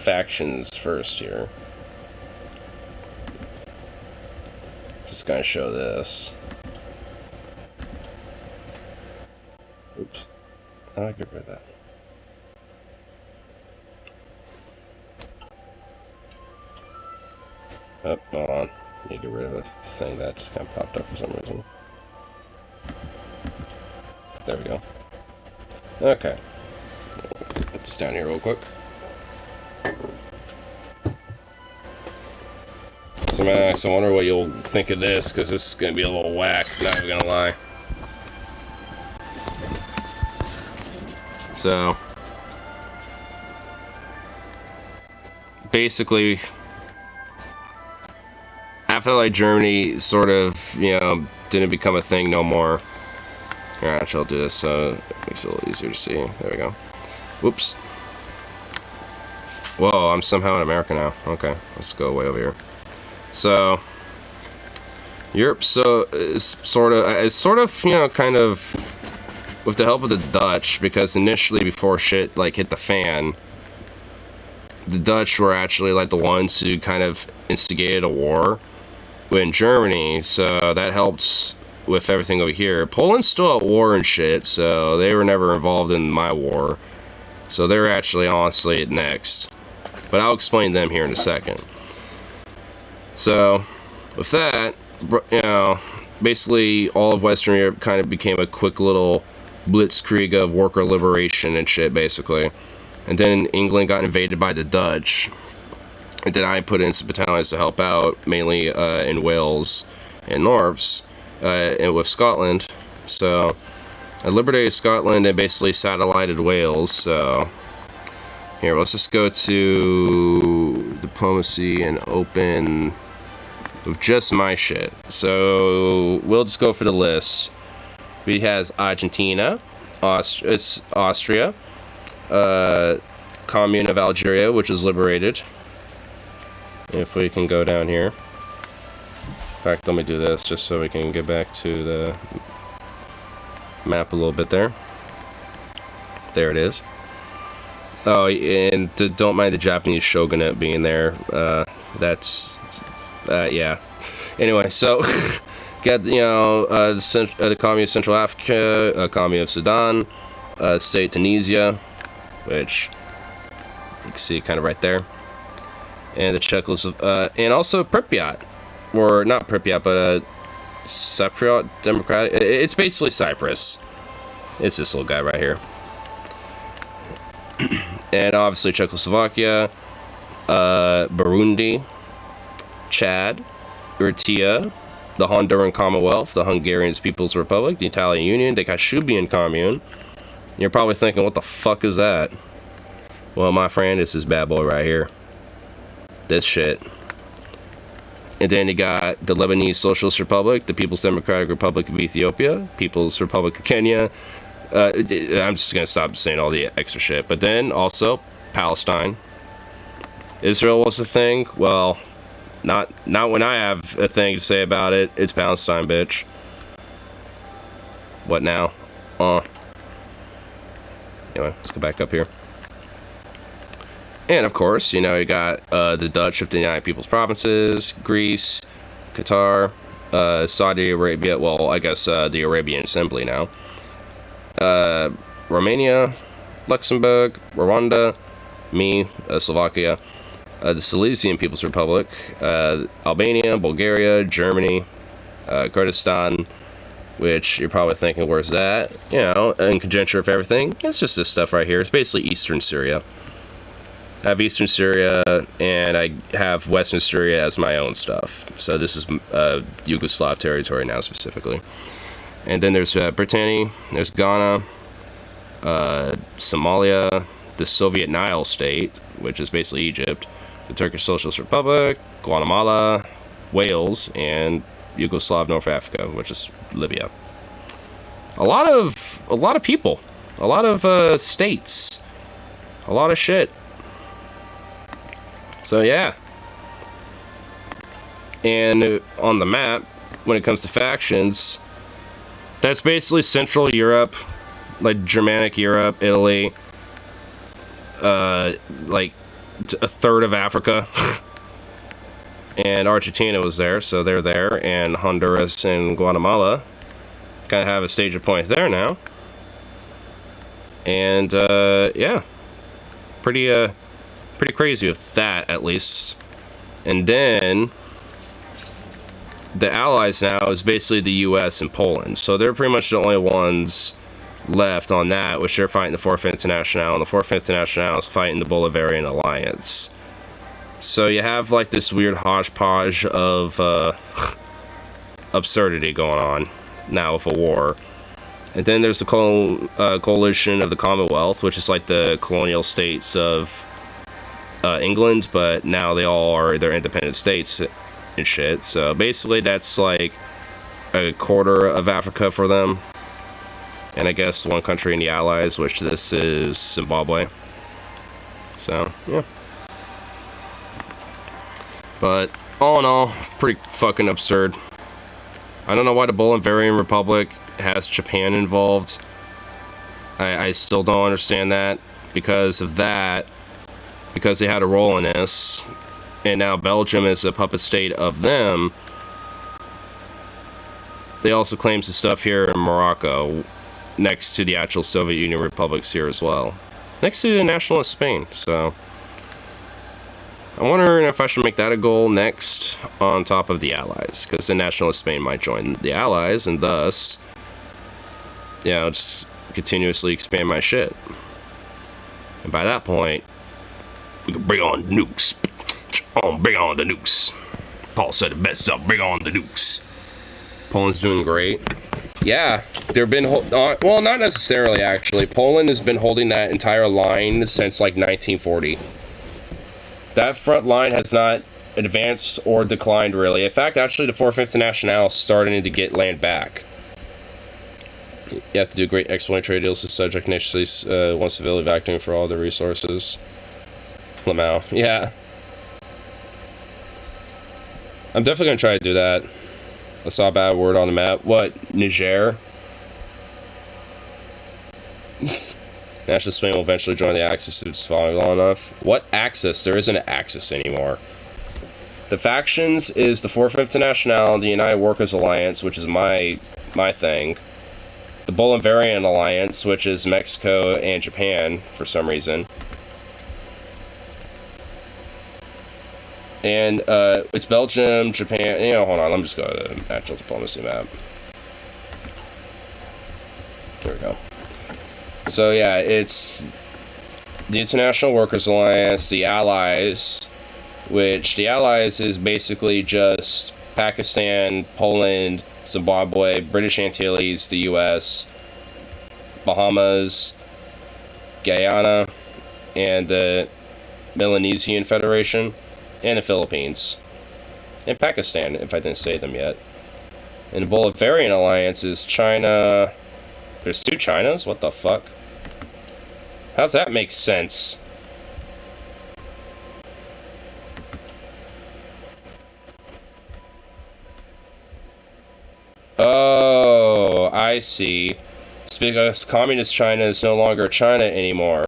factions first here. Just gonna show this. Oops. How do I get rid of that? Oh, hold on. Need to get rid of a thing that just kind of popped up for some reason. There we go. Okay. Put this down here real quick. So, Max, I wonder what you'll think of this, because this is going to be a little whack, not even going to lie. So, basically, after like Germany sort of, you know, didn't become a thing no more. Here, actually, I'll do this so it makes it a little easier to see. There we go. Whoops. Whoa, I'm somehow in America now. Okay, let's go way over here. So, Europe, so it's sort of, you know, kind of with the help of the Dutch, because initially before shit like hit the fan, the Dutch were actually like the ones who kind of instigated a war in Germany, so that helped with everything over here. Poland's still at war and shit, so they were never involved in my war, so they're actually honestly next, but I'll explain them here in a second. So with that, you know, basically all of Western Europe kind of became a quick little blitzkrieg of worker liberation and shit, basically. And then England got invaded by the Dutch, and then I put in some battalions to help out, mainly in Wales and Norths, and with Scotland. So I liberated Scotland and basically satellited Wales. So here, let's just go to diplomacy and open with just my shit. So we'll just go for the list. We has Argentina, Austria, commune of Algeria, which is liberated. If we can go down here. In fact, let me do this just so we can get back to the map a little bit there. There it is. Oh, and don't mind the Japanese shogunate being there. Yeah. Anyway, so got the commune of Central Africa, commune of Sudan, state Tunisia, which you can see kind of right there, and the Czechoslovakia, and also Pripyat, or not Pripyat, but Cypriot Democratic. It's basically Cyprus. It's this little guy right here. And obviously Czechoslovakia, Burundi, Chad, Eritrea, the Honduran Commonwealth, the Hungarian People's Republic, the Italian Union, the Kashubian Commune. You're probably thinking, what the fuck is that? Well, my friend, it's this bad boy right here. This shit. And then you got the Lebanese Socialist Republic, the People's Democratic Republic of Ethiopia, People's Republic of Kenya. I'm just gonna stop saying all the extra shit. But then also Palestine. Israel was a thing. Well, not when I have a thing to say about it. It's Palestine, bitch. What now? Anyway, let's go back up here. And of course, you got the Dutch of the United People's Provinces, Greece, Qatar, Saudi Arabia. Well, I guess the Arabian Assembly now. Romania, Luxembourg, Rwanda, Slovakia, the Silesian People's Republic, Albania, Bulgaria, Germany, Kurdistan, which you're probably thinking, where's that? In conjecture of everything, it's just this stuff right here. It's basically Eastern Syria. I have Eastern Syria, and I have Western Syria as my own stuff. So this is Yugoslav territory now specifically. And then there's Brittany, there's Ghana, Somalia, the Soviet Nile State, which is basically Egypt, the Turkish Socialist Republic, Guatemala, Wales, and Yugoslav North Africa, which is Libya. A lot of people, a lot of states, a lot of shit. So yeah. And on the map, when it comes to factions, that's basically Central Europe, like Germanic Europe, Italy, like a third of Africa. And Argentina was there, so they're there, and Honduras and Guatemala kind of have a stage of point there now. And yeah, pretty crazy with that, at least. And then the allies now is basically the US and Poland, so they're pretty much the only ones left on that, which they're fighting the Fourth International, and the Fourth International is fighting the Bolivarian Alliance. So you have like this weird hodgepodge of absurdity going on now with a war. And then there's the coalition of the Commonwealth, which is like the colonial states of England, but now they all are their independent states and shit. So basically that's like a quarter of Africa for them, and I guess one country in the Allies, which this is Zimbabwe. So yeah, but all in all, pretty fucking absurd. I don't know why the Bolivarian Republic has Japan involved. I still don't understand that, because of that, because they had a role in this. And now Belgium is a puppet state of them. They also claim some stuff here in Morocco, next to the actual Soviet Union republics here as well, next to the nationalist Spain. So I'm wondering if I should make that a goal next, on top of the Allies, because the nationalist Spain might join the Allies, and thus, just continuously expand my shit. And by that point, we can bring on nukes. Bring on the nukes. Paul said it best up. Bring on the nukes. Poland's doing great. Yeah, they've been well, not necessarily actually. Poland has been holding that entire line since like 1940. That front line has not advanced or declined really. In fact, actually, the Fourth International is starting to get land back. You have to do great exploit trade deals to subject nations once civility vacuum for all the resources. Lamau. Yeah. I'm definitely going to try to do that. I saw a bad word on the map. What? Niger? National Spain will eventually join the Axis if it's following long enough. What Axis? There isn't an Axis anymore. The factions is the Fourth International, the United Workers Alliance, which is my thing. The Bolivarian Alliance, which is Mexico and Japan, for some reason. And, it's Belgium, Japan, you know, hold on, let me just go to the actual diplomacy map. There we go. So, yeah, it's the International Workers Alliance, the Allies, which the Allies is basically just Pakistan, Poland, Zimbabwe, British Antilles, the US, Bahamas, Guyana, and the Melanesian Federation, and the Philippines, and Pakistan, if I didn't say them yet. And the Bolivarian Alliance is China. There's 2 Chinas? What the fuck? How's that make sense? Oh, I see. It's because Communist China is no longer China anymore.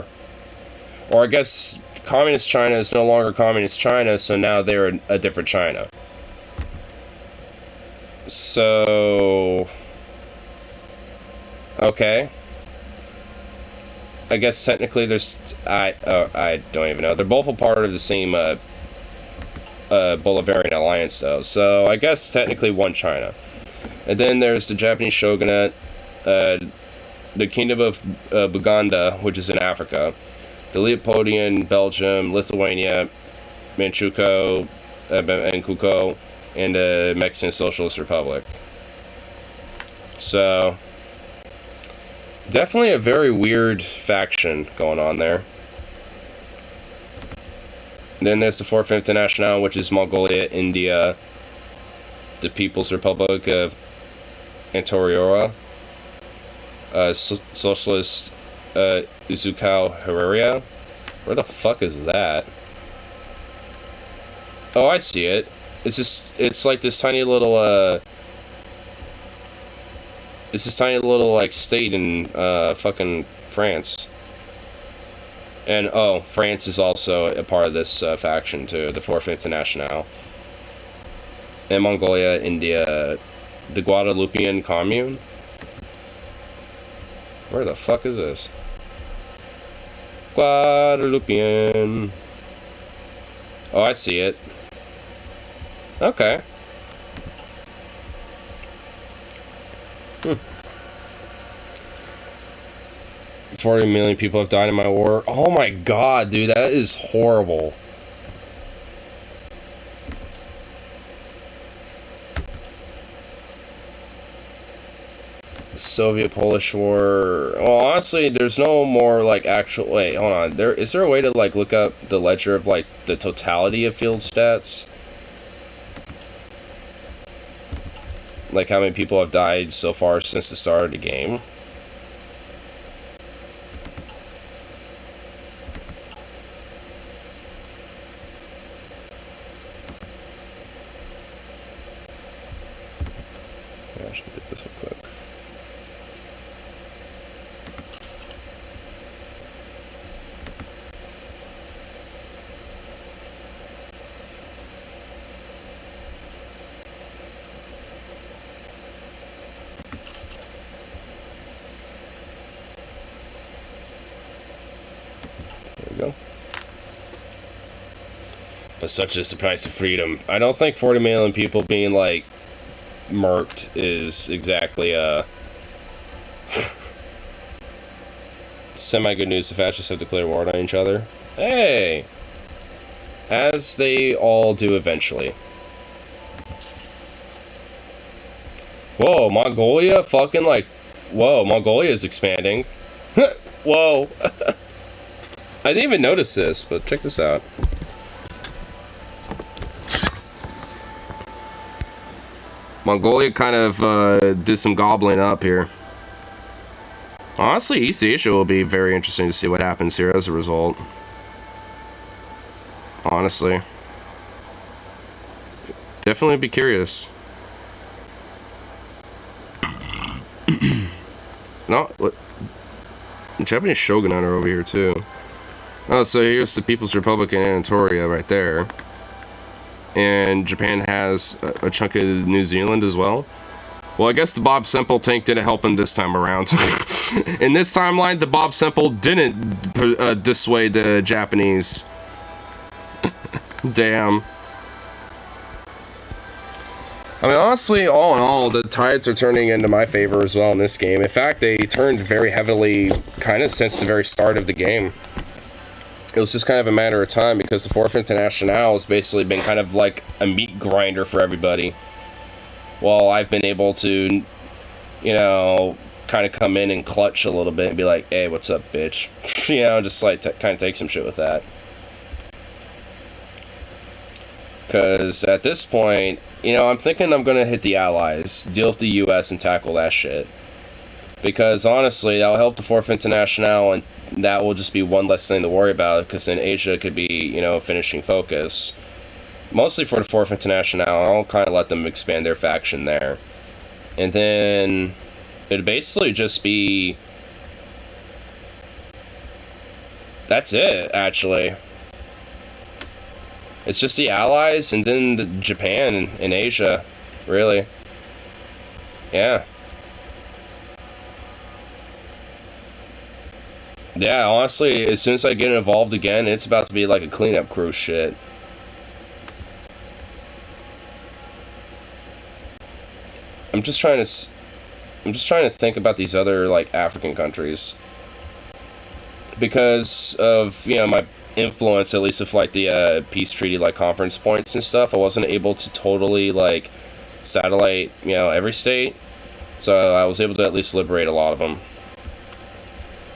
Or I guess Communist China is no longer Communist China, so now they're a different China. So... okay. I guess technically there's... I don't even know. They're both a part of the same Bolivarian Alliance, though. So I guess technically one China. And then there's the Japanese shogunate, the Kingdom of Buganda, which is in Africa, the Leopoldian, Belgium, Lithuania, Manchukuo, and Kuko, and the Mexican Socialist Republic. So, definitely a very weird faction going on there. And then there's the Fourth International, which is Mongolia, India, the People's Republic of Antorora, Socialist Isukao Heredia. Where the fuck is that? Oh, I see it. It's like this tiny little like state in fucking France. And oh, France is also a part of this faction too, the Fourth International. And Mongolia, India, the Guadalupean Commune. Where the fuck is this? Guadalupean. Oh, I see it. Okay. 40 million people have died in my war. Oh my god, dude, that is horrible. Soviet-Polish War. Well, honestly, there's no more, like, actual... Wait, hold on. Is there a way to, like, look up the ledger of, like, the totality of field stats? Like, how many people have died so far since the start of the game? Yeah, I should do this real quick. There we go. But such is the price of freedom. I don't think 40 million people being, like, murked is exactly semi-good news. The fascists have declared war on each other. Hey! As they all do eventually. Whoa, Mongolia fucking, like... Whoa, Mongolia is expanding. Whoa! I didn't even notice this, but check this out. Mongolia kind of did some gobbling up here. Honestly, East Asia will be very interesting to see what happens here as a result. Honestly. Definitely be curious. No, what? Japanese shogunate are over here too. Oh, so here's the People's Republic in Anatolia right there. And Japan has a chunk of New Zealand as well. Well, I guess the Bob Semple tank didn't help him this time around. In this timeline, the Bob Semple didn't dissuade the Japanese. Damn. I mean, honestly, all in all, the tides are turning into my favor as well in this game. In fact, they turned very heavily kind of since the very start of the game. It was just kind of a matter of time because the Fourth International has basically been kind of like a meat grinder for everybody. Well, I've been able to, you know, kind of come in and clutch a little bit and be like, hey, what's up, bitch? You know, just like kind of take some shit with that. Because at this point, you know, I'm thinking I'm going to hit the Allies, deal with the U.S. and tackle that shit. Because honestly, that'll help the Fourth International, and that will just be one less thing to worry about, because then Asia could be, you know, finishing focus. Mostly for the Fourth International, I'll kind of let them expand their faction there. And then it'd basically just be... That's it, actually. It's just the Allies and then Japan and Asia, really. Yeah. Yeah, honestly, as soon as I get involved again, it's about to be like a cleanup crew shit. I'm just trying to think about these other like African countries. Because of, you know, my influence, at least with like the peace treaty like conference points and stuff, I wasn't able to totally like satellite, you know, every state, so I was able to at least liberate a lot of them.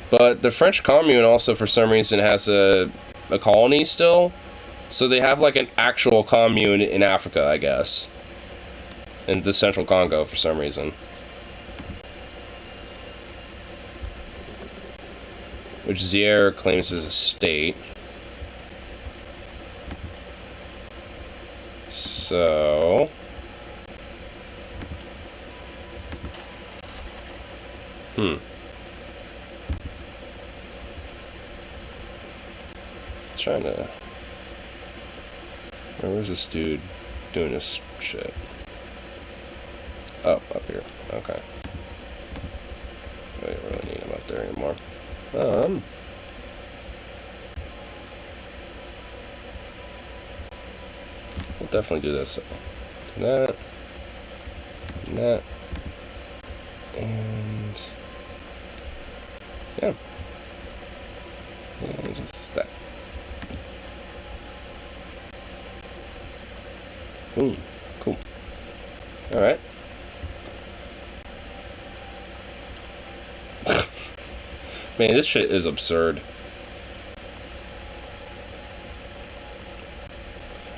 But the French Commune also for some reason has a colony still, so they have like an actual commune in Africa, I guess, in the central Congo for some reason. Which Zaire claims as a state. So... Trying to... Where's this dude doing this shit? Oh, up here. Okay. I don't really need him up there anymore. We'll definitely do this. Do that. And that. And... yeah. And just that. Cool. Alright. Man, this shit is absurd.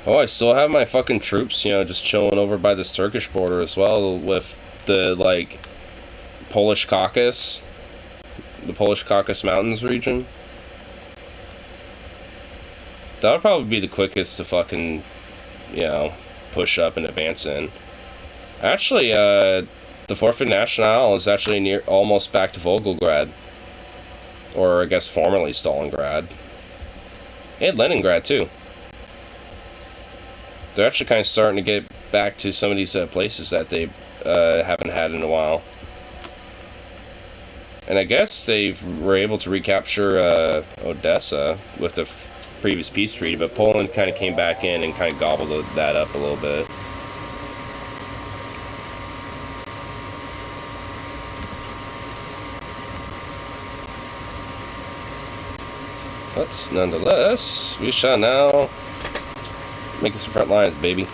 Oh, I still have my fucking troops, you know, just chilling over by this Turkish border as well with the, like, Polish Caucasus. The Polish Caucasus Mountains region. That would probably be the quickest to fucking, you know, push up and advance in. Actually, the Fourth International is actually almost back to Volgograd. Or, I guess, formerly Stalingrad. And Leningrad, too. They're actually kind of starting to get back to some of these places that they haven't had in a while. And I guess they were able to recapture Odessa with the previous peace treaty, but Poland kind of came back in and kind of gobbled that up a little bit. But nonetheless, we shall now make some front lines, baby.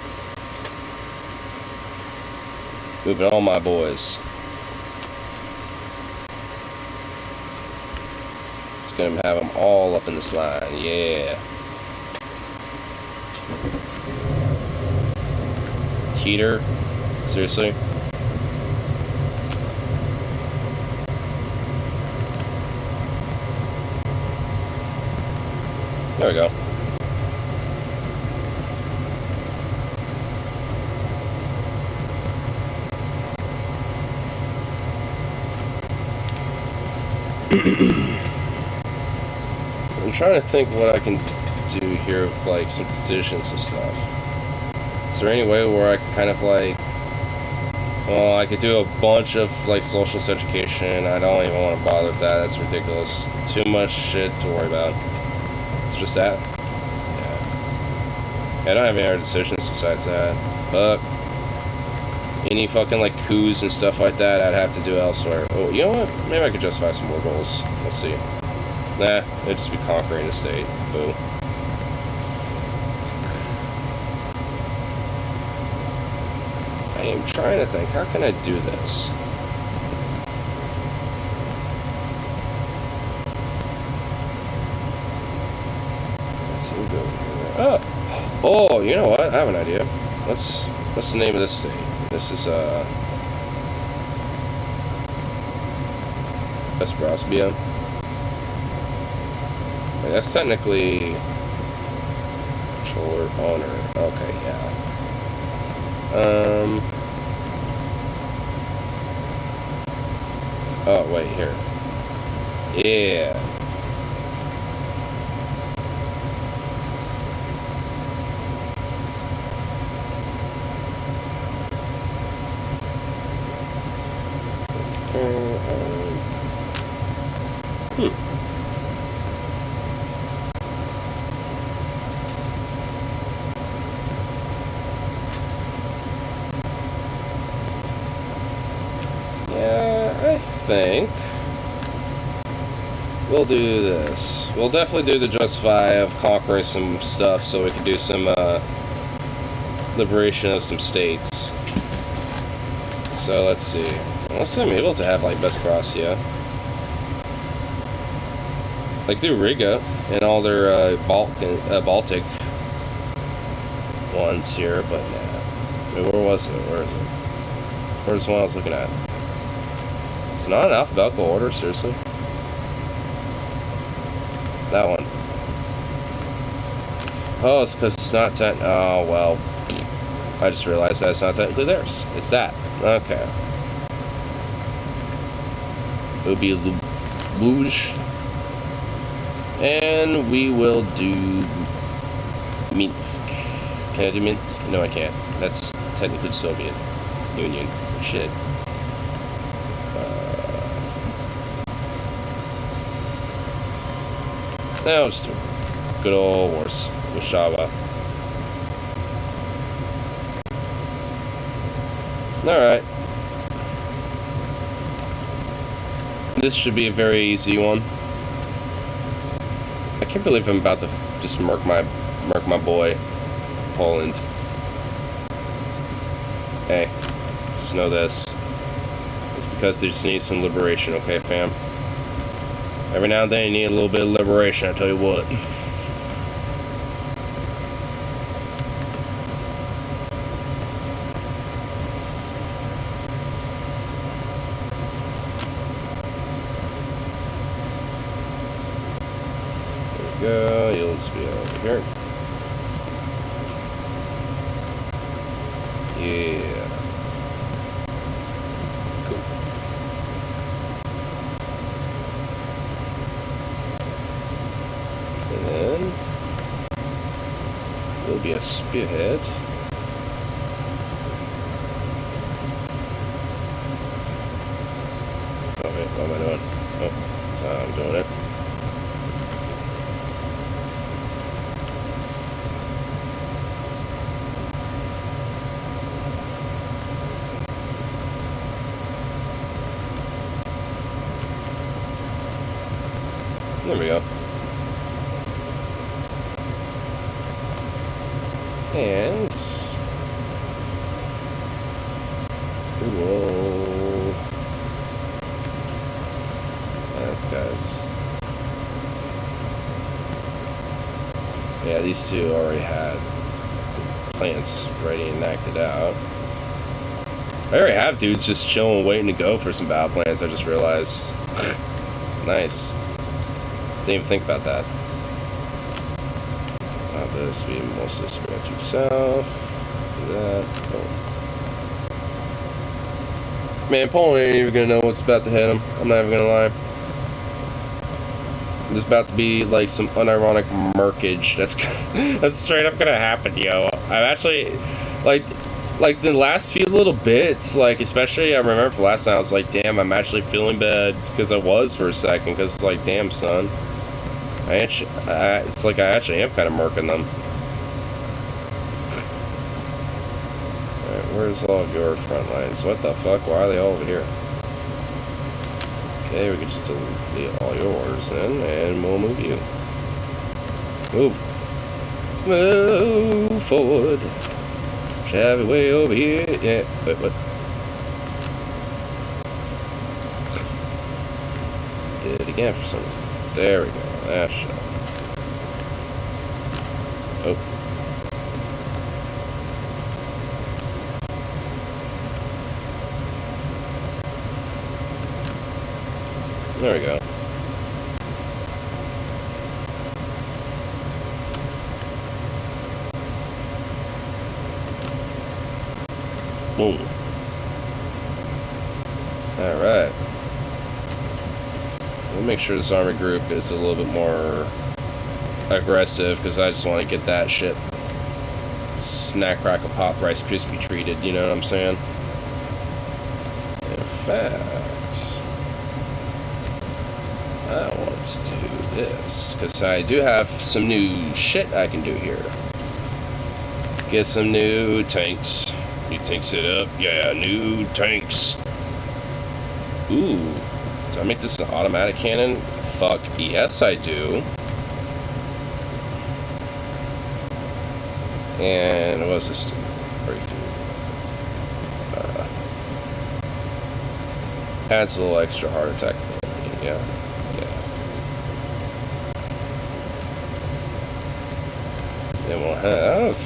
Moving all my boys. It's gonna have them all up in this line, yeah. Heater? Seriously? There we go. I'm trying to think what I can do here with like some decisions and stuff. Is there any way where I could kind of like, well, I could do a bunch of like social education. I don't even want to bother with that. That's ridiculous. Too much shit to worry about. It's just that. Yeah. I don't have any other decisions besides that. But any fucking like coups and stuff like that, I'd have to do elsewhere. Oh, you know what? Maybe I could justify some more goals. Let's see. Nah, it'd just be conquering the state. Boo. I am trying to think, how can I do this? Oh, you know what? I have an idea. What's the name of this state? This is Vesperosbia. Wait, that's technically controller owner. Okay, yeah. Oh, wait, here. Yeah. I think we'll do this. We'll definitely do the justify of conquering some stuff so we can do some liberation of some states. So let's see. Unless I'm able to have like Vesperosia. Like do Riga and all their Baltic ones here, but nah. Wait, where was it? Where is it? Where's the one I was looking at? It's not in alphabetical order, seriously. That one. Oh, it's because it's not oh, well. I just realized that it's not technically theirs. It's that. Okay. It would be Luge. And we will do Minsk. Can I do Minsk? No, I can't. That's technically the Soviet Union. Shit. Now just do good old Warszawa. Alright. This should be a very easy one. I can't believe I'm about to just murk my boy, Poland. Hey, just know this. It's because they just need some liberation, okay, fam? Every now and then you need a little bit of liberation, I tell you what. Go, you'll just be over here. Yeah. Cool. And then there'll be a spearhead. Oh wait, what am I doing? Oh, that's how I'm doing it. There we go. And we will. This guy's. Yeah, these two already had plans ready and acted out. I already have dudes just chilling, waiting to go for some battle plans. I just realized. Nice. Didn't even think about that. this be mostly spread to south. Do that. Boom. Man, Poland ain't even gonna know what's about to hit him. I'm not even gonna lie. There's about to be like some unironic murkage. That's straight up gonna happen, yo. I've actually like the last few little bits, like especially I remember the last time I was like, damn, I'm actually feeling bad because I was for a second. Because like, damn, son, it's like I actually am kind of murking them. Alright, where's all of your front lines? What the fuck? Why are they all over here? Okay, we can just delete all your orders in, and we'll move you. Move. Move forward. Shall we way over here? Yeah, wait, what? Did it again for some reason. There we go. That's shut. Oh. There we go. Boom. Alright. We'll make sure this army group is a little bit more aggressive, because I just want to get that shit snack, crackle, pop, Rice Krispie treated, you know what I'm saying? In fact, I want to do this, because I do have some new shit I can do here. Get some new tanks. New tanks it up. Yeah, new tanks. Ooh. Do I make this an automatic cannon? Fuck, yes I do. And what's this? Breakthrough. Adds a little extra heart attack. Yeah. Then we'll have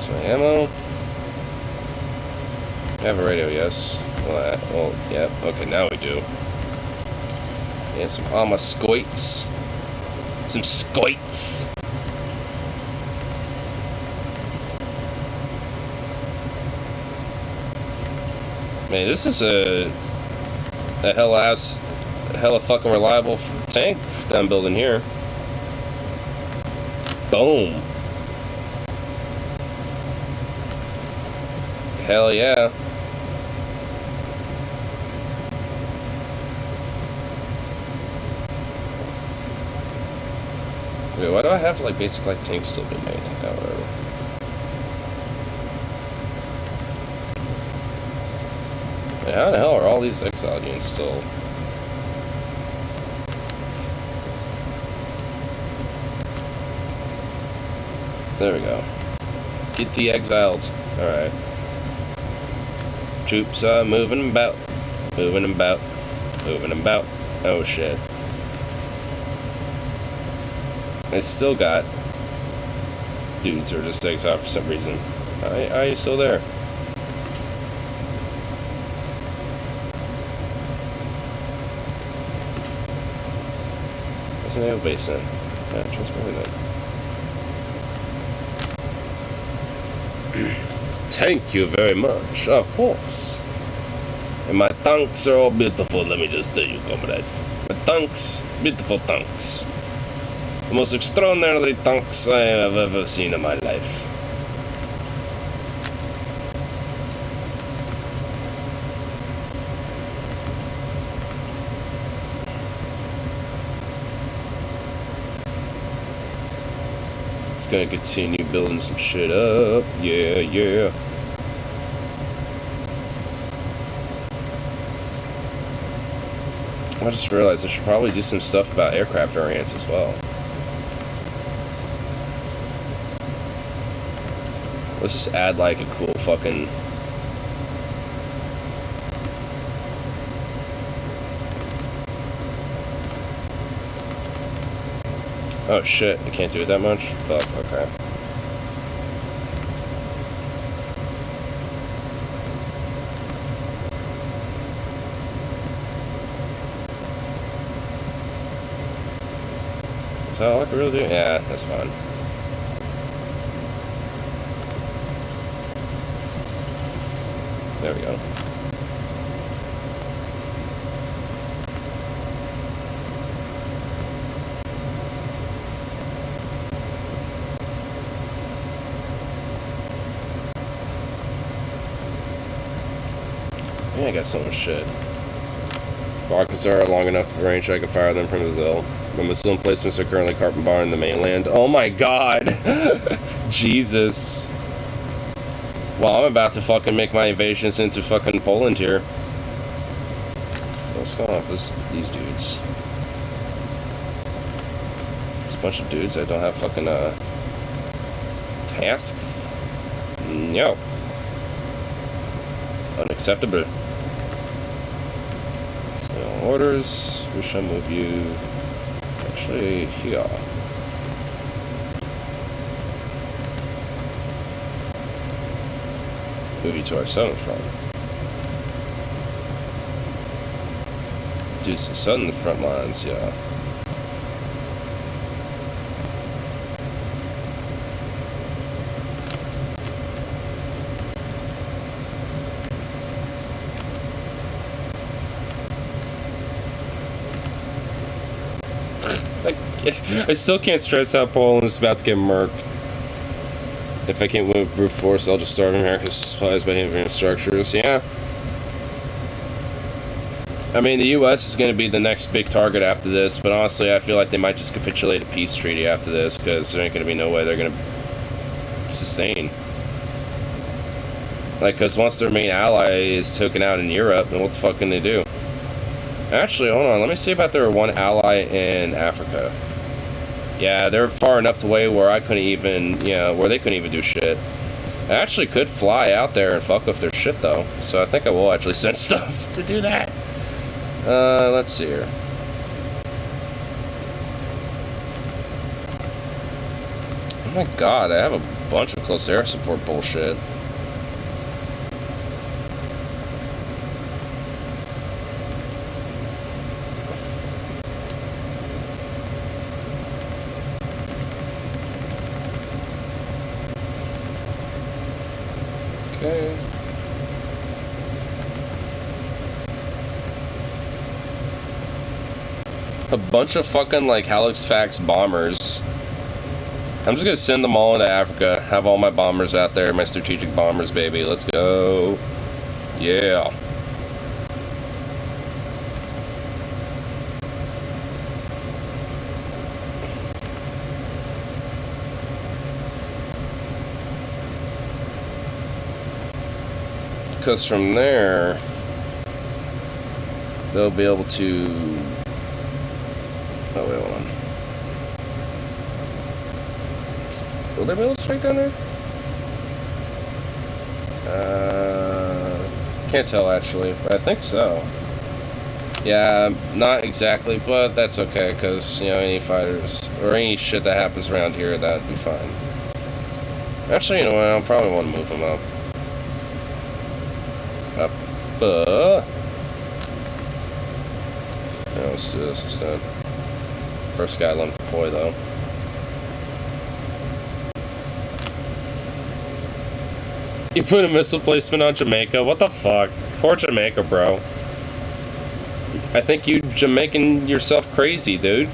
some ammo. I have a radio, yes. Well, yeah. Okay, now we do. And some armor scoits. Some scoits. Man, this is a hella fucking reliable tank that I'm building here. Boom. Hell yeah. Wait, why do I have like basic like tanks still being made? Oh, whatever. Wait, how the hell are all these exile units still? There we go. Get de-exiled. Alright. Troops are moving about. Moving about. Moving about. Oh shit. I still got dudes who are just exiled for some reason. Are you still there? What's the naval base in? Yeah, transporting that. Thank you very much, of course. And my tanks are all beautiful, let me just tell you, comrade. My tanks, beautiful tanks. The most extraordinary tanks I have ever seen in my life. Gonna continue building some shit up. Yeah. I just realized I should probably do some stuff about aircraft variants as well. Let's just add like a cool fucking... Oh shit, I can't do it that much? Fuck, okay. that all I can really do? Yeah, that's fine. There we go. Yeah, I got so much shit. Rockets are long enough range I can fire them from Brazil. My missile emplacements are currently carbon bar in the mainland. Oh my god! Jesus. Well, I'm about to fucking make my invasions into fucking Poland here. What's going on with these dudes? It's a bunch of dudes that don't have fucking, tasks? No. Unacceptable. So, orders. We shall move you. Actually, here. Move you to our southern front. Do some southern front lines, yeah. I still can't stress how Poland is about to get murked. If I can't move brute force, I'll just starve America's supplies by having structures. Yeah. I mean, the U.S. is going to be the next big target after this, but honestly, I feel like they might just capitulate a peace treaty after this, because there ain't going to be no way they're going to sustain. Like, because once their main ally is taken out in Europe, then what the fuck can they do? Actually, hold on, let me see about their one ally in Africa. Yeah, they're far enough away where I couldn't even, you know, where they couldn't even do shit. I actually could fly out there and fuck with their shit, though. So I think I will actually send stuff to do that. Let's see here. Oh my god, I have a bunch of close air support bullshit. Okay. A bunch of fucking, like, Halifax bombers. I'm just gonna send them all into Africa. Have all my bombers out there. My strategic bombers, baby. Let's go. Yeah. Because from there, they'll be able to... Oh, wait, hold on. Will they be able to strike down there? Can't tell, actually, but I think so. Yeah, not exactly, but that's okay, because, you know, any fighters, or any shit that happens around here, that'd be fine. Actually, you know what, I'll probably want to move them up. Yeah, let's do this instead. First guy let him deploy, though. You put a missile placement on Jamaica? What the fuck? Poor Jamaica, bro. I think you Jamaican yourself crazy, dude.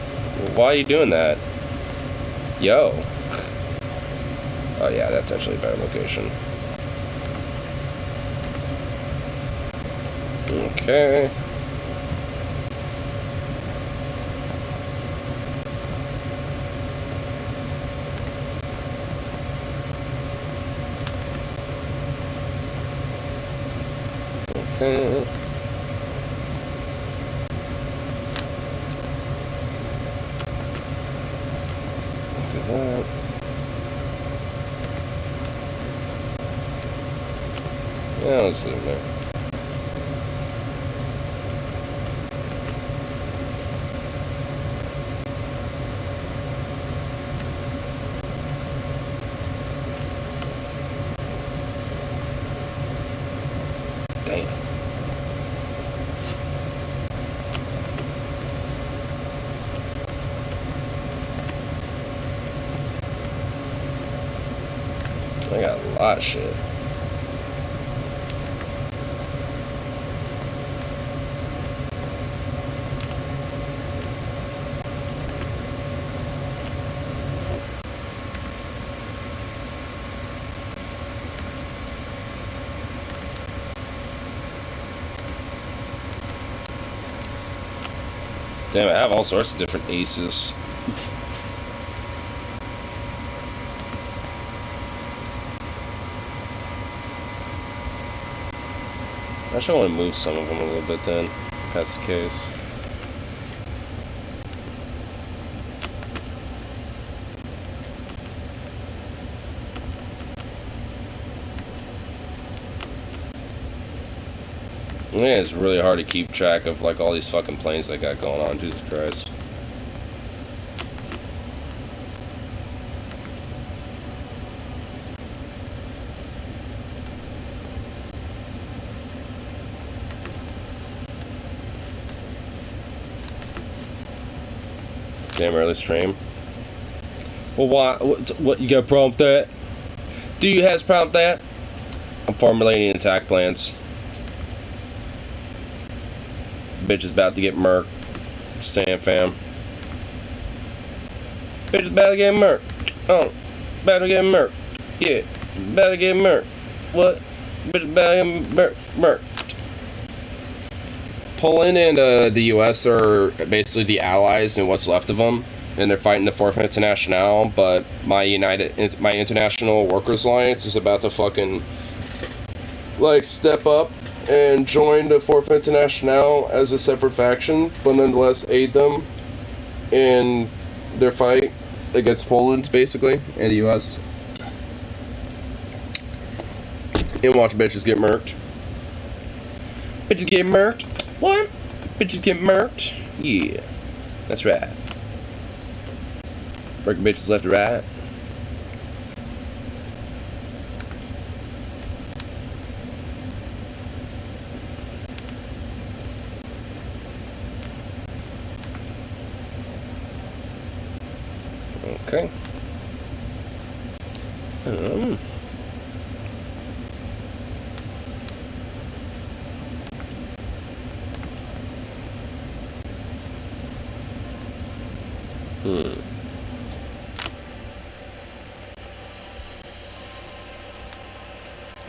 Why are you doing that? Yo. Oh yeah, that's actually a better location. Okay. Okay. Do that. Yeah, let's leave it there. I got a lot of shit. Damn, I have all sorts of different aces. I should want to move some of them a little bit then, if that's the case. Yeah, it's really hard to keep track of like all these fucking planes I got going on, Jesus Christ. Damn early stream. Well, why? What you got a problem with that? Do you have a problem with that? I'm formulating attack plans. Bitch is about to get murked. Sam fam. Bitch is about to get murked. Oh, about to get murked. Yeah, about to get murked. What? Bitch is about to get murked. Poland and the U.S. are basically the allies and what's left of them, and they're fighting the Fourth International. But my International Workers Alliance is about to fucking like step up and join the Fourth International as a separate faction, but nonetheless aid them in their fight against Poland, basically, and the U.S. And watch bitches get murked. Bitches get murked. What? Bitches get murked? Yeah, that's right. Working bitches left to right. Okay.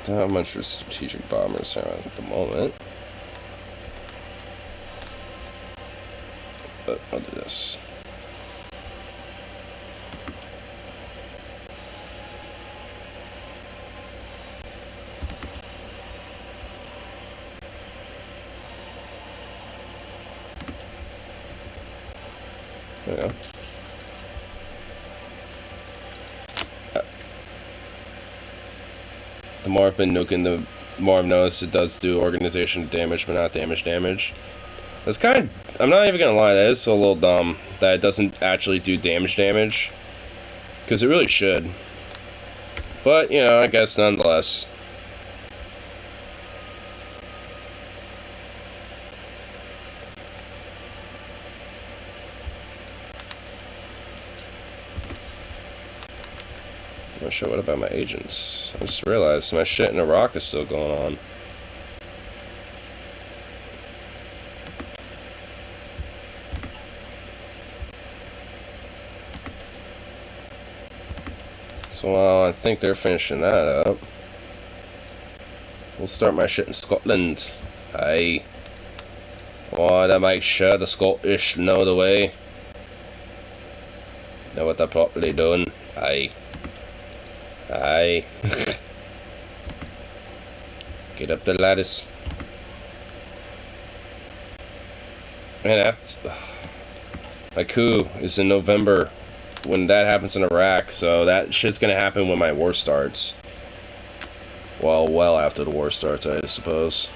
Don't have much for strategic bombers at the moment. But I'll do this. There we go. The more I've been nuking, the more I've noticed it does do organization damage, but not damage. That's kind of, I'm not even gonna lie, that is a little dumb that it doesn't actually do damage. Because it really should. But, you know, I guess nonetheless. Oh shit, what about my agents? I just realized my shit in Iraq is still going on. So while I think they're finishing that up, we'll start my shit in Scotland. Aye. Want to make sure the Scottish know the way. Know what they're properly doing. Aye. Aye. Get up the lattice. Man, my coup is in November when that happens in Iraq, so that shit's gonna happen when my war starts. Well after the war starts, I suppose.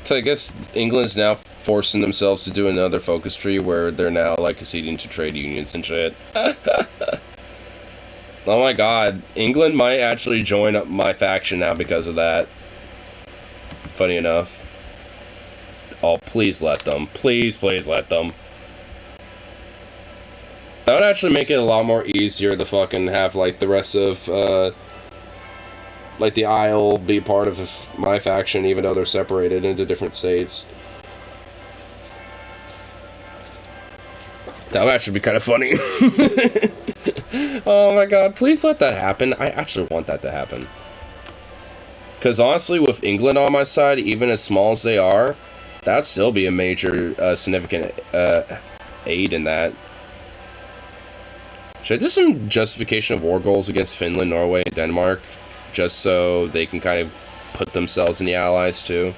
So I guess England's now forcing themselves to do another focus tree where they're now like acceding to trade unions and shit. Oh my god, England might actually join up my faction now because of that. Funny enough. Oh, please let them. Please, please let them. That would actually make it a lot more easier to fucking have, like, the rest of, like, the Isle be part of my faction, even though they're separated into different states. That would actually be kind of funny. Oh my god, please let that happen. I actually want that to happen. Because honestly, with England on my side, even as small as they are, that'd still be a major, significant, aid in that. Should I do some justification of war goals against Finland, Norway, and Denmark? Just so they can kind of put themselves in the allies too?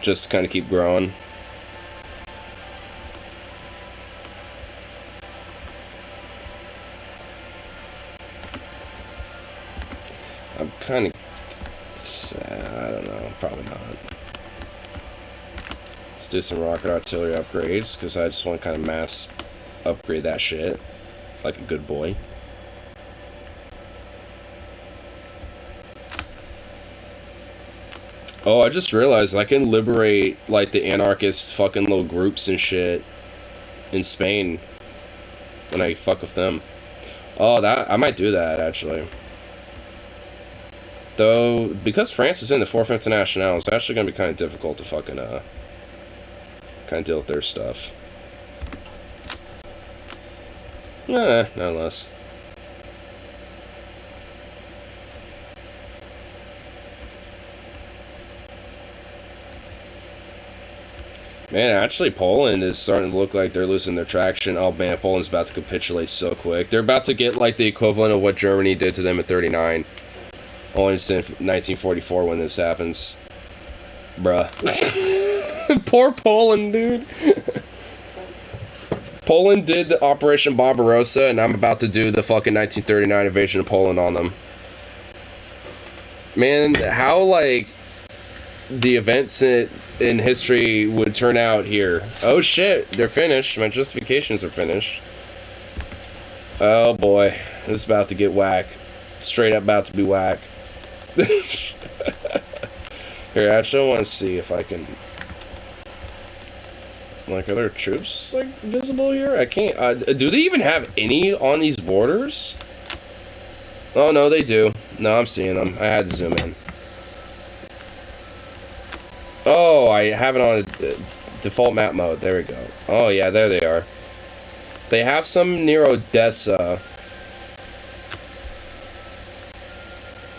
Just to kind of keep growing. I'm kind of sad. I don't know. Probably not. Let's do some rocket artillery upgrades, because I just want to kind of mass upgrade that shit. Like a good boy. Oh, I just realized I can liberate, like, the anarchist fucking little groups and shit in Spain when I fuck with them. Oh, that I might do that, actually. Though, because France is in the 4th International, it's actually going to be kind of difficult to fucking, kind of deal with their stuff. Nah, nonetheless. Man, actually, Poland is starting to look like they're losing their traction. Oh man, Poland's about to capitulate so quick. They're about to get like the equivalent of what Germany did to them in '39. Only since 1944 when this happens. Bruh. Poor Poland, dude. Poland did the Operation Barbarossa, and I'm about to do the fucking 1939 invasion of Poland on them. Man, how, like, the events in history would turn out here. Oh shit, they're finished. My justifications are finished. Oh boy, this is about to get whack. Straight up about to be whack. Here, actually, I want to see if I can... Like, are there troops, like, visible here? I can't... do they even have any on these borders? Oh, no, they do. No, I'm seeing them. I had to zoom in. Oh, I have it on default map mode. There we go. Oh, yeah, there they are. They have some near Odessa.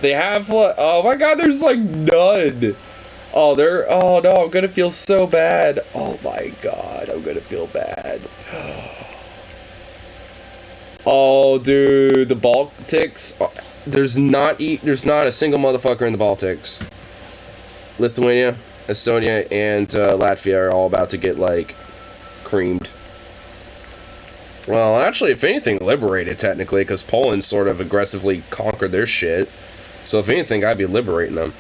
They have, oh my god, there's like none. Oh, oh no, I'm gonna feel so bad. Oh my god, I'm gonna feel bad. Oh, dude, the Baltics, there's not a single motherfucker in the Baltics. Lithuania, Estonia, and Latvia are all about to get, like, creamed. Well, actually, if anything, liberated, technically, because Poland sort of aggressively conquered their shit. So if anything, I'd be liberating them.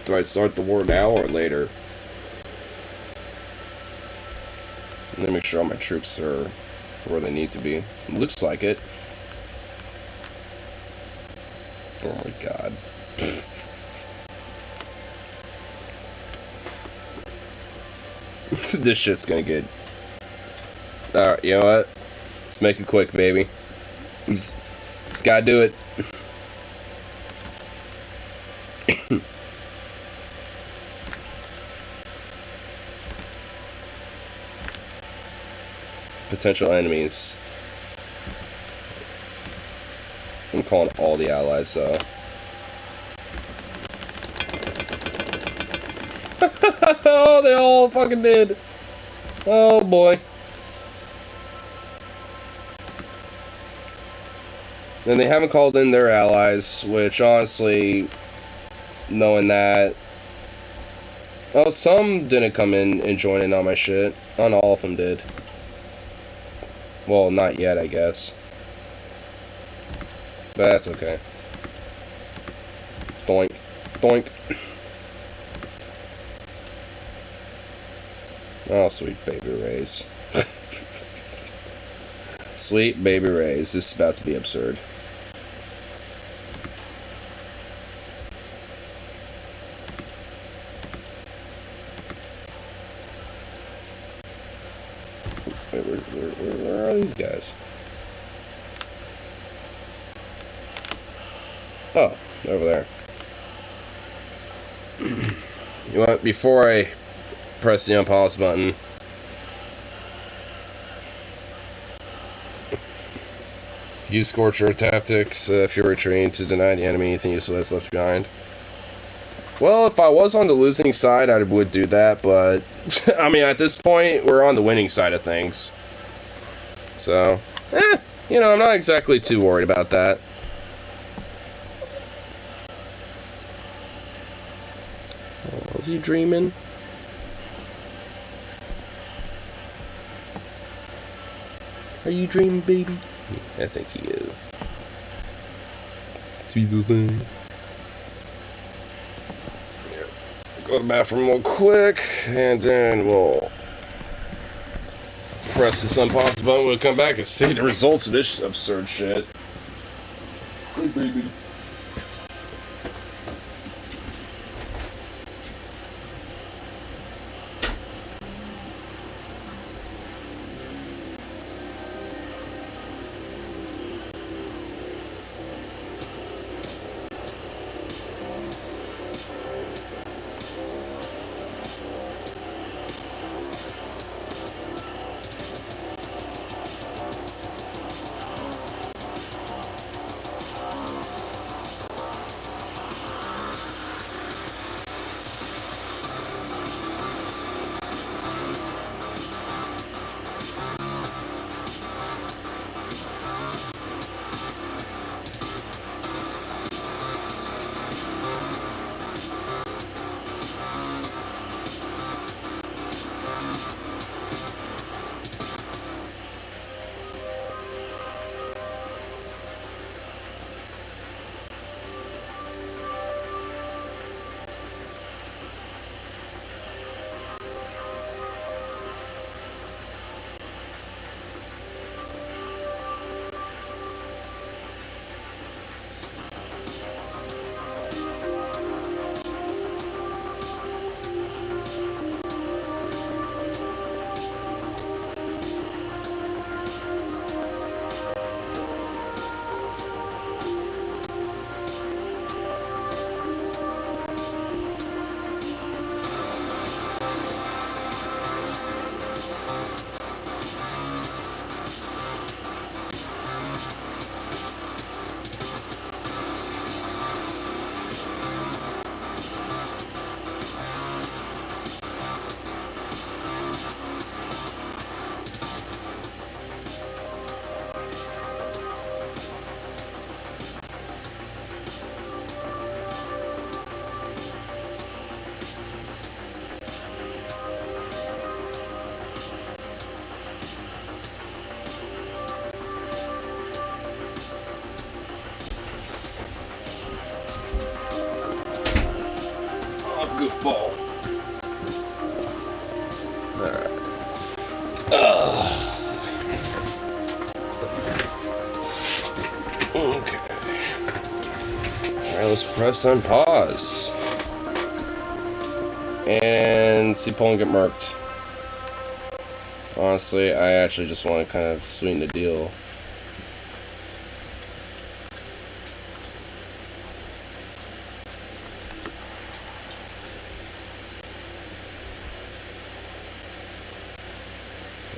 Do I start the war now or later? Let me make sure all my troops are where they need to be. It looks like it. Oh my god. This shit's gonna get... Alright, you know what? Let's make it quick, baby. Just gotta do it. Potential enemies. I'm calling all the allies, so. Oh, they all fucking did. Oh boy. And they haven't called in their allies, which honestly, knowing that. Oh, some didn't come in and join in on my shit. Not all of them did. Well, not yet, I guess. But that's okay. Doink. Doink. Oh, sweet baby rays. Sweet baby rays. This is about to be absurd. Wait, where are these guys? Oh, over there. You want, before I press the unpause button, use Scorcher tactics if you're retreating to deny the enemy anything useful that's left behind. Well, if I was on the losing side, I would do that, but I mean, at this point, we're on the winning side of things. So, you know, I'm not exactly too worried about that. Oh, was he dreaming? Are you dreaming, baby? I think he is. Sweet little thing. Go to the bathroom real quick, and then we'll press this unpause button. We'll come back and see the results of this absurd shit. Hey, baby. Goofball. Alright. Okay. Alright, let's press on pause. And see Poland get marked. Honestly, I actually just want to kind of sweeten the deal.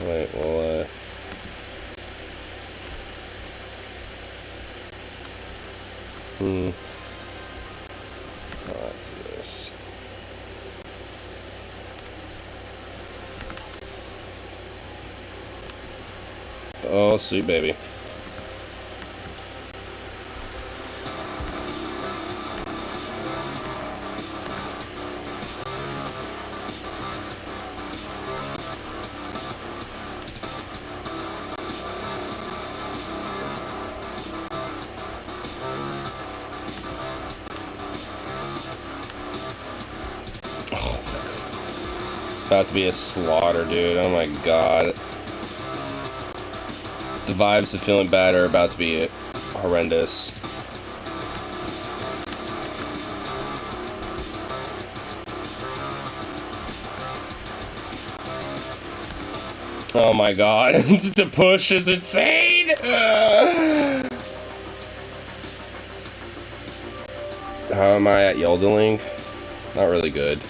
Wait, well, let's do this. Oh, sweet baby. About to be a slaughter, dude. Oh my god. The vibes of feeling bad are about to be horrendous. Oh my god. The push is insane! How am I at Yodeling? Not really good.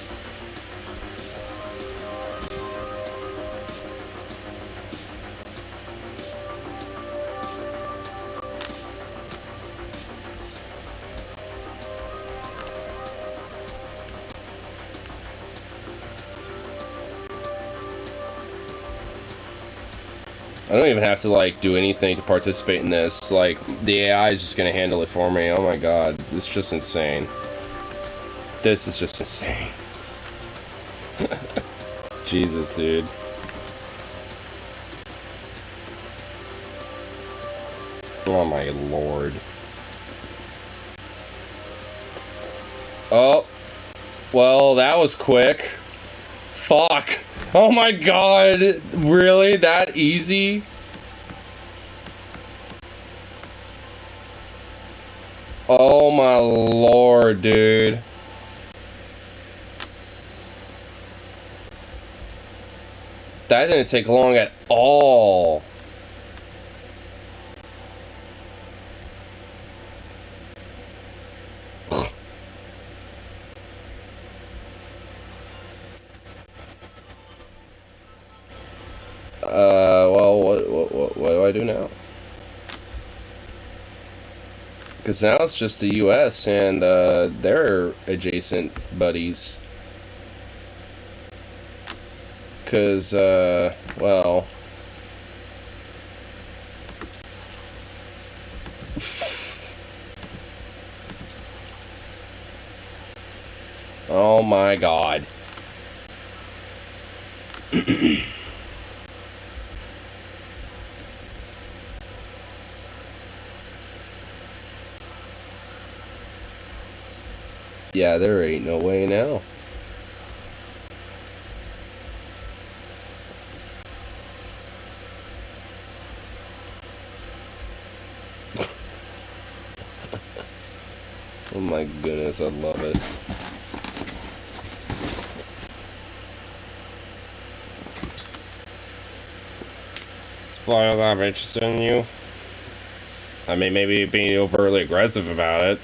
I don't even have to, like, do anything to participate in this. Like, the AI is just gonna handle it for me. Oh my god. It's just insane. This is just insane. Jesus, dude. Oh my lord. Oh. Well, that was quick. Fuck. Oh my god. Really? That easy? Oh my lord, dude. That didn't take long at all. Well, what do I do now? Because now it's just the US and their adjacent buddies. Because, well... Oh my god. Yeah, there ain't no way now. Oh my goodness, I love it. Spoil that I'm interested in you. I mean, maybe being overly aggressive about it.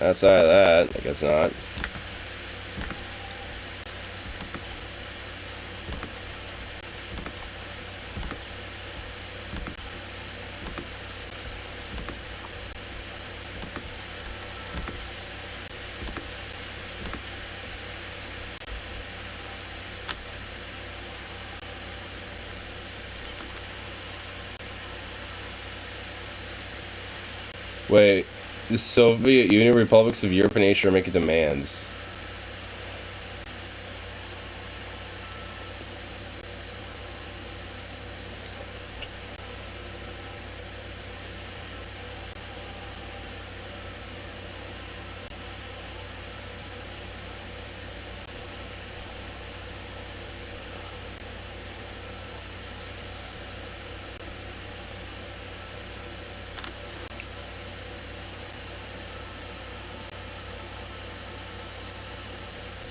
Outside of that, I guess not. Wait, the Soviet Union republics of Europe and Asia are making demands.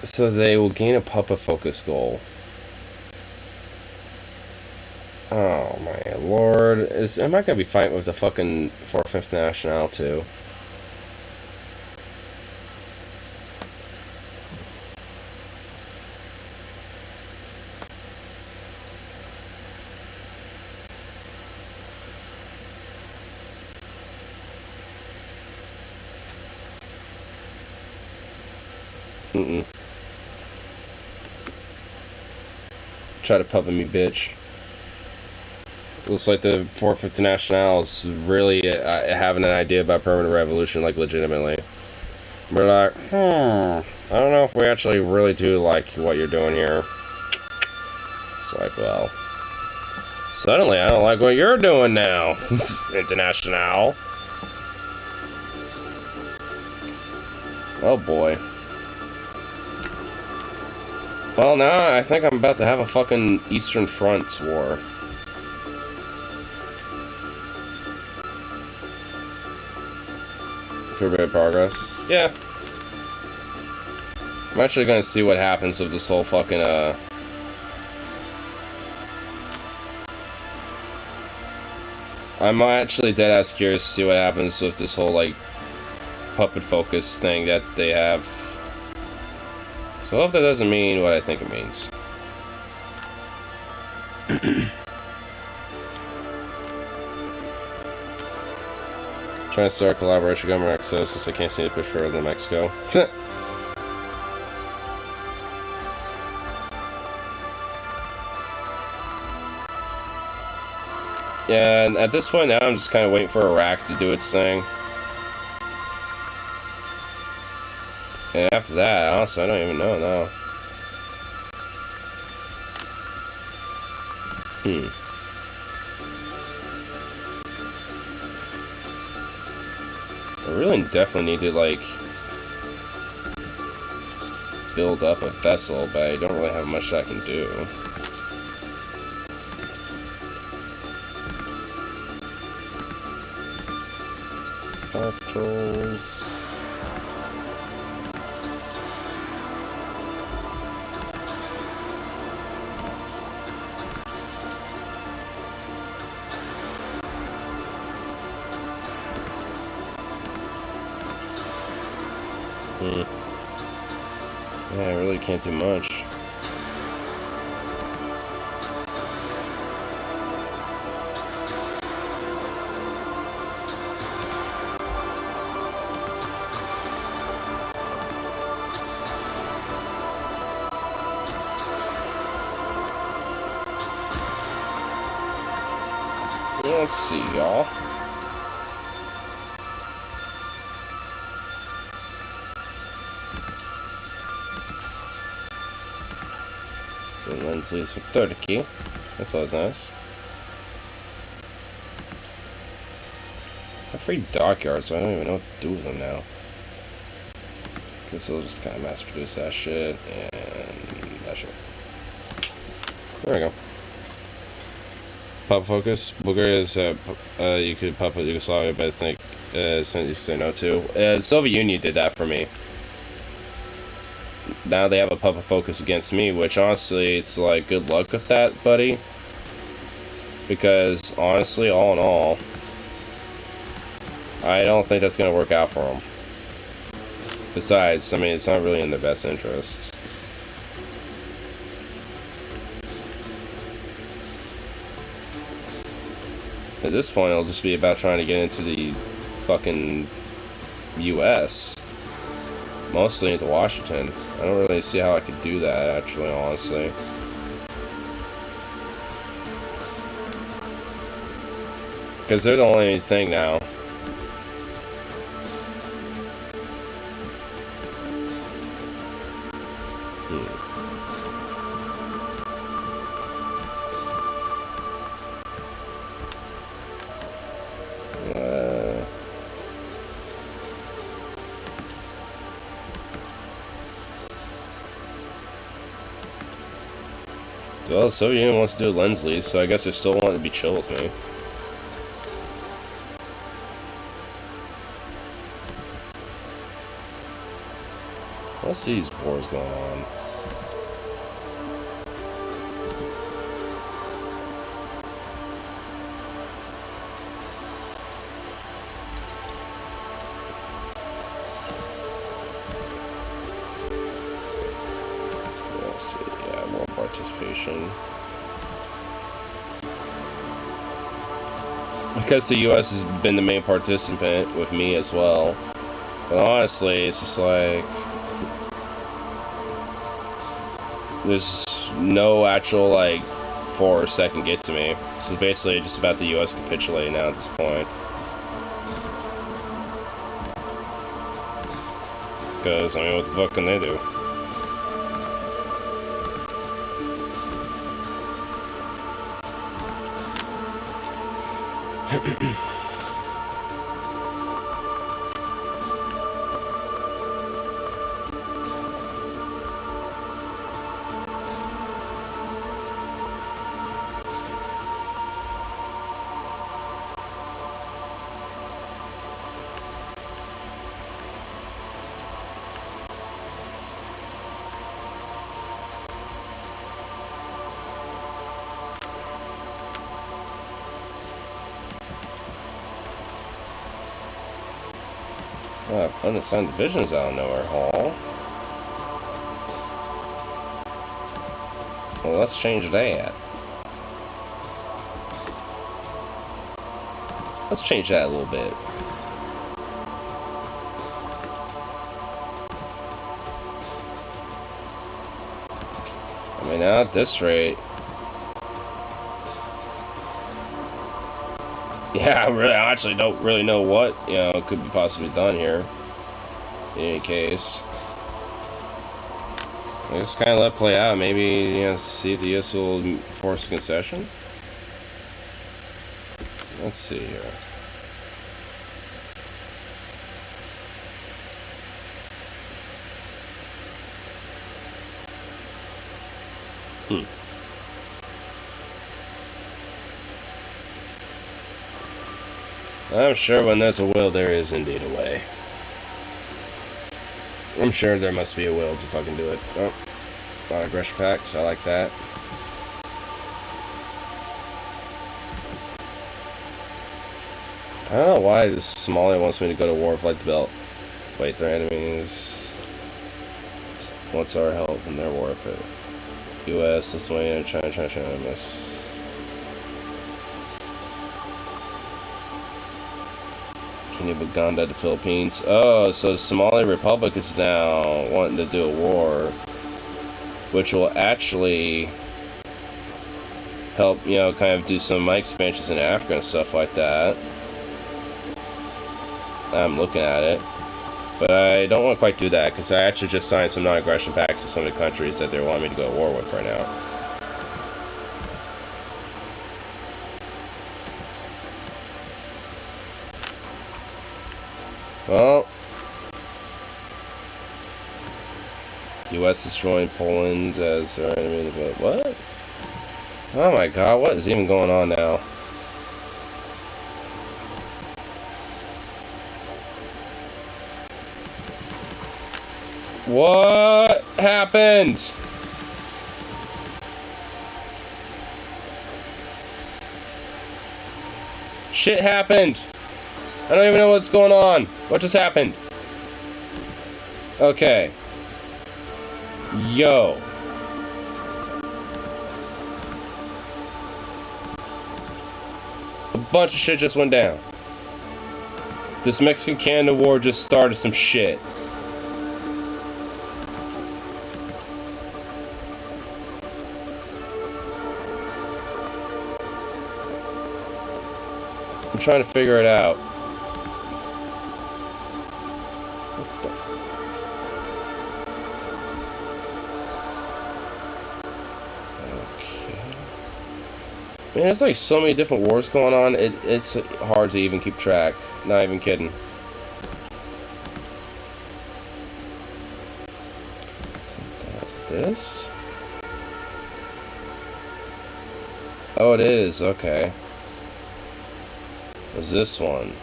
So they will gain a puppet focus goal. Oh my lord. Am I gonna be fighting with the fucking 4th National too? Mm-mm. Try to puppet me, bitch. Looks like the 4th International is really having an idea about permanent revolution, like legitimately. We're like, I don't know if we actually really do like what you're doing here. It's like, well, suddenly I don't like what you're doing now, International. Oh boy. Well, now I think I'm about to have a fucking Eastern Front war. Pretty bit of progress. Yeah. I'm actually gonna see what happens with this whole fucking, I'm actually dead-ass curious to see what happens with this whole, like, puppet focus thing that they have. So I hope that doesn't mean what I think it means. Trying to start a collaboration with government access since I can't seem to push further than Mexico. Yeah, and at this point now I'm just kind of waiting for Iraq to do its thing. And after that, honestly, I don't even know now. I really definitely need to, like, build up a vessel, but I don't really have much I can do. Capitals. Yeah, I really can't do much. Let's see, y'all. Lensleys for Turkey. That's always nice. I have free dockyards, so I don't even know what to do with them now. Guess we'll just kind of mass produce that shit and that shit. There we go. Puppet focus. Bulgaria is, you could puppet Yugoslavia, but I think it's something you can say no to. The Soviet Union did that for me. Now they have a puppet focus against me, which honestly, it's like, good luck with that, buddy. Because, honestly, all in all, I don't think that's going to work out for them. Besides, I mean, it's not really in their best interest. At this point, it'll just be about trying to get into the fucking U.S. Mostly into Washington. I don't really see how I could do that, actually, honestly. Because they're the only thing now. Well, the Soviet Union wants to do Lensleys, so I guess they still want to be chill with me. Let's see these wars going on. Participation. Because the US has been the main participant with me as well. But honestly, it's just like there's no actual like force that can get to me. So it's basically just about the US capitulating now at this point. Because I mean, what the fuck can they do? Unassigned divisions out of nowhere, Hall. Well, let's change that. Let's change that a little bit. I mean, not at this rate. Yeah, I actually don't really know what, could be possibly done here. In any case. I just kind of let it play out. Maybe, see if the US will force a concession. Let's see here. I'm sure when there's a will, there is indeed a way. I'm sure there must be a will to fucking do it. Oh, non-aggression pacts. I like that. I don't know why this Somalia wants me to go to war with like the belt. Wait, their enemies. What's our help in their warfare? U.S., Lithuania, China, miss. Kenya, Uganda, the Philippines. Oh, so the Somali Republic is now wanting to do a war, which will actually help, kind of do some of my expansions in Africa and stuff like that. I'm looking at it. But I don't want to quite do that, because I actually just signed some non-aggression pacts with some of the countries that they want me to go to war with right now. Well, the U.S. is joining Poland as their enemy, but what? Oh my god, what is even going on now? What happened? Shit happened. I don't even know what's going on. What just happened? Okay. Yo. A bunch of shit just went down. This Mexican-Canada war just started some shit. I'm trying to figure it out. What the? Okay. Man, there's like so many different wars going on. It's hard to even keep track. Not even kidding. So that's this. Oh, it is. Okay. Was this one?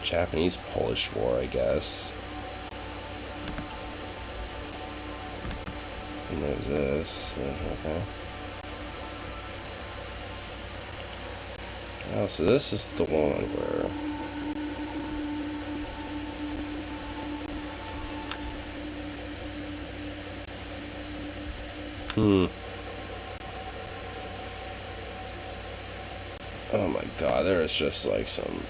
Japanese-Polish War, I guess. And there's this. Okay. Oh, so this is the one where... Oh my god, there is just like some...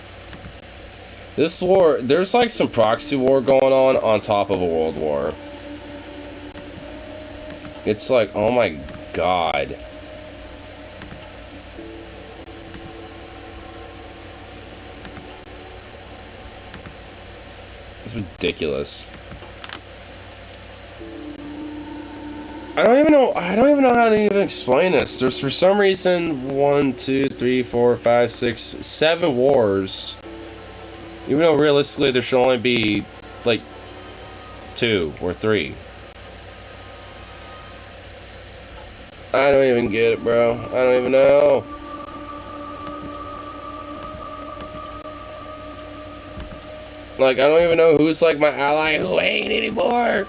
This war, there's like some proxy war going on top of a world war. It's like, oh my god. It's ridiculous. I don't even know how to even explain this. There's for some reason 1, 2, 3, 4, 5, 6, 7 wars. Even though realistically there should only be like 2 or 3. I don't even get it, bro. I don't even know. Like, I don't even know who's like my ally and who ain't anymore.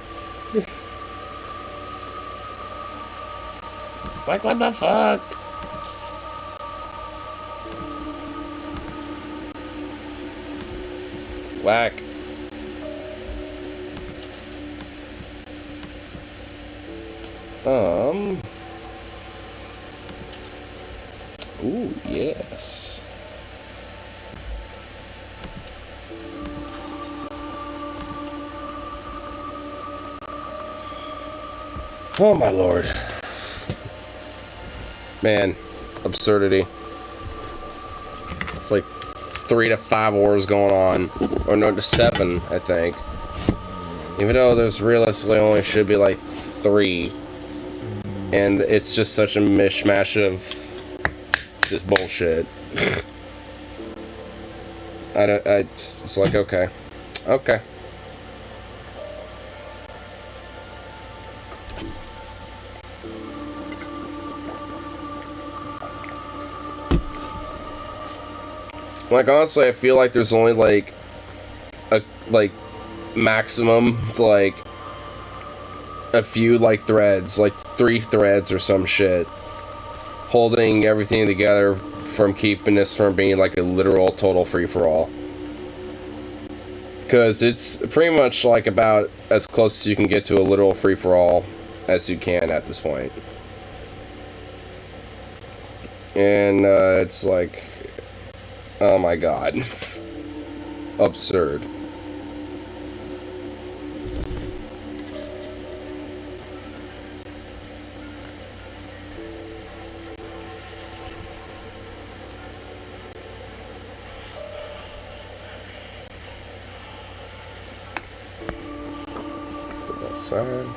Like, what the fuck? Whack. Ooh, yes. Oh my lord. Man, absurdity. It's like 3 to 5 wars going on. Or no, to 7, I think. Even though there's realistically only should be like 3. And it's just such a mishmash of just bullshit. It's like, okay. Okay. Like, honestly, I feel like there's only, like, maximum, like, a few, like, threads, like, 3 threads or some shit, holding everything together from keeping this from being, like, a literal total free-for-all. Because it's pretty much, like, about as close as you can get to a literal free-for-all as you can at this point. And, it's like... oh my god. Absurd. Put that aside.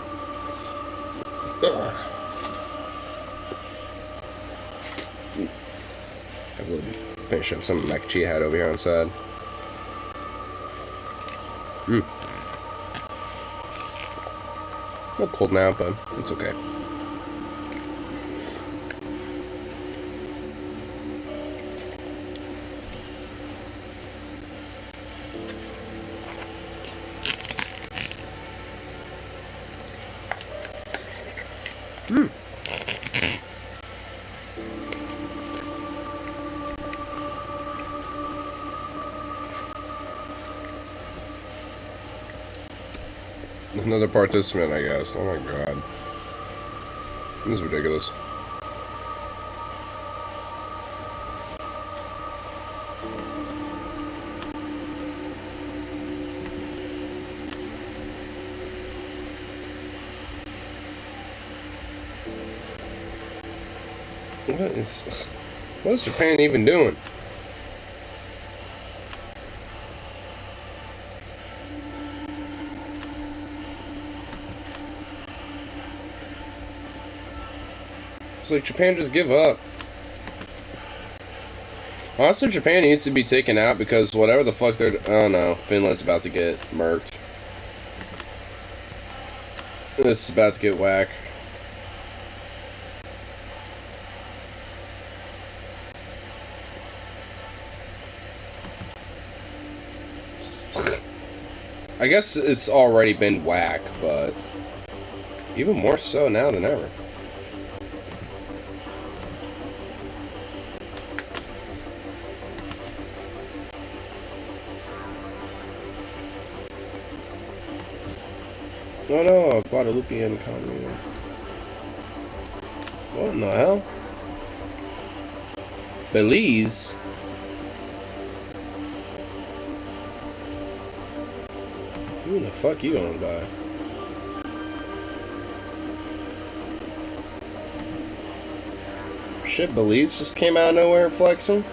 I will finish up some mac and cheese I had over here on the side. A little cold now, but it's okay. Another participant, I guess. Oh my god. This is ridiculous. What is Japan even doing? It's like Japan just give up. Honestly, Japan needs to be taken out because whatever the fuck they're... oh no, Finland's about to get murked. This is about to get whacked. I guess it's already been whack, but even more so now than ever. Oh no, Guadalupean commune. What in the hell? Belize? Who the fuck you going by? Shit, Belize just came out of nowhere flexing?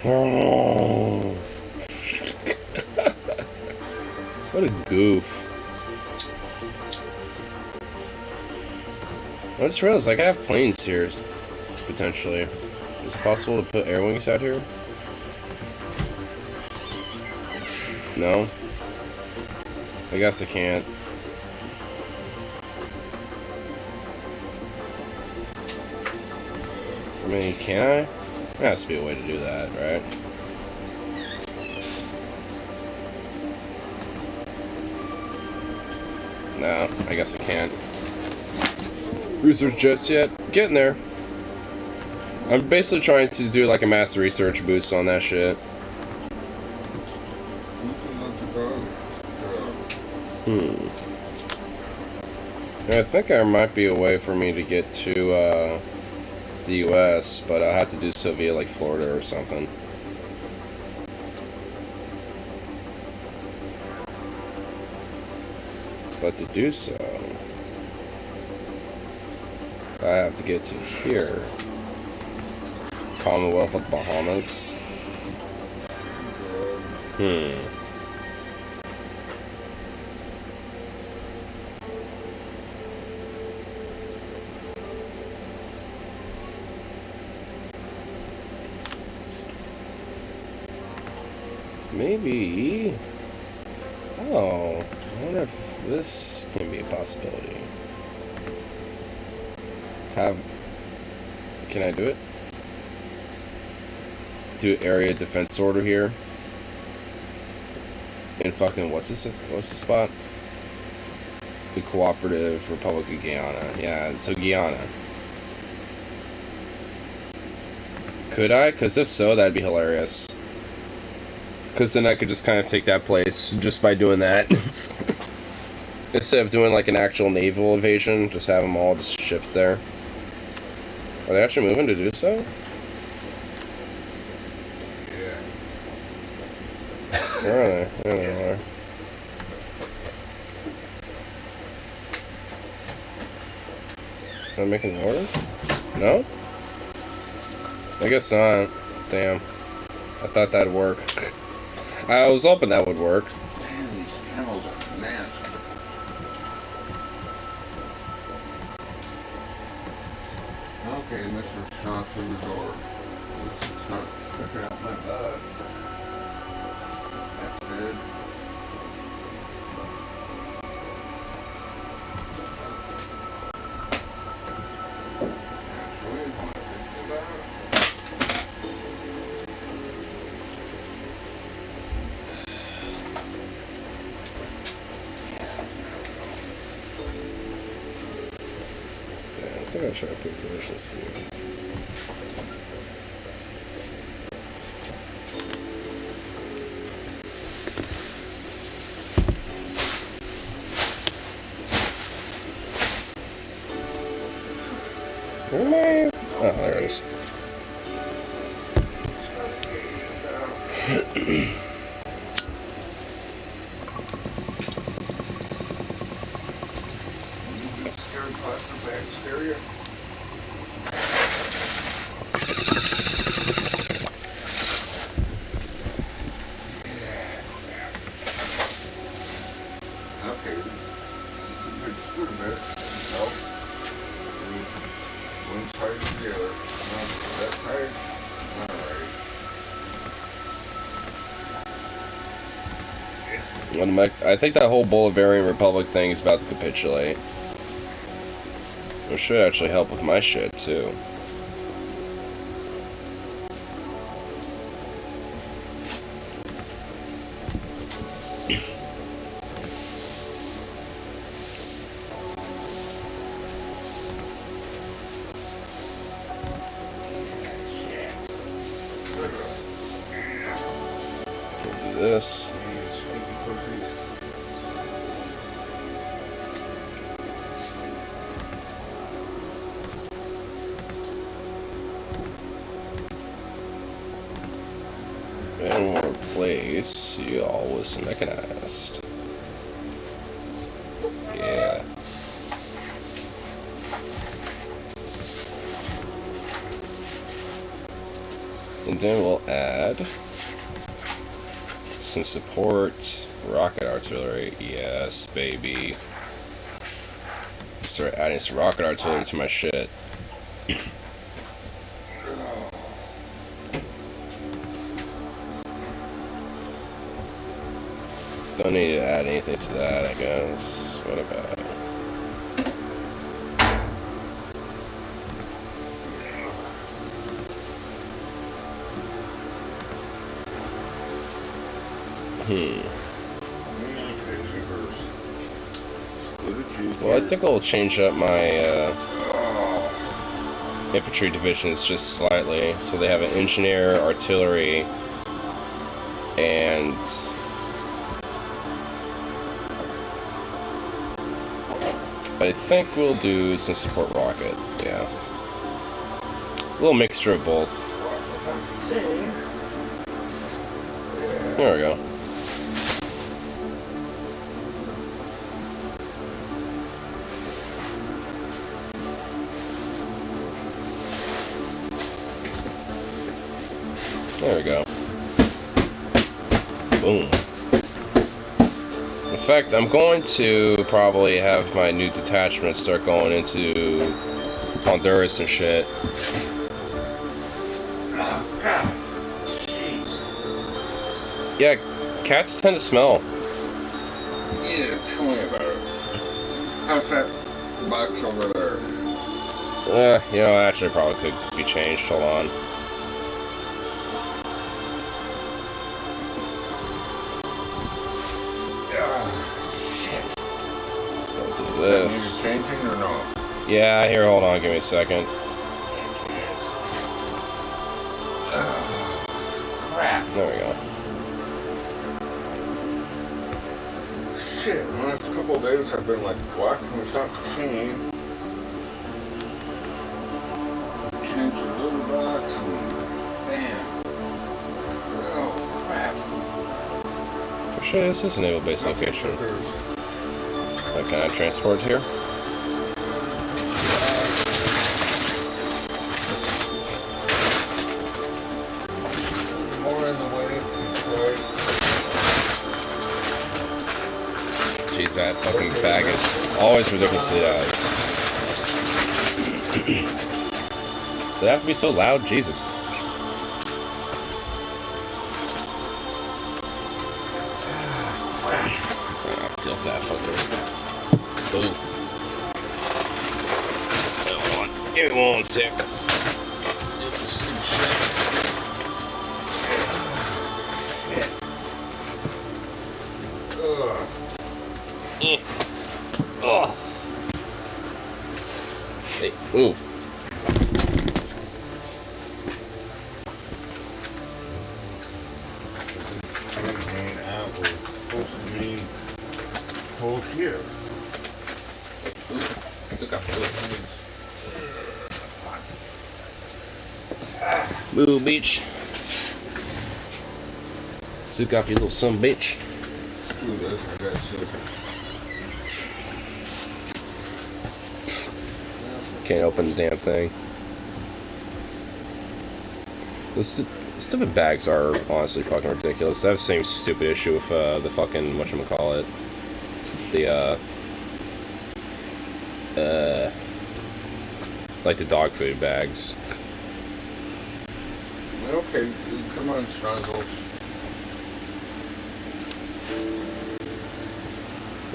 Oh. What a goof. I just realized I could have planes here, potentially. Is it possible to put air wings out here? No? I guess I can't. I mean, can I? There has to be a way to do that, right? No, I guess I can't. Research just yet. Getting there. I'm basically trying to do like a mass research boost on that shit. I think there might be a way for me to get to the US, but I'll have to do so via like Florida or something. But to do so, I have to get to here. Commonwealth of Bahamas. Maybe. Oh, I wonder if this can be a possibility. Can I do it? Do area defense order here. In fucking, what's the spot? The Cooperative Republic of Guyana. Yeah, so Guyana. Could I? Because if so, that'd be hilarious. Because then I could just kind of take that place just by doing that. Instead of doing like an actual naval invasion, just have them all just shipped there. Are they actually moving to do so? Yeah. Where are they? There they are. Am I making an order? No? I guess not. Damn. I thought that'd work. I was hoping that would work. Man, these camels are nasty. Okay, Mr. Johnson Resort. This is not sticking out my butt. That's good. Actually, want to think about it? Yeah, I think I'll try to put permissions here. Where am I? Oh, there it is. Scared plastic bag stereo? Okay. Good a bit. No. One side to the other. No, that side. Alright. I think that whole Bolivarian Republic thing is about to capitulate. It should actually help with my shit, too. We'll do this. And we'll replace you all with some mechanized. Yeah. And then we'll add some support, rocket artillery. Yes, baby. Start adding some rocket artillery to my shit. Don't need to add anything to that, I guess. What about? Well, I think I'll change up my infantry divisions just slightly, so they have an engineer, artillery, and I think we'll do some support rocket. Yeah, a little mixture of both. There we go. There we go. Boom. In fact, I'm going to probably have my new detachment start going into Honduras and shit. Oh, God. Jeez. Yeah, cats tend to smell. Yeah, tell me about it. How's that box over there? You know, actually probably could be changed. Hold on. This. Changing or no? Yeah, here, hold on, give me a second. Crap. There we go. Shit, the last couple of days I've been like walking without pain. Change the little box and bam. Oh, crap. For sure, this is a naval base location. What can I transport here? More in the way. Jeez, that fucking bag is always ridiculously loud. Does it have to be so loud? Jesus. I'll tilt that fucker. Boom. Give me 1 sec. Oh. Hey, move. Hold here. Move, bitch. Zook off, you little son bitch. Screw this, I got shit. Can't open the damn thing. Those stupid bags are honestly fucking ridiculous. I have the same stupid issue with the fucking, whatchamacallit, like the dog food bags. Okay, come on, Snuggles.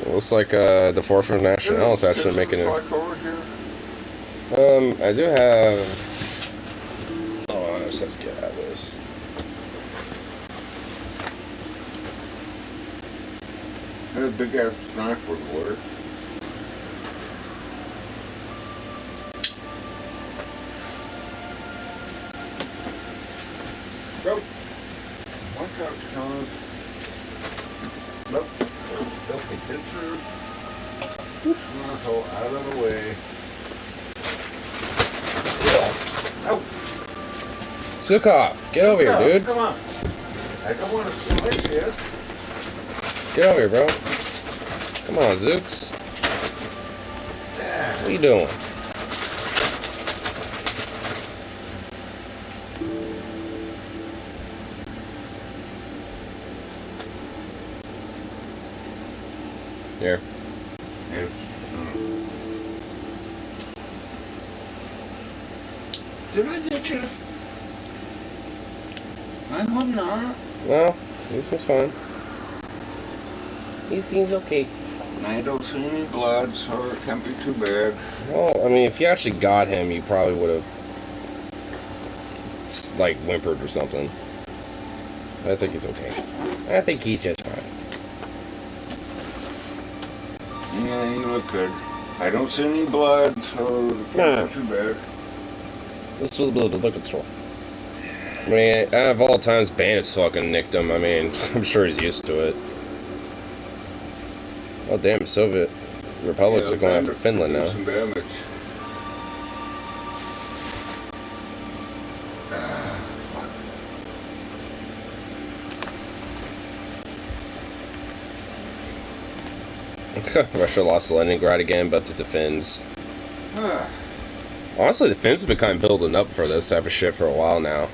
It looks like the 4th National is actually making it. Over here? I do have. Oh, I just have to get out of this. I had a big ass snack with water. Go. Watch out, Sean. Nope. Filthy picture. Snuzzle out of the way. Oh. Zukov, get over here, dude. Come on. I don't want to slice you. Get over here, bro. Come on, Zooks. What are you doing? Here. Did I get you? I hope not. Well, this is fine. He seems okay. I don't see any blood, so it can't be too bad. Well, I mean, if you actually got him, you probably would have, like, whimpered or something. I think he's okay. I think he's just fine. Yeah, you look good. I don't see any blood, so it can't be too bad. This was a bit of a liquor store. I mean, out of all times, bandits fucking nicked him. I mean, I'm sure he's used to it. Oh, damn, Soviet republics are going after Finland now. Some damage. Russia lost Leningrad again, but the Finns. Honestly, the Finns have been kind of building up for this type of shit for a while now.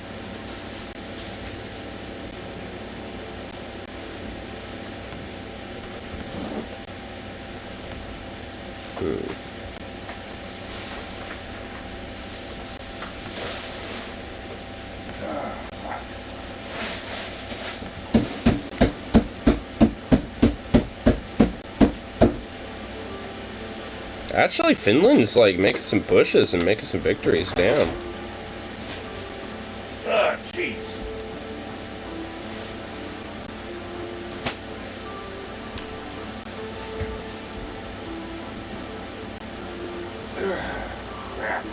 Actually, Finland's like making some pushes and making some victories. Damn. Ah, jeez. Crap.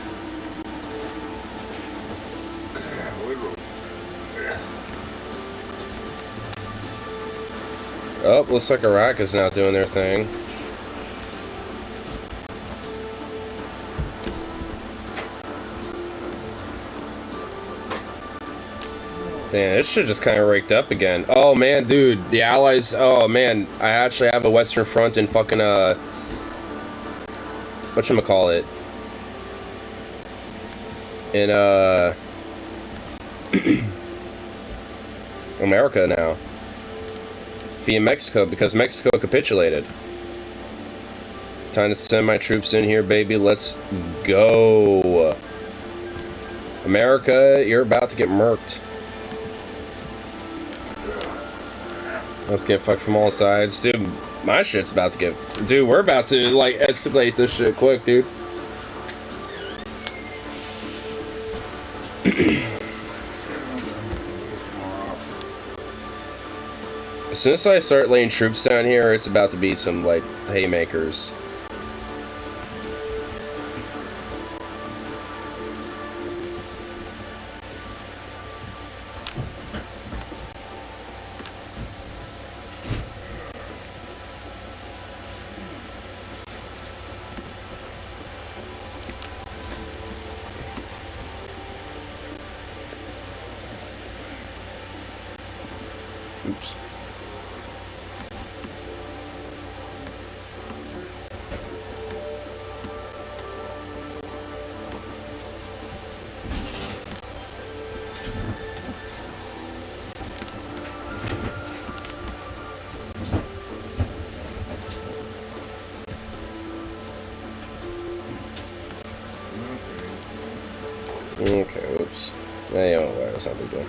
Oh, looks like Iraq is now doing their thing. Damn, this shit just kind of raked up again. Oh man, dude, the Allies. Oh man, I actually have a Western Front in fucking whatchamacallit? In America now. Via Mexico, because Mexico capitulated. Time to send my troops in here, baby. Let's go. America, you're about to get murked. Let's get fucked from all sides. Dude, my shit's about to get... Dude, we're about to, like, escalate this shit quick, dude. As soon as I start laying troops down here, it's about to be some, like, haymakers. Oops. Okay, oops. Yeah, that's not a big deal.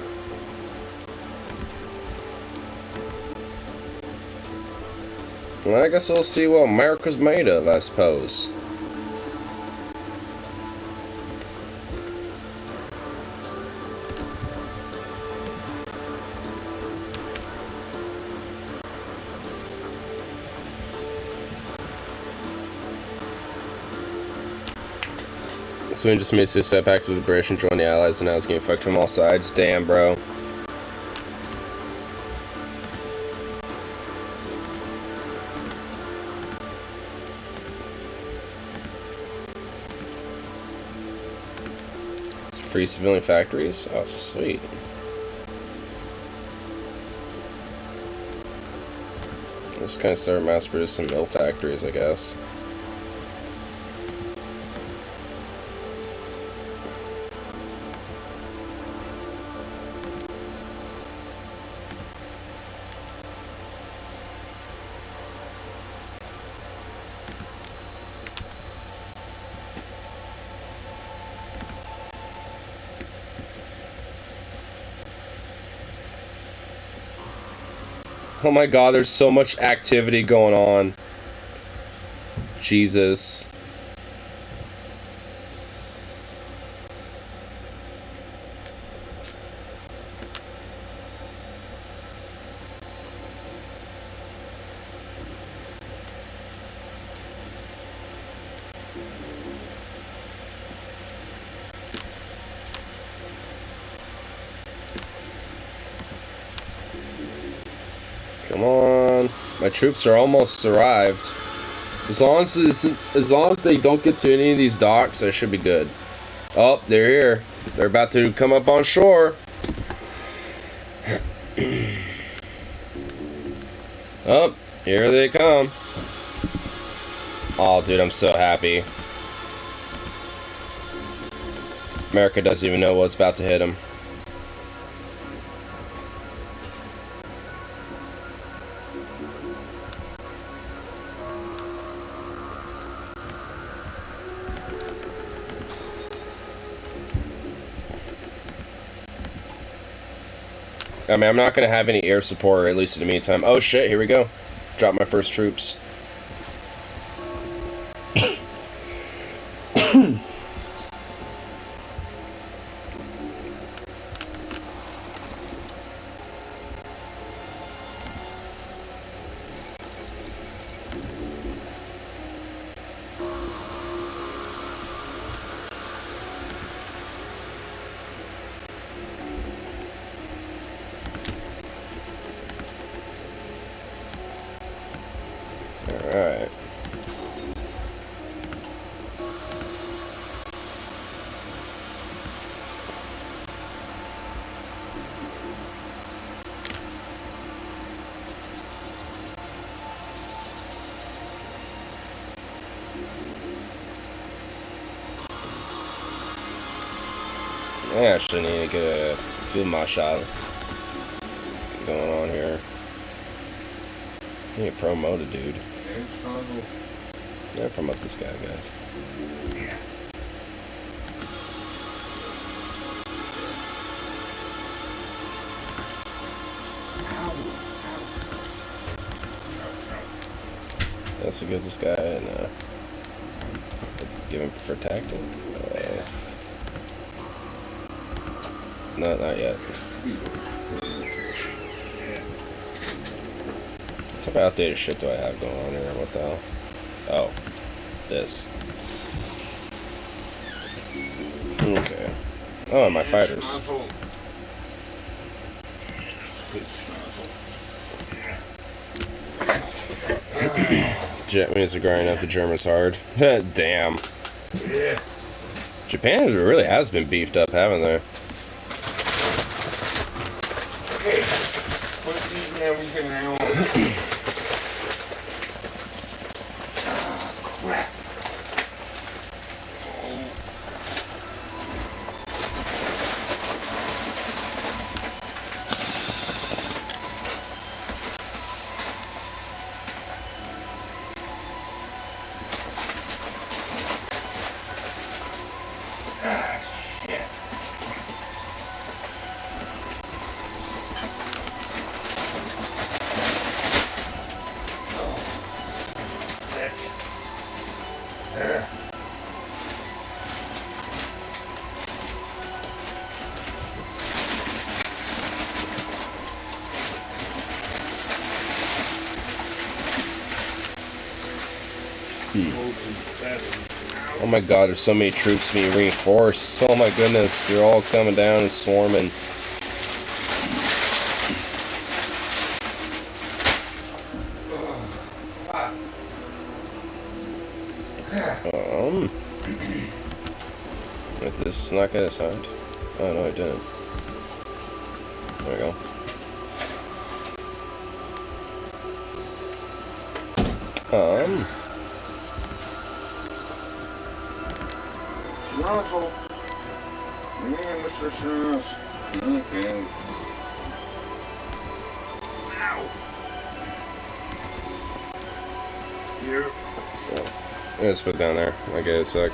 Well, I guess we'll see what America's made of, I suppose. Sweden just made suicide pact with the British and joined the Allies, and now it's getting fucked from all sides. Damn, bro. Free civilian factories? Oh, sweet. Just kind of start mass producing mill factories, I guess. Oh my god, there's so much activity going on. Jesus. Come on. My troops are almost arrived. As long as they don't get to any of these docks, I should be good. Oh, they're here. They're about to come up on shore. Oh, here they come. Oh, dude, I'm so happy. America doesn't even know what's about to hit them. I mean, I'm not going to have any air support, at least in the meantime. Oh shit, here we go. Drop my first troops. Alright. I actually need to get a field marshal going on here. I need to promote a dude. Yeah, promote this guy, guys. That's a good this guy and give him preferred tactic. No, not yet. What type of outdated shit do I have going on here? What the hell? Oh, this. Okay. Oh, my fighters. Japanese are grinding up the Germans hard. Damn. Yeah. Japan really has been beefed up, haven't they? Okay. Quit eating everything I own. Crap. Oh my god, there's so many troops being reinforced. Oh my goodness, they're all coming down and swarming. If this is not getting assigned. Oh no, I didn't. There we go. Schnauzel. Yeah, Mr. Schnauzel. Okay. Ow. Here. So, I'm gonna just put it down there. I'll get it a sec.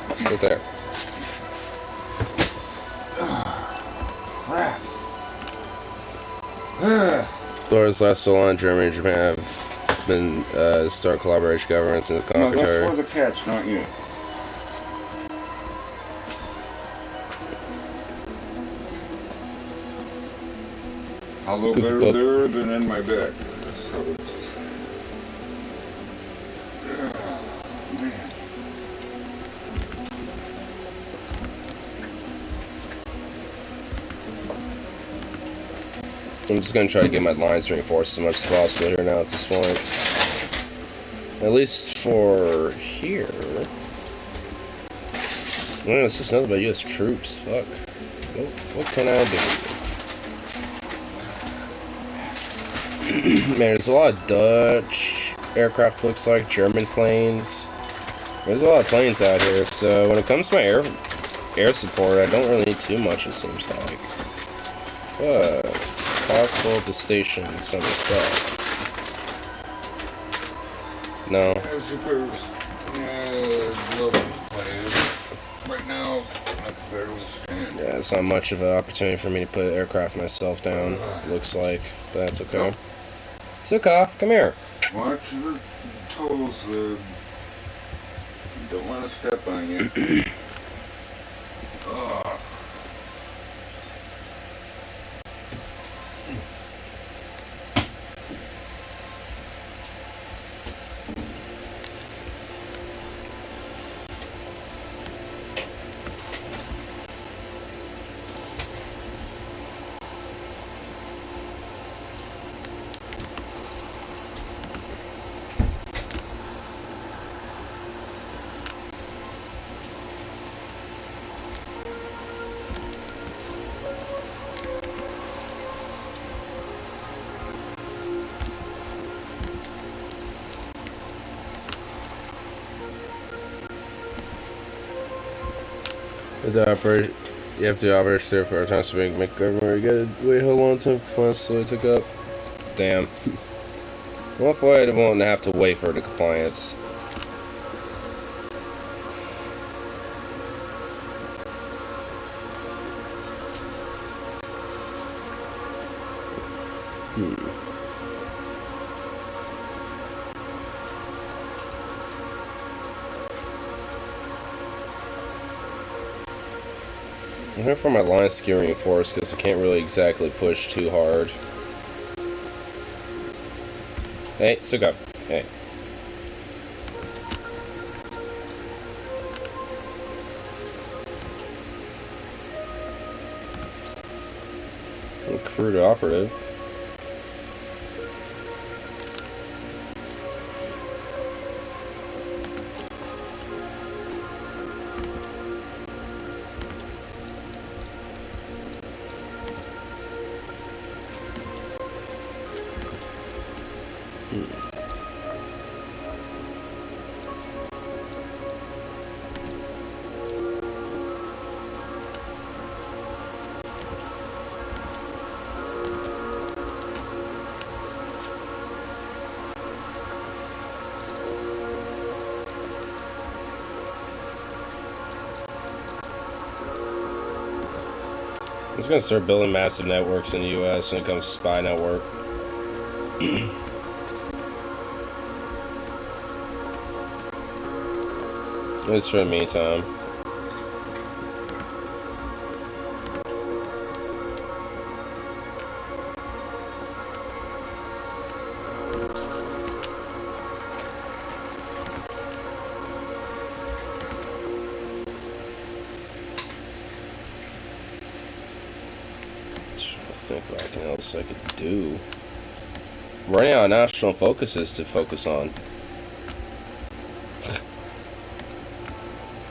Let's put it there. Crap. Laura's last so long, Germany and Japan have been start collaboration governments since No, conquered that's territory. for the cats, not you. A little Goofy better pup. there than in my bed. Man. I'm just gonna try to get my lines reinforced as much as possible here now at this point. At least for here. Man, it's just nothing but U.S. troops. Fuck. What can I do? Man, there's a lot of Dutch aircraft, looks like, German planes. There's a lot of planes out here, so when it comes to my air support, I don't really need too much, it seems like. But it's possible to station some stuff. No. I suppose. Yeah, little players. Right now, I can barely stand. Yeah, it's not much of an opportunity for me to put aircraft myself down, looks like, but that's okay. Sukov, come here. Watch your toes, don't want to step on you. Ugh. You have to operate there for a time to make government get wait how long time plans so took up. Damn. Hopefully I won't have to wait for the compliance. I'm here for my line skill reinforced because I can't really exactly push too hard. Hey, Suka. Hey. Crude operative. I'm just gonna start building massive networks in the US when it comes to spy network. At least for the meantime. Think what else I could do. I'm running out of national focuses to focus on.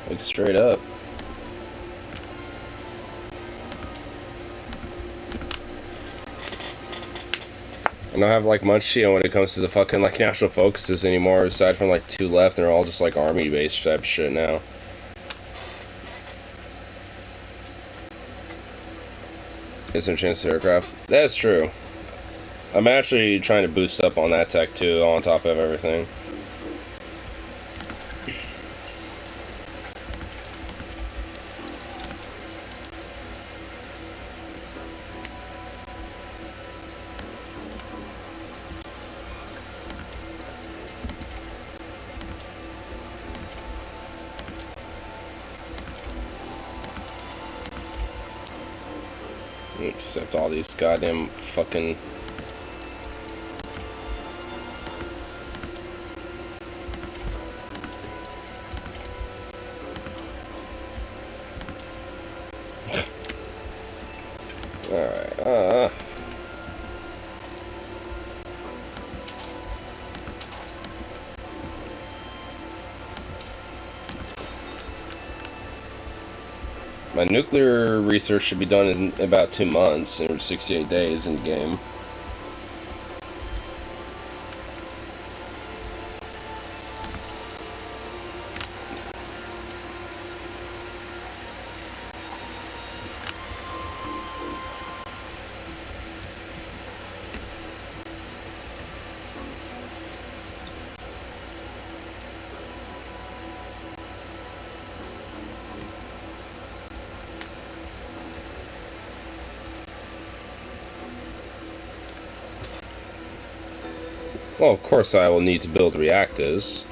Like straight up. I don't have like much, you know, when it comes to the fucking like national focuses anymore, aside from like 2 left, and they're all just like army based type shit now. Get some chance to aircraft. That's true. I'm actually trying to boost up on that tech too, on top of everything. Except all these goddamn fucking... Alright, My nuclear research should be done in about 2 months, or 68 days in the game. Well, of course I will need to build reactors.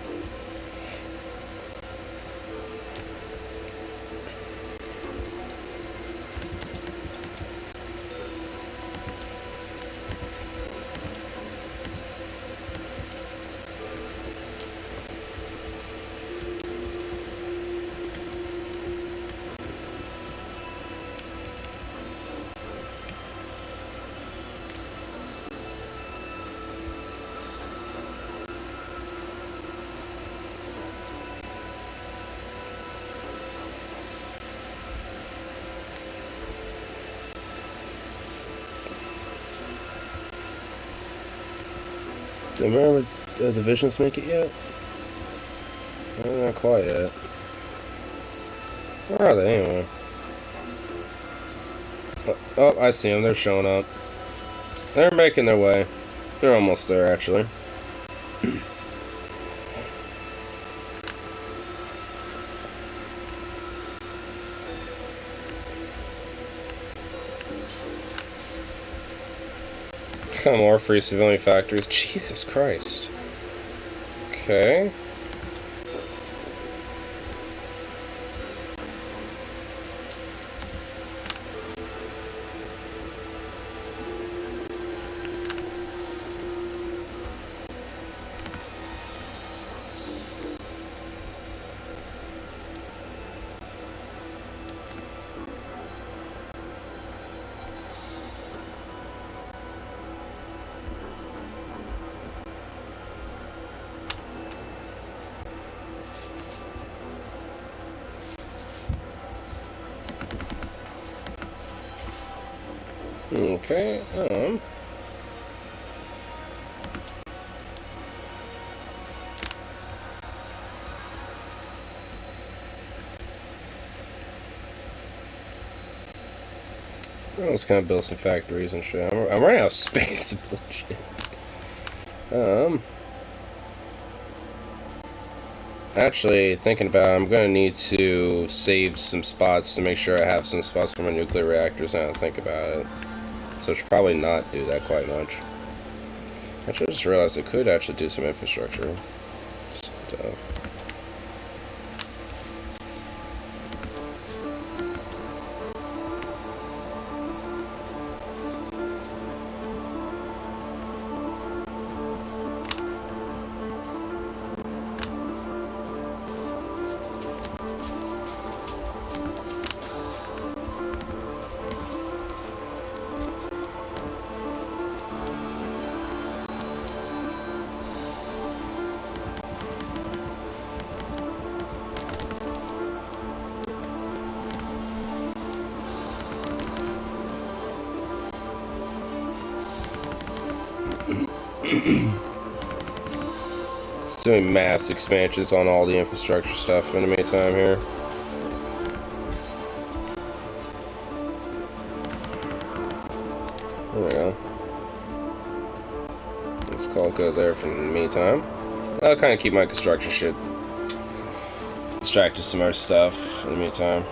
Remember the divisions make it yet? Not quite yet. Where are they anyway? Oh, I see them. They're showing up. They're making their way. They're almost there, actually. More free civilian factories. Jesus Christ. Okay. Okay, let's kind of build some factories and shit. I'm running out of space to build shit. Actually, thinking about it, I'm gonna need to save some spots to make sure I have some spots for my nuclear reactors now to think about it. So I should probably not do that quite much. Actually, I just realized I could actually do some infrastructure stuff. It's doing mass expansions on all the infrastructure stuff in the meantime here. There we go. Let's call it good there for the meantime. I'll kind of keep my construction shit distracted some other stuff in the meantime.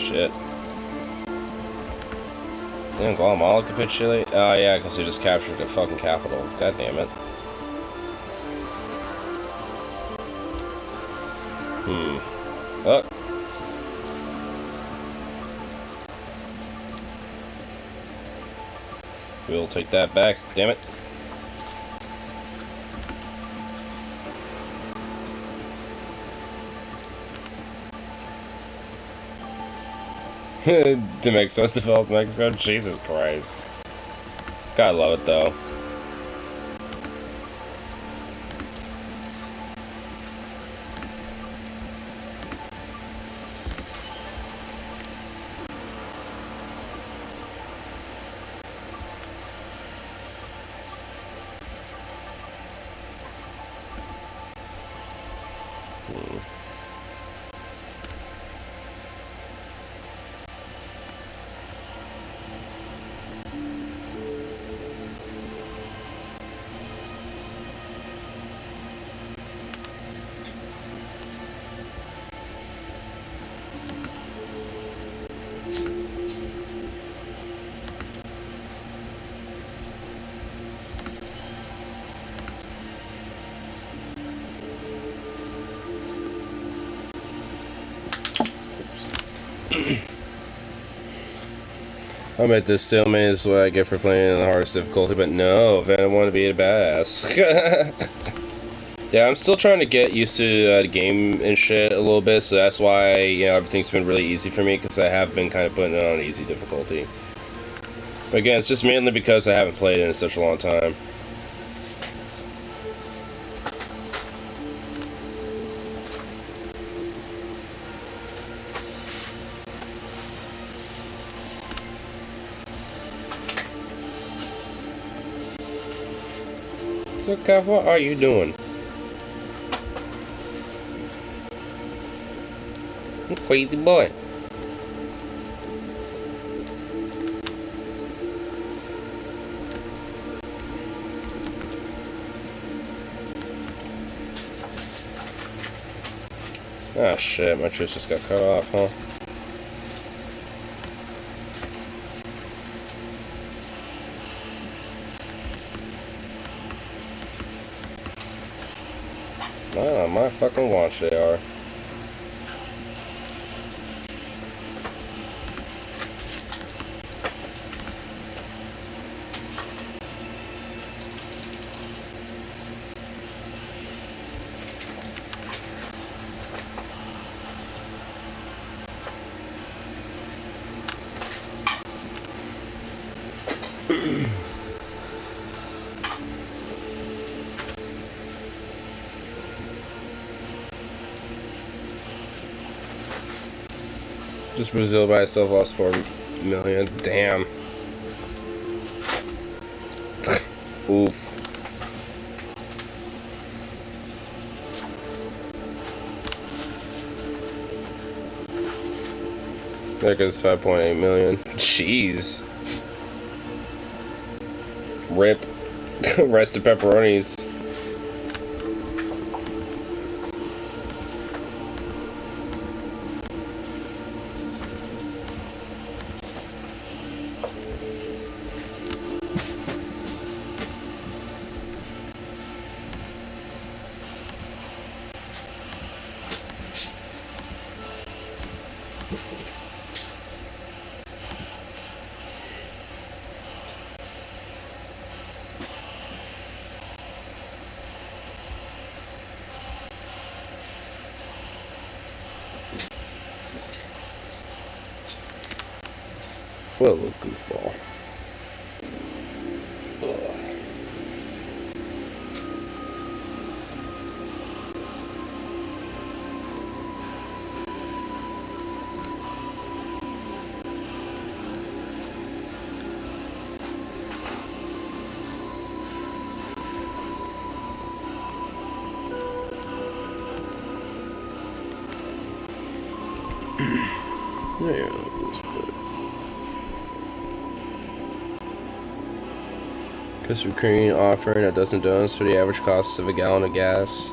Shit. Damn, Guatemala capitulate? Oh yeah, because they just captured the fucking capital. God damn it. Oh. We'll take that back, damn it. To make us develop Mexico? Jesus Christ. Gotta love it though. I bet this stalemate is what I get for playing in the hardest difficulty, but no, I want to be a badass. Yeah, I'm still trying to get used to the game and shit a little bit, so that's why, you know, everything's been really easy for me, because I have been kind of putting it on easy difficulty. But again, it's just mainly because I haven't played it in such a long time. So, Kev, what are you doing? You crazy boy. Ah, shit, my troops just got cut off, huh? Not on my fucking watch they are. Just Brazil by itself lost 4 million. Damn. Oof. There goes 5.8 million. Jeez. Rip. Rest of pepperonis. What a little goofball. Ugh. Yeah, that's good. Krispy Kreme offering a dozen donuts for the average cost of a gallon of gas.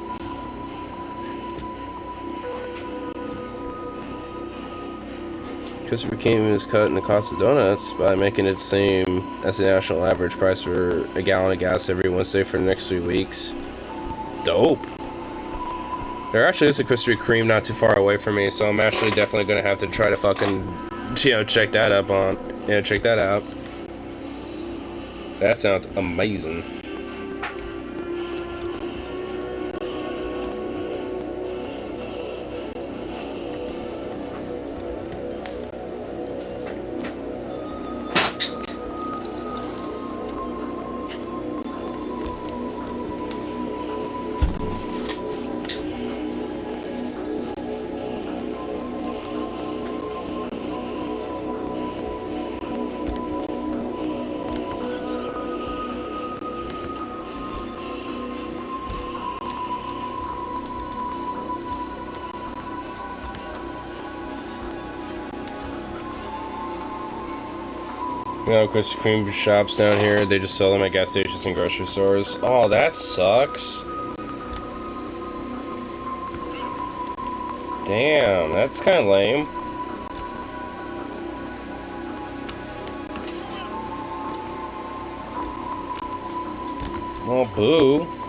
Krispy Kreme is cutting the cost of donuts by making it the same as the national average price for a gallon of gas every Wednesday for the next 3 weeks. Dope. There actually is a Krispy Kreme not too far away from me, so I'm actually definitely gonna have to try to fucking, check that up on, check that out. That sounds amazing. You know, Krispy Kreme shops down here, they just sell them at gas stations and grocery stores. Oh, that sucks. Damn, that's kind of lame. Oh, boo.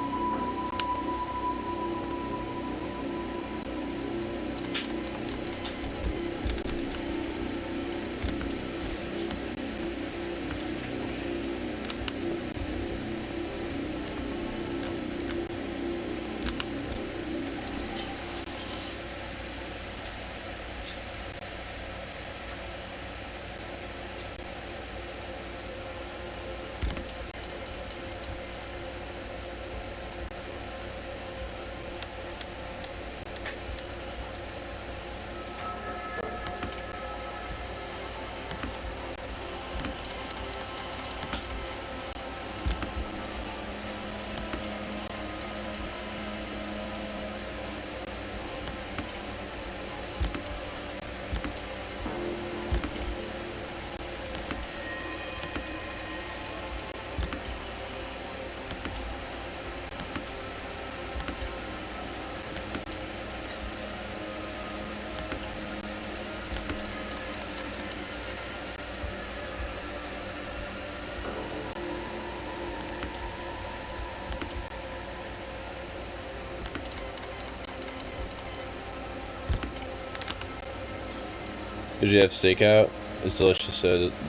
Did you have stakeout? It's delicious.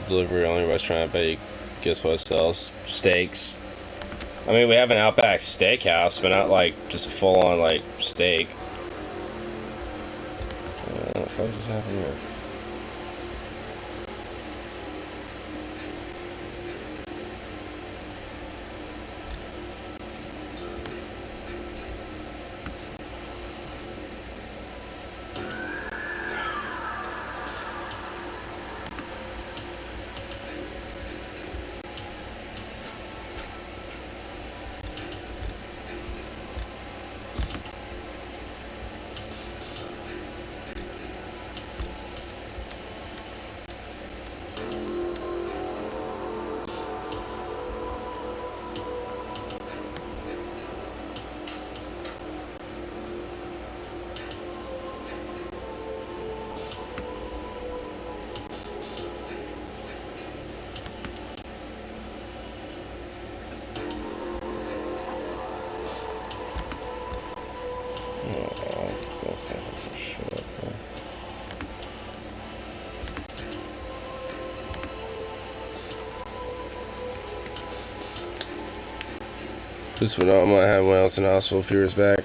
Delivery only restaurant. I bet you guess what sells steaks. I mean, we have an Outback Steakhouse, but not like just a full-on like steak. What the fuck just happened here? This would not might have one else in the hospital a few years back.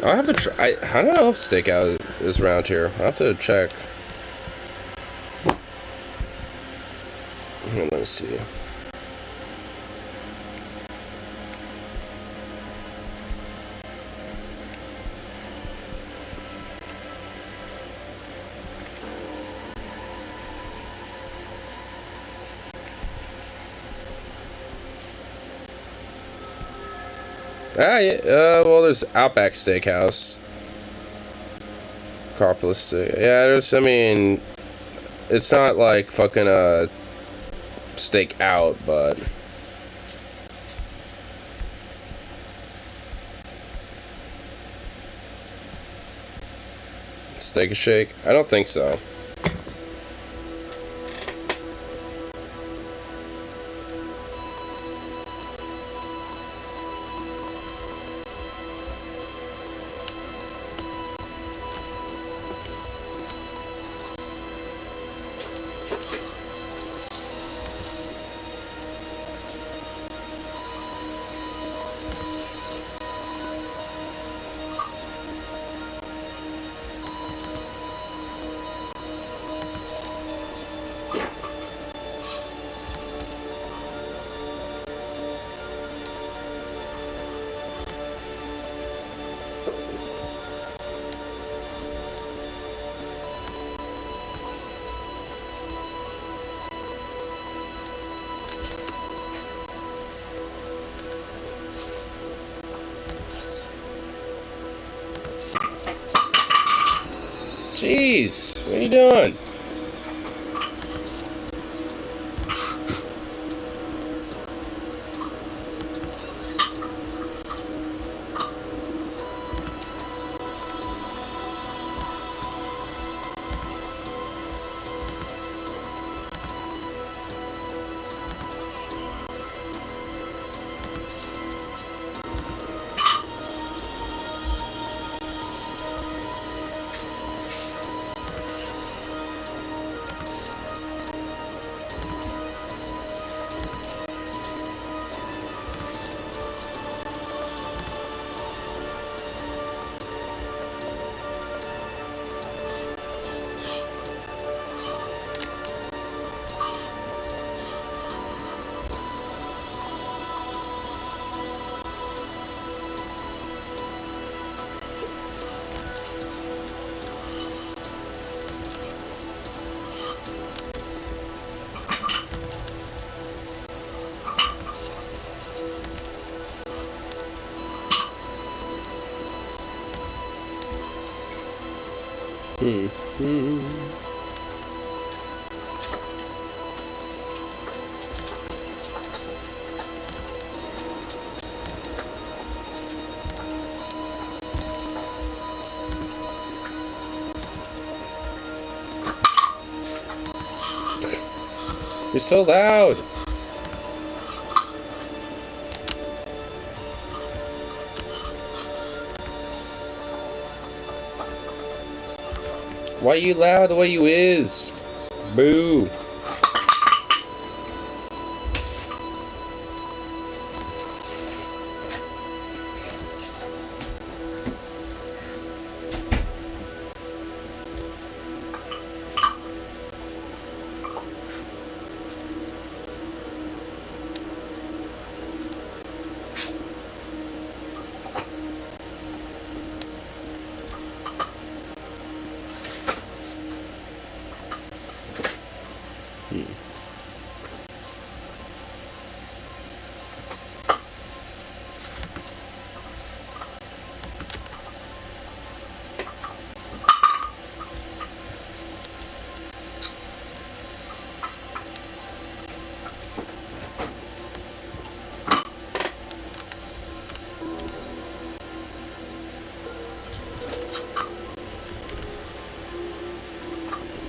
I'll have to try. I don't know if Stakeout is around here. I'll have to check. Let me see. Ah, yeah, well, there's Outback Steakhouse. Carplus Steak. Yeah, there's, I mean, it's not like fucking a steak out, but. Steak and Shake? I don't think so. Jeez, what are you doing? You're so loud. Why you loud the way you is? Boo.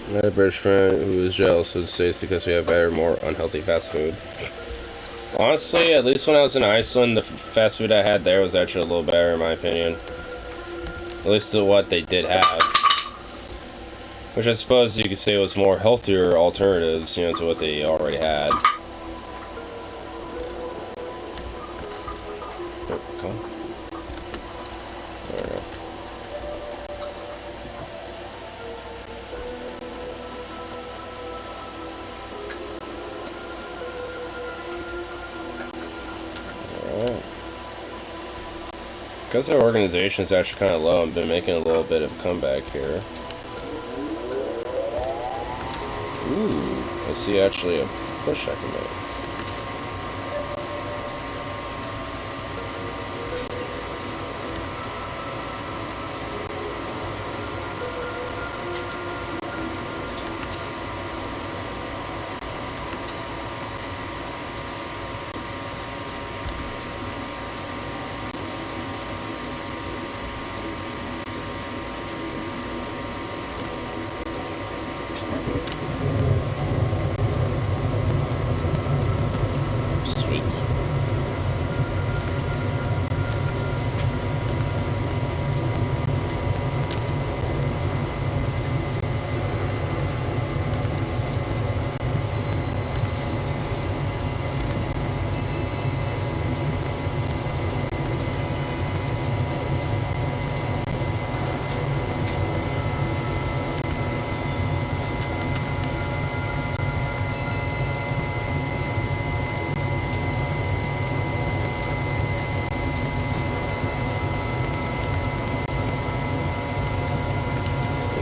I had a British friend who was jealous of the States because we have better, more unhealthy fast food. Honestly, at least when I was in Iceland, the fast food I had there was actually a little better, in my opinion. At least to what they did have. Which I suppose you could say was more healthier alternatives, you know, to what they already had. Oh, come on. There we go. Because our organization is actually kind of low, I've been making a little bit of a comeback here. Ooh, I see actually a push I can make.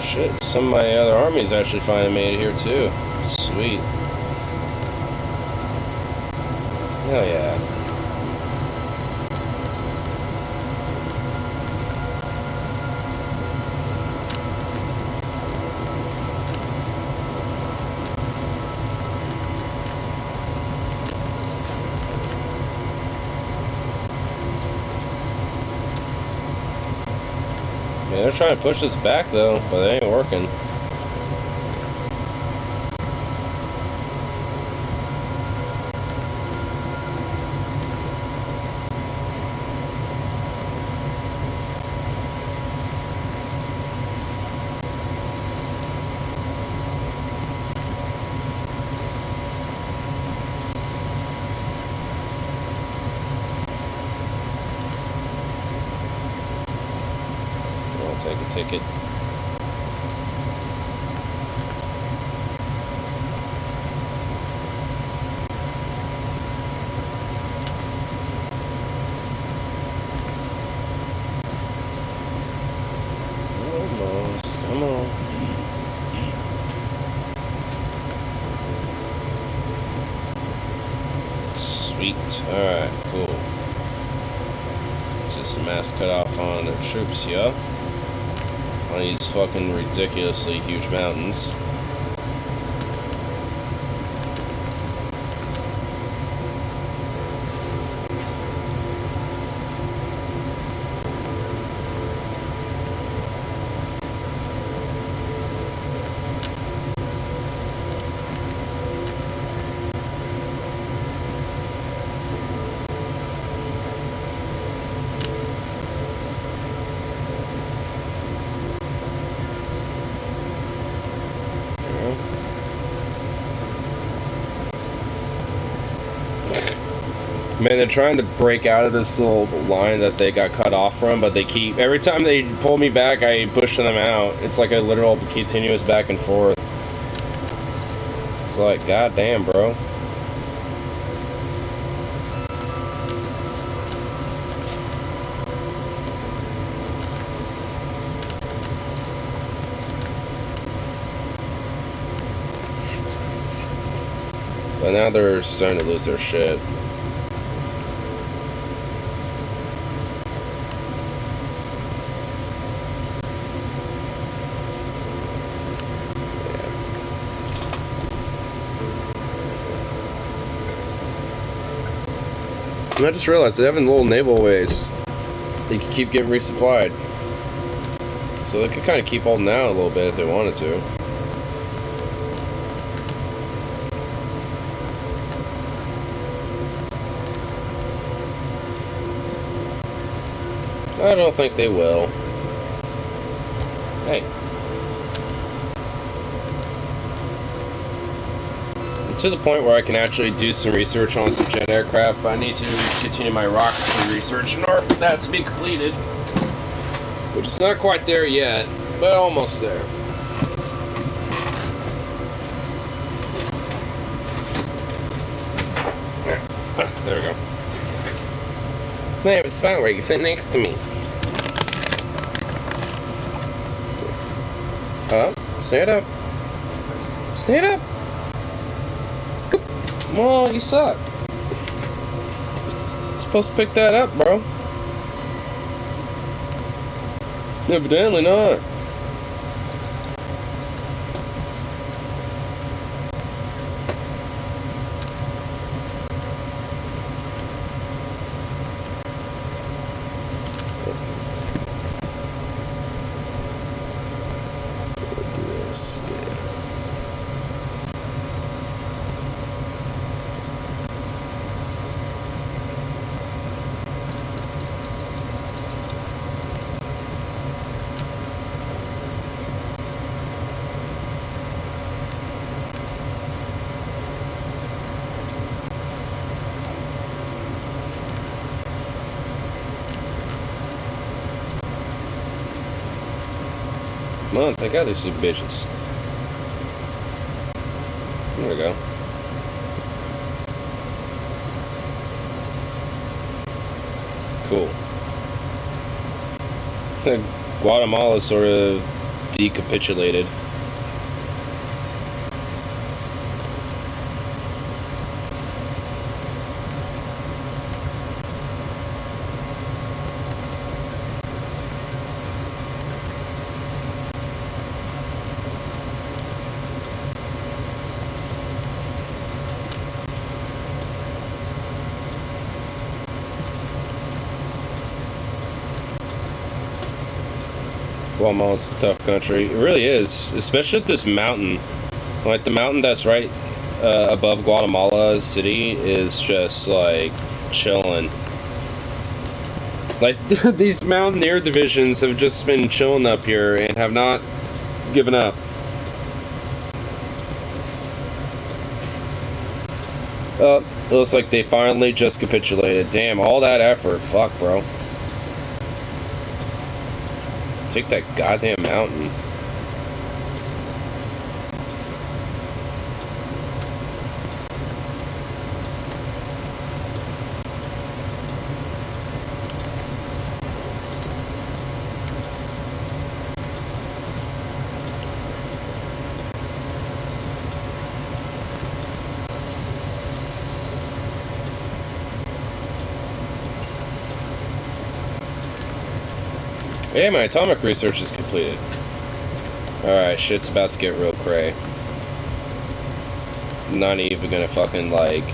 Shit, some of my other armies actually finally made it here too. Sweet. Hell yeah. they're trying to push us back though, but it ain't working. I'll take a ticket. Almost, come on. Sweet. Alright, cool. Just a mass cut off on the troops, yeah. On these fucking ridiculously huge mountains. Man, they're trying to break out of this little line that they got cut off from, but they keep... Every time they pull me back, I push them out. It's like a literal continuous back and forth. It's like, goddamn, bro. But now they're starting to lose their shit. I just realized they have a little naval ways. They can keep getting resupplied. So they could kind of keep holding out a little bit if they wanted to. I don't think they will. Hey. To the point where I can actually do some research on some jet aircraft, but I need to continue my rocketry research in order for that to be completed. Which is not quite there yet, but almost there. There we go. Hey, it's fine where you can sit next to me. Stand up. Stand up. Come on, you suck. You're supposed to pick that up, bro. Evidently not. Do this. Yeah. Come on, take out these two bitches. There we go. Cool. Guatemala sort of decapitulated. Guatemala's a tough country. It really is, especially at this mountain. Like the mountain that's right above Guatemala City is just like chilling. Like these mountaineer divisions have just been chilling up here and have not given up. It looks like they finally just capitulated. Damn, all that effort. Fuck, bro. Take that goddamn mountain. Hey, my atomic research is completed. Alright, shit's about to get real cray. Not even gonna fucking, like,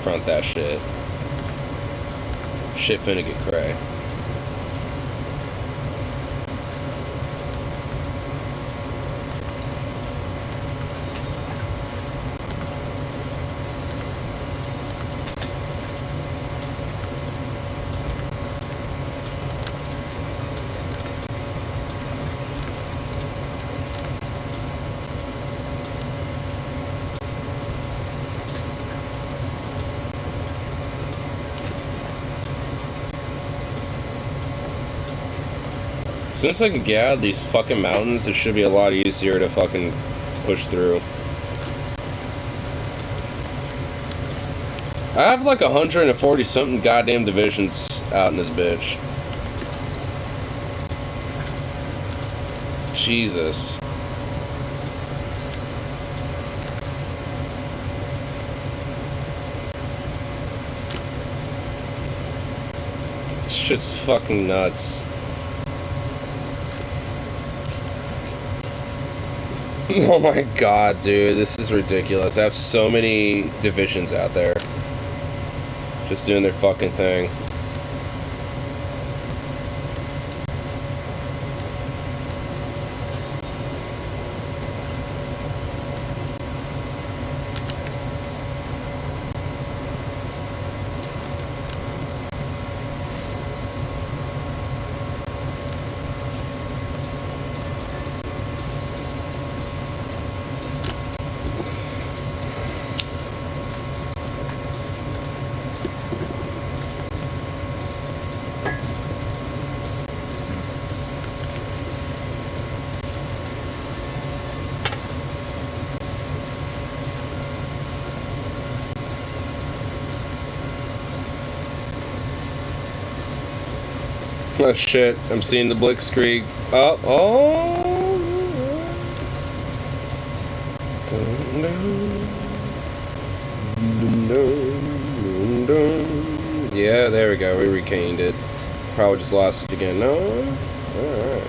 front that shit. Shit finna get cray. As soon as I can get out of these fucking mountains, it should be a lot easier to fucking push through. I have like 140 something goddamn divisions out in this bitch. Jesus. Shit's fucking nuts. Oh my god, dude, this is ridiculous. I have so many divisions out there. Just doing their fucking thing. Oh shit, I'm seeing the Blitzkrieg. Oh. Yeah, there we go, we regained it. Probably just lost it again. No? Alright.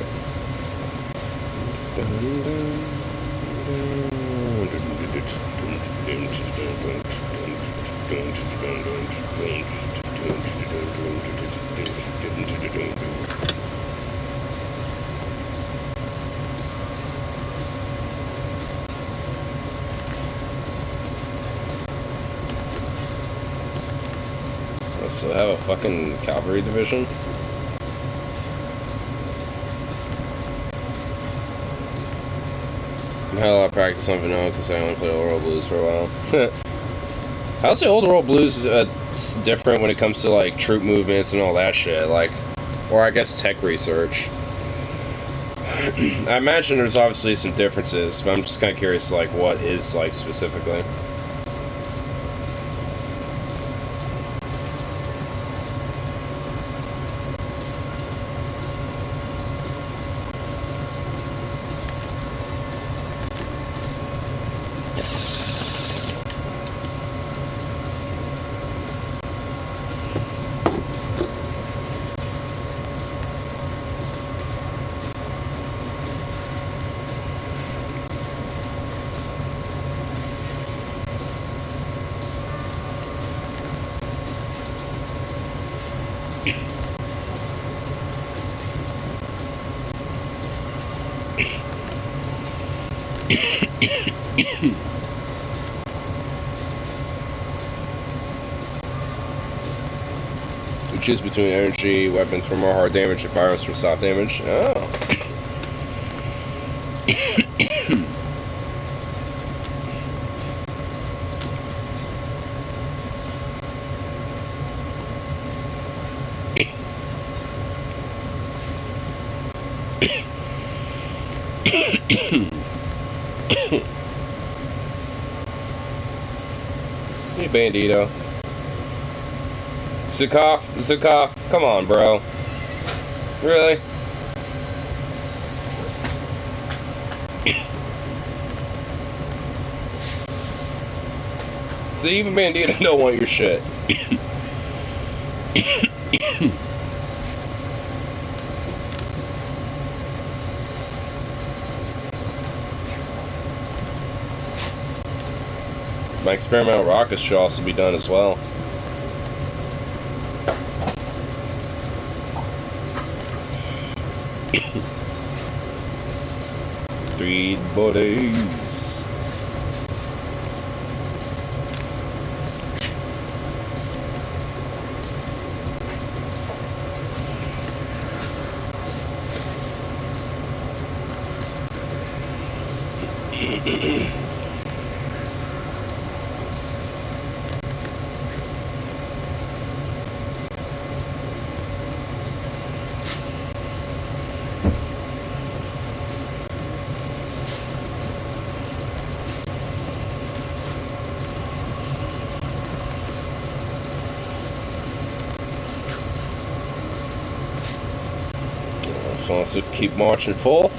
So I have a fucking cavalry division. I had a lot of practice on Vanilla because I only played Old World Blues for a while. I'll say Old World Blues is different when it comes to like troop movements and all that shit, like, or I guess tech research. I imagine there's obviously some differences, but I'm just kind of curious, like, what is like specifically. You choose between energy weapons for more hard damage and firearms for soft damage. Oh. Hey, Bandito. Zukov, come on, bro. Really? See, even Bandito don't want your shit. My experimental rockets should also be done as well. Three bodies. So wants to keep marching forth.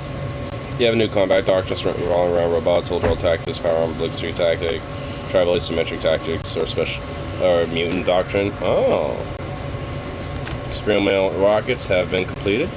You have a new combat doctrine, just rolling around robots, old world tactics, power armor, blitzkrieg tactic, tribal asymmetric tactics, or special or mutant doctrine. Oh. Experimental rockets have been completed.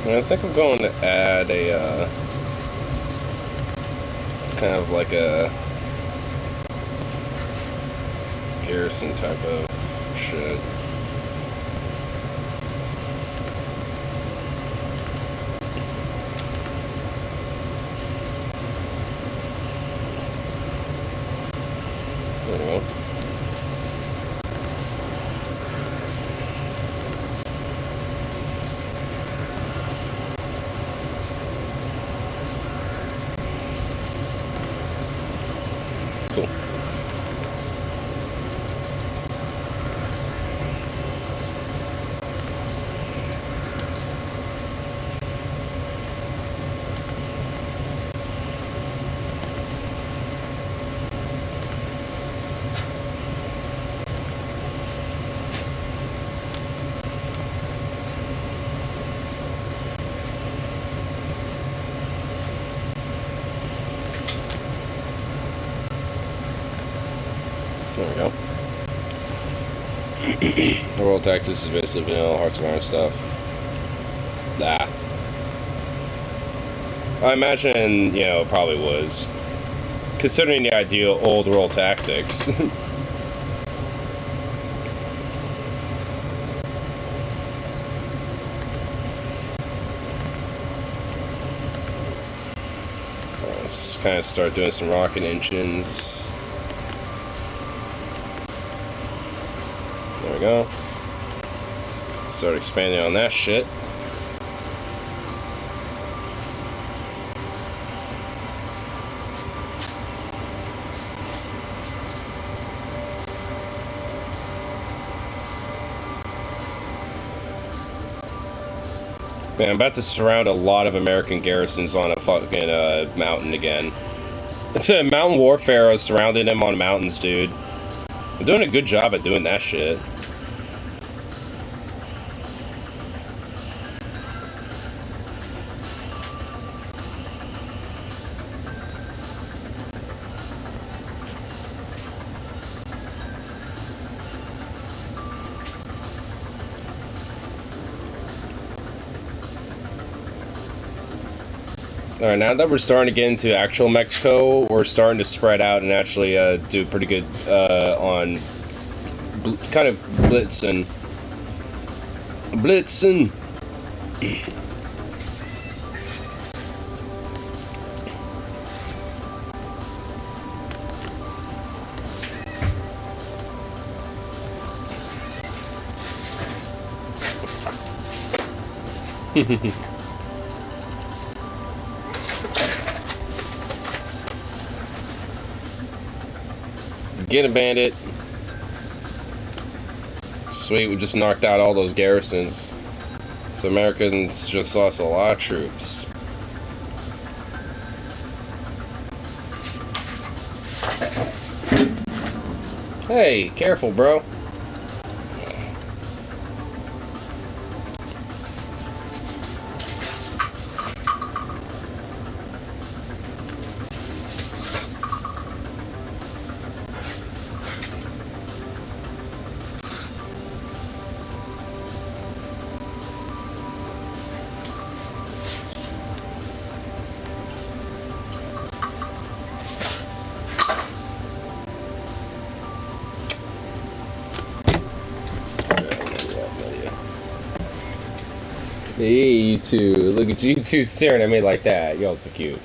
And I think I'm going to add a, kind of like a garrison type of shit. There we go. Cool. There we go. The World Texas is basically vanilla Hearts of Iron stuff. Nah. I imagine, you know, it probably was. Considering the idea of old world tactics. Let's just kind of start doing some rocket engines. There we go. Start expanding on that shit. Man, I'm about to surround a lot of American garrisons on a fucking mountain again. It's a mountain warfare. I was surrounding them on mountains, dude. I'm doing a good job at doing that shit. Alright, now that we're starting to get into actual Mexico, we're starting to spread out and actually do pretty good on kind of blitzing. Blitzing! Get a bandit. Sweet, we just knocked out all those garrisons. So Americans just lost a lot of troops. Hey, careful, bro. Hey, you two. Look at you two staring at me like that. Y'all so cute.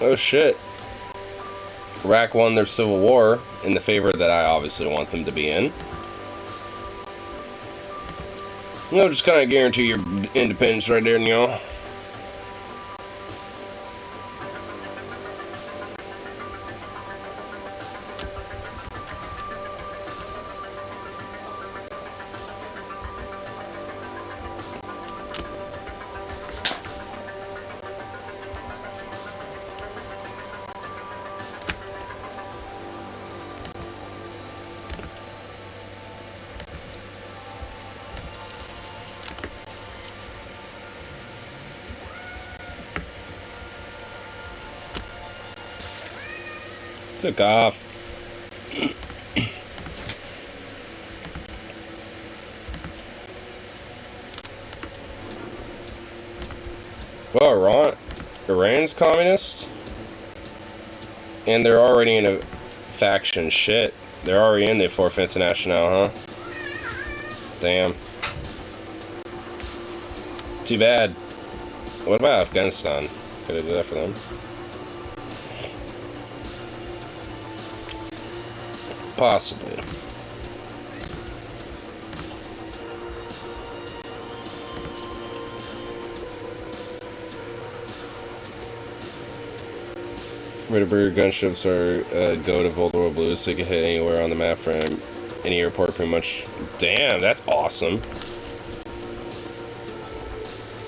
Oh shit. Iraq won their civil war in the favor that I obviously want them to be in. You know, just kind of guarantee your independence right there, y'all. Took off. Well, Iran's communist, and they're already in a faction. Shit, they're already in the Fourth International, huh? Damn. Too bad. What about Afghanistan? Could have did that for them. Possibly. Ritterberg gunships are go to Vulnerable Blues, so you can hit anywhere on the map from any airport pretty much. Damn, that's awesome.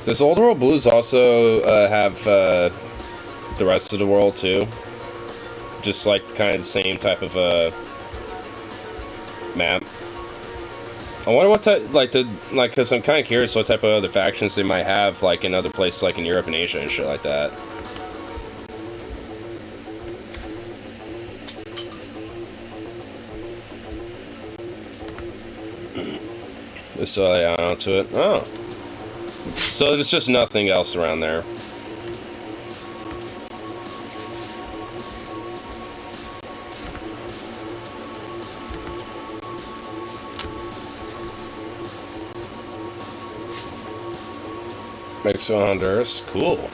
Does Old World Blues also have the rest of the world too? Just like kind of the same type of map. I wonder what type, because I'm kind of curious what type of other factions they might have, like in other places, like in Europe and Asia and shit like that. Just so I onto it. Oh, so there's just nothing else around there. Mexico, Honduras, cool.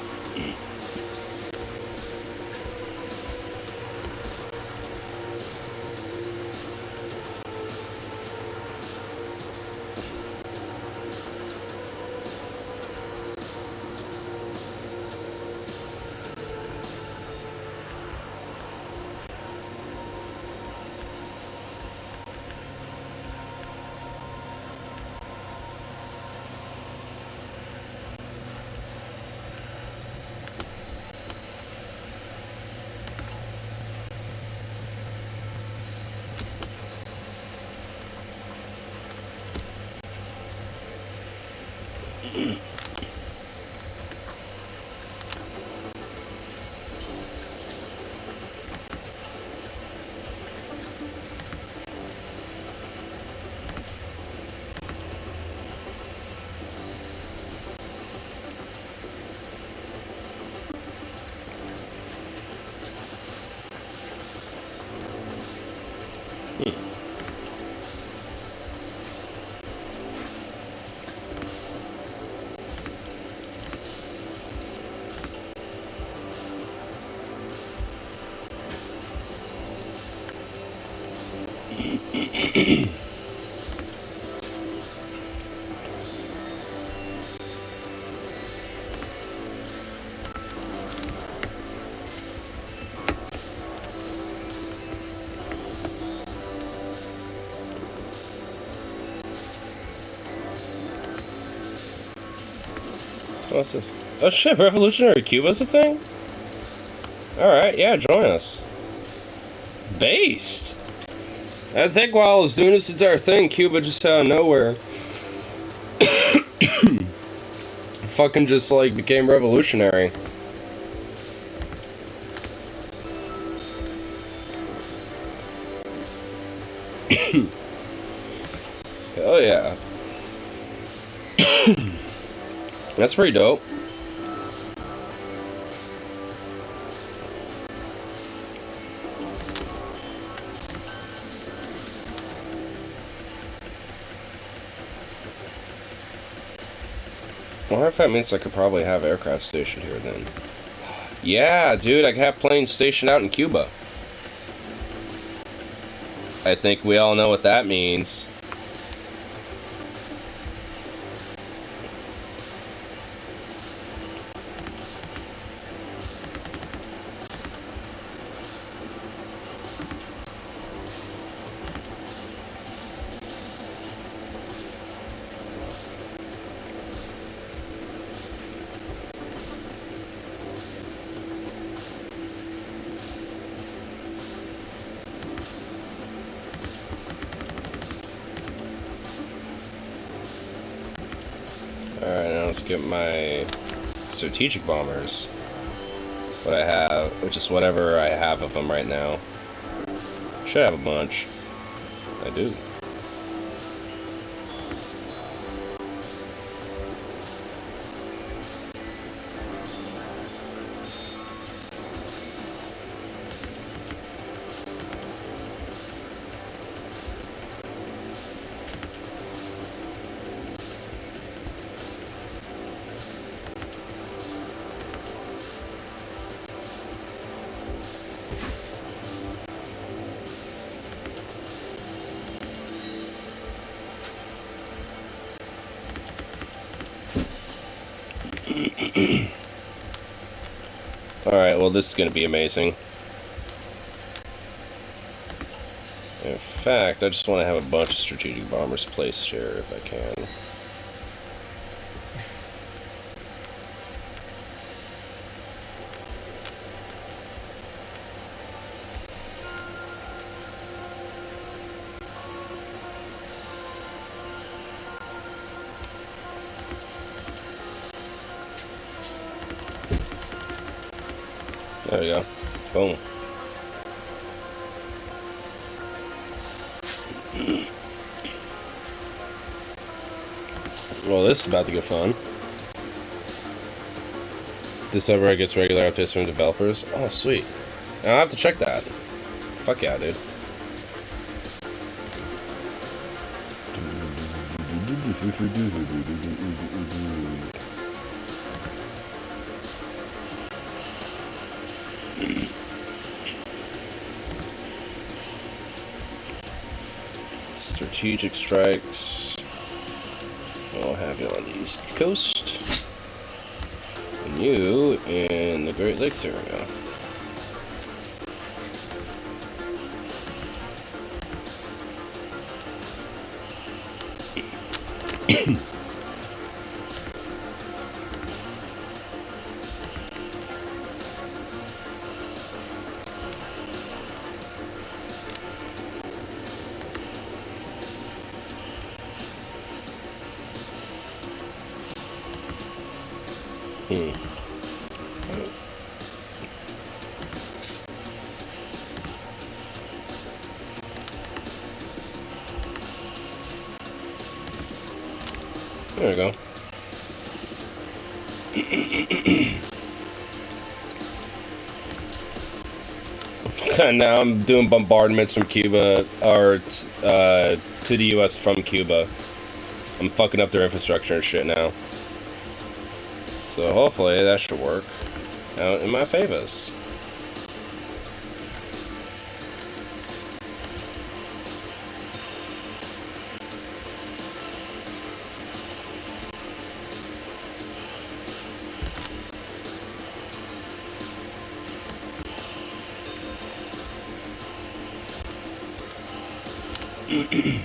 What's this? Oh shit, Revolutionary Cuba's a thing? Alright, yeah, join us. Based! I think while I was doing this entire thing, Cuba just out of nowhere fucking just like became revolutionary. Hell yeah. That's pretty dope. I wonder if that means I could probably have aircraft stationed here then. Yeah, dude, I could have planes stationed out in Cuba. I think we all know what that means. Alright, now let's get my strategic bombers. What I have, which is whatever I have of them right now. Should have a bunch. I do. Alright, well this is going to be amazing. In fact, I just want to have a bunch of strategic bombers placed here if I can. There we go. Boom. Well, this is about to get fun. This server gets regular updates from developers. Oh, sweet. I'll have to check that. Fuck yeah, dude. Strategic strikes. I'll have you on the East Coast. And you in the Great Lakes area. There we go. Now I'm doing bombardments from Cuba, or to the U.S. from Cuba. I'm fucking up their infrastructure and shit now. So hopefully that should work out in my favors. Oops.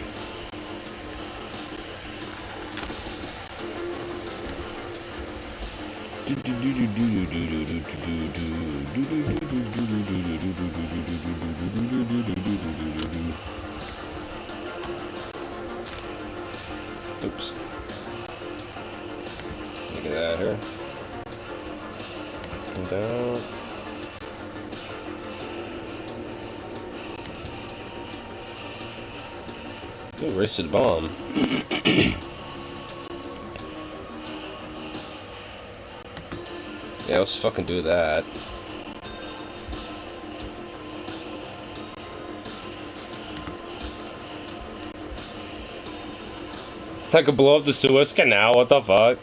Look at that here. And down. Ooh, race to the bomb. Yeah, let's fucking do that. I could blow up the Suez Canal, what the fuck?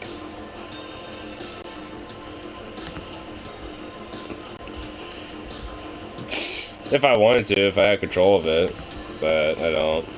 If I wanted to, if I had control of it, but I don't.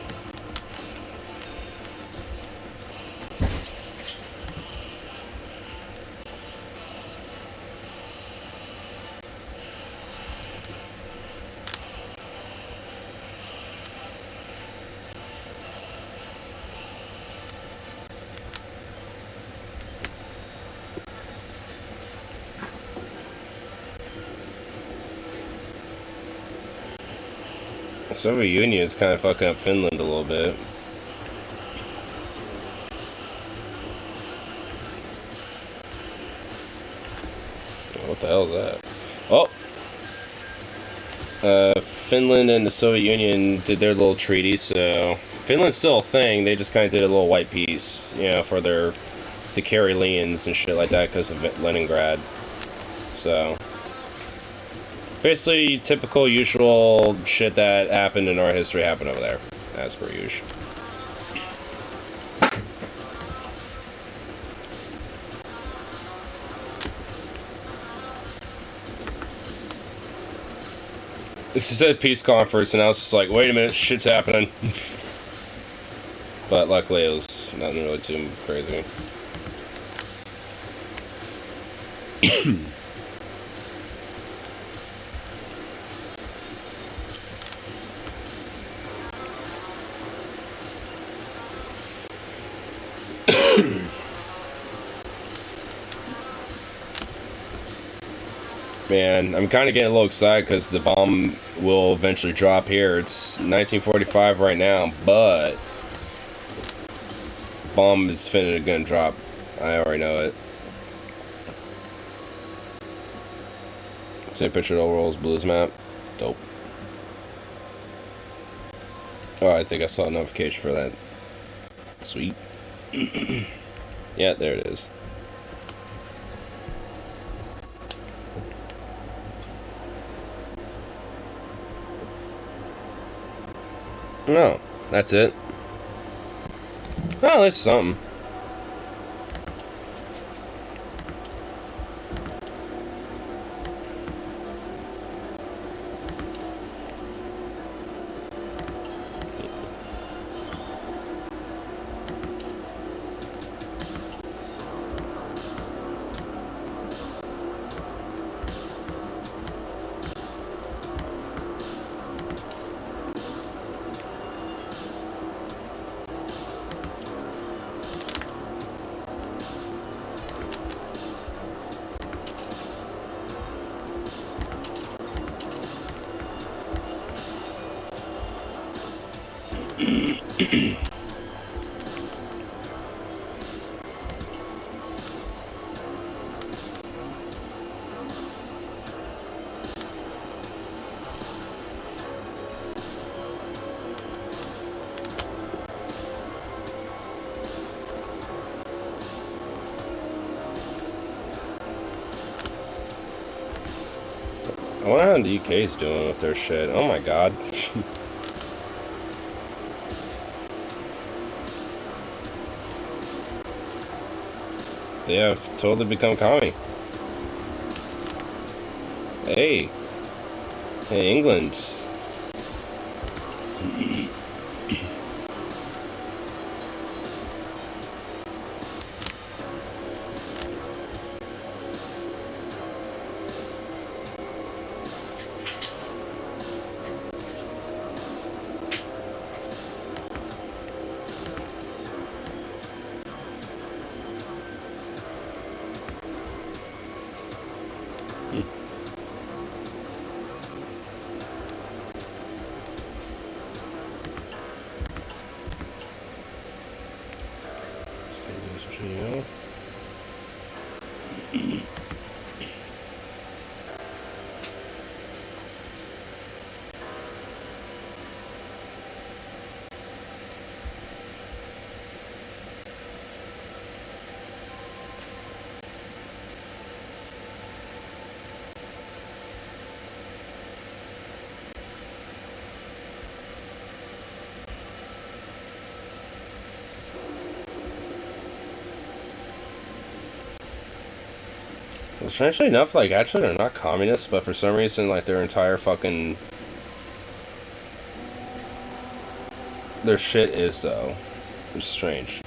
The Soviet Union is kind of fucking up Finland a little bit. What the hell is that? Oh! Finland and the Soviet Union did their little treaty, so... Finland's still a thing, they just kind of did a little white peace, you know, for the Karelians and shit like that because of Leningrad. So... basically, typical, usual shit that happened in our history happened over there, as per usual. This is a peace conference, and I was just like, wait a minute, shit's happening. But luckily, it was nothing really too crazy. Man, I'm kind of getting a little excited because the bomb will eventually drop here. It's 1945 right now, but bomb is finna gonna drop. I already know it. See a picture of the World's Blues map. Dope. Oh, I think I saw a notification for that. Sweet. Yeah, there it is. No, that's it. Oh, that's something. I wonder how the UK's doing with their shit. Oh my god. They have totally become commie. Hey. Hey, England. Strangely enough, like, actually they're not communists, but for some reason, like, their entire fucking... their shit is, though. It's strange.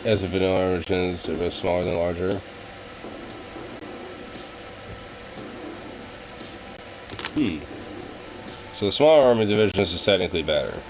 As a vanilla origin is a bit smaller than larger. So the smaller army divisions is technically better.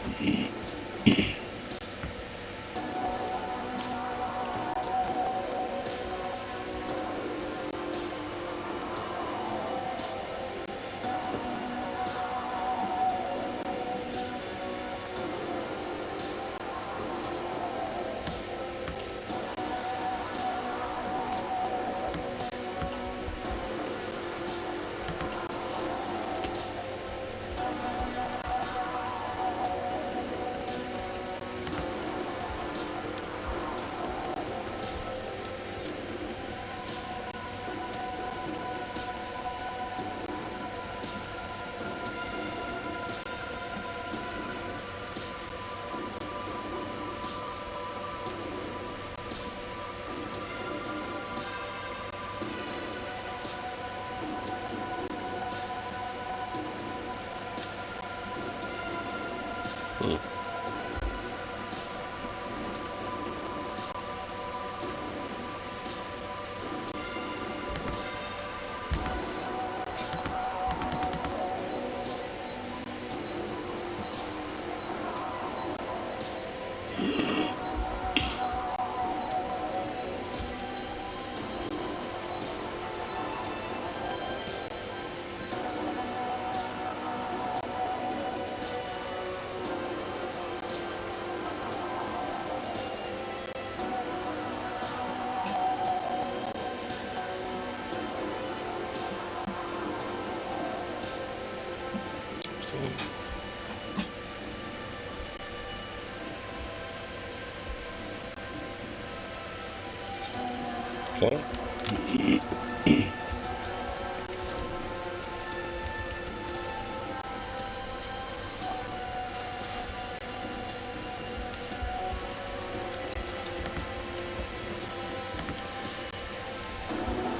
Okay.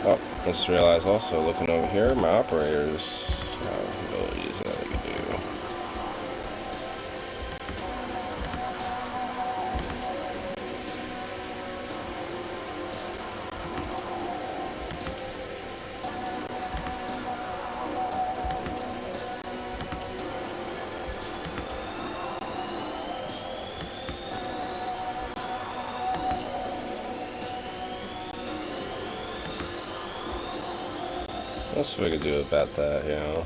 Oh, just realized also, looking over here, my operators have abilities that they can do. That's what we could do about that, you know.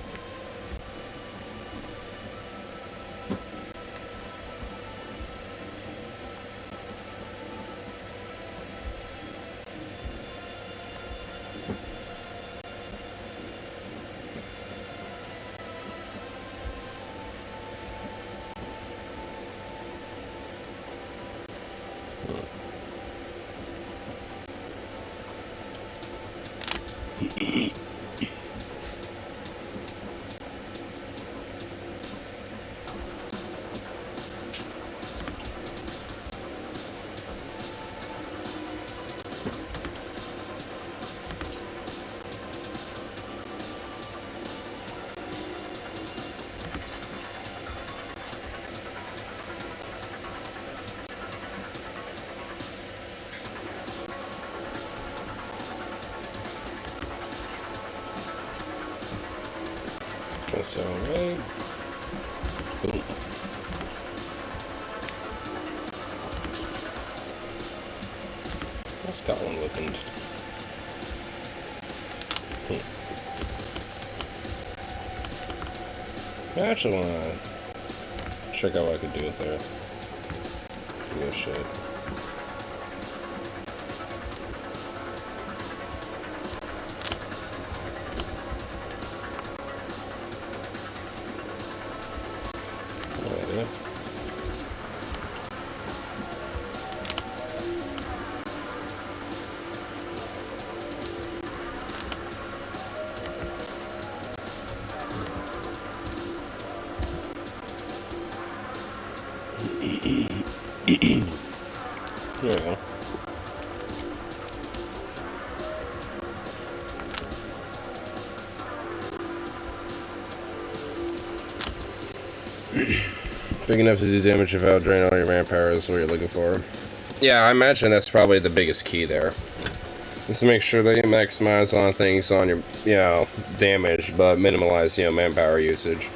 So, right. Boom. That's got one looking. I actually want to check out what I could do with her. Give it a shit. There we go. Big enough to do damage without draining all your manpower is what you're looking for. Yeah, I imagine that's probably the biggest key there. Is to make sure that you maximize on things on your, damage, but minimize, manpower usage.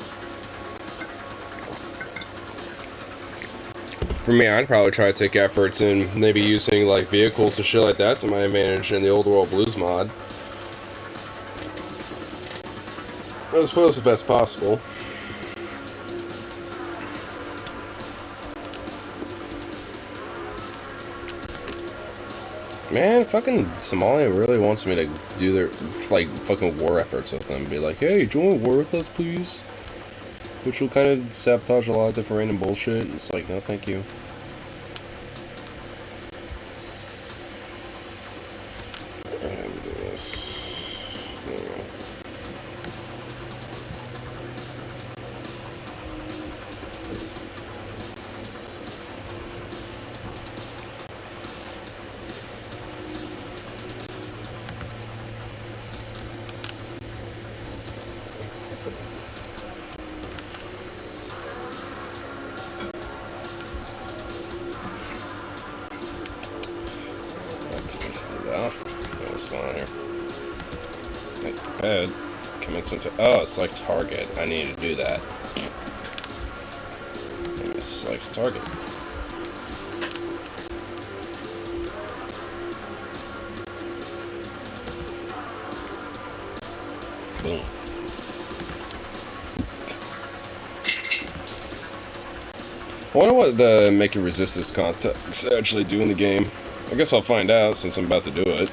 For me, I'd probably try to take efforts in maybe using, like, vehicles and shit like that to my advantage in the Old World Blues mod. I suppose if that's possible. Man, fucking Somalia really wants me to do their, like, fucking war efforts with them. Be like, hey, join war with us, please? Which will kind of sabotage a lot of different random bullshit. It's like, no, thank you. What's going on here? Bed. Commencement to. Oh, select target. I need to do that. Let me select target. Boom. I wonder what the making resistance contacts actually do in the game. I guess I'll find out since I'm about to do it.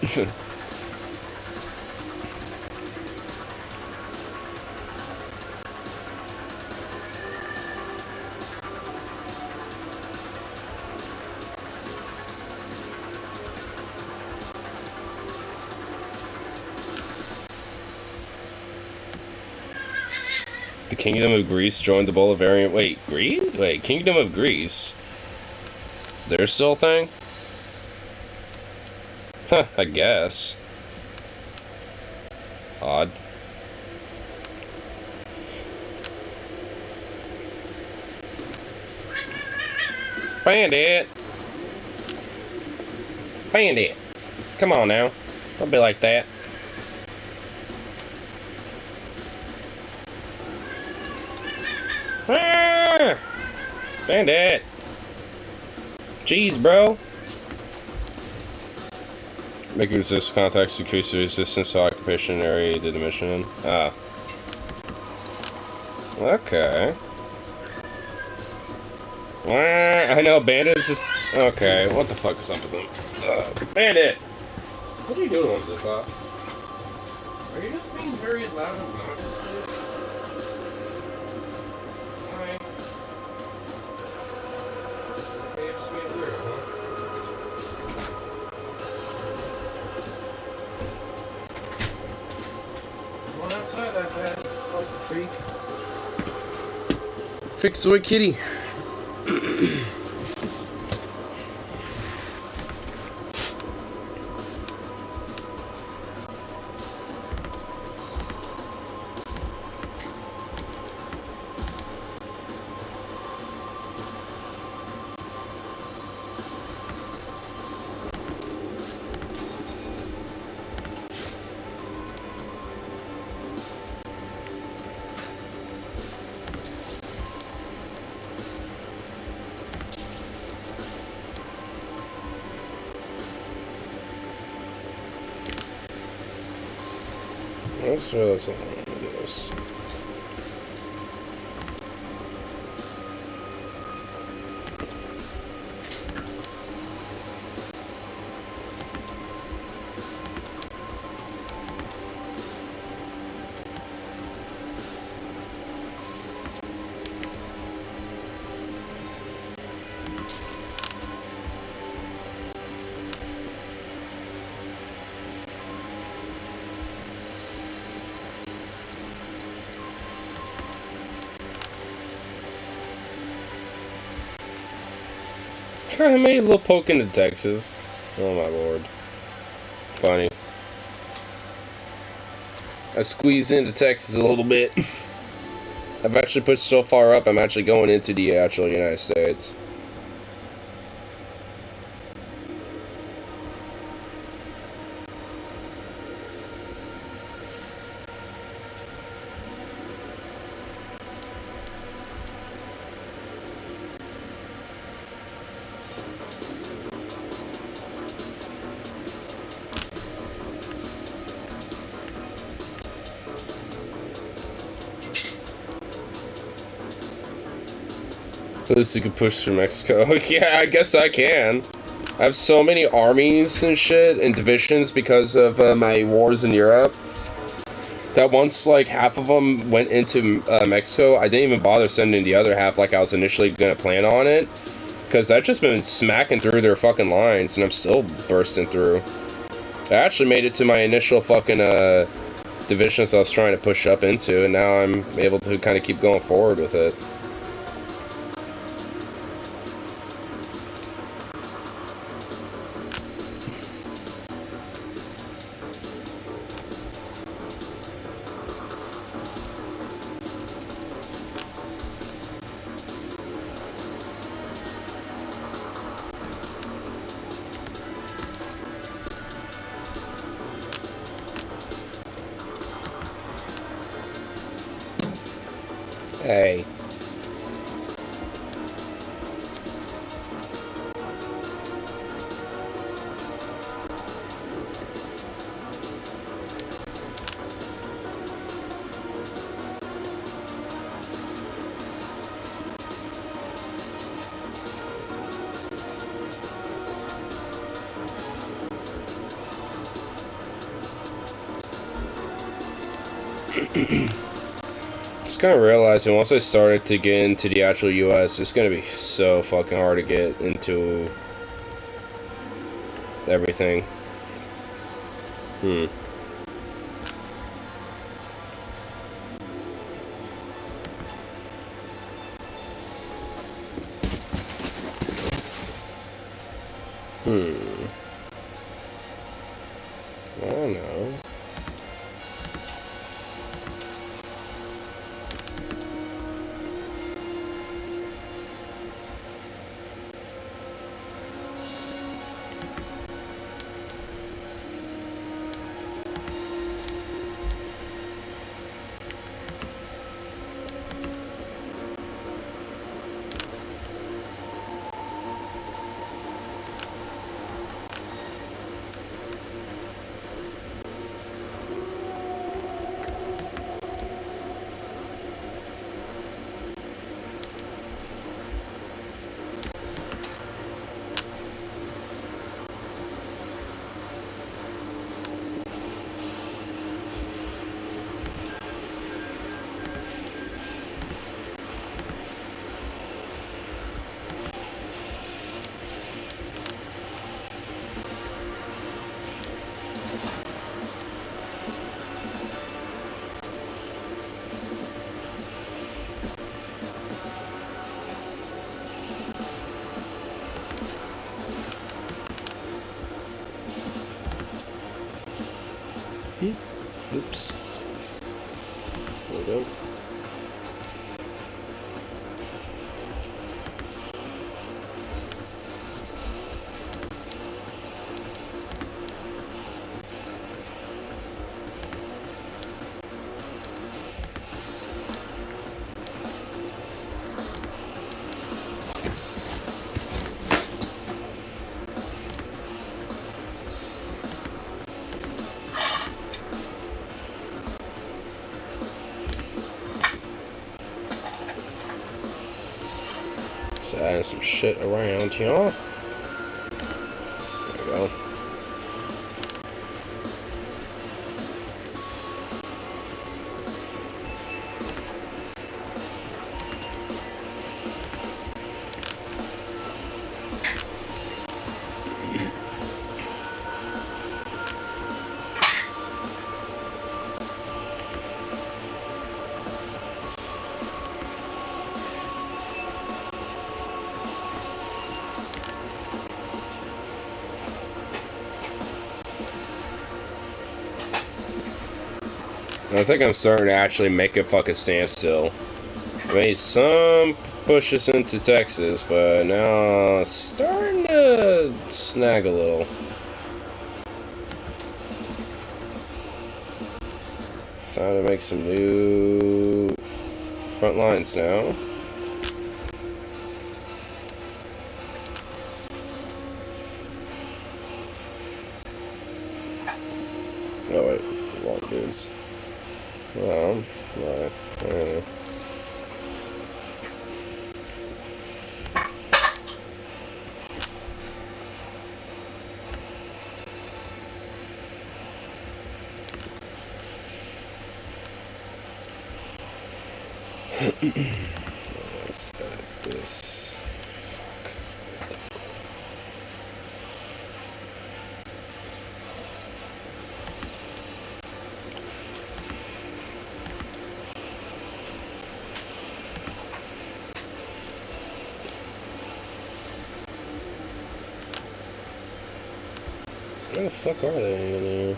The Kingdom of Greece joined the Bolivarian. Wait, Greece? Wait, Kingdom of Greece? They're still a thing? Huh, I guess. Odd. Bandit! Bandit! Come on now. Don't be like that. Ah! Bandit! Jeez, bro. Making resist contacts decrease the resistance to occupation area did the mission. Ah. Okay. I know, Bandit's just... Okay, what the fuck is up with him? Bandit! What are you doing, Zippa? Are you just being very loud and obnoxious? Hi. Hey, you're just being weird, huh? Outside that bad, fucking freak. Fix the kitty. I just realized I want to do this. I made a little poke into Texas. Oh my lord. Funny. I squeezed into Texas a little bit. I've actually pushed so far up, I'm actually going into the actual United States. At least you can push through Mexico. Yeah, I guess I can. I have so many armies and shit and divisions because of my wars in Europe that once like half of them went into Mexico, I didn't even bother sending the other half like I was initially gonna plan on it, because I've just been smacking through their fucking lines and I'm still bursting through. I actually made it to my initial fucking divisions I was trying to push up into, and now I'm able to kind of keep going forward with it. Hey. Just kind of realizing once I started to get into the actual US, it's gonna be so fucking hard to get into everything. I don't know. Oops. There we go. Just adding some shit around here. There we go. I think I'm starting to actually make a fucking standstill. Made some pushes into Texas, but now it's starting to snag a little. Time to make some new front lines now. Oh wait, wrong dudes. Right. I don't know. Let's edit this. Fuck, it's gonna take Where the fuck are they in here?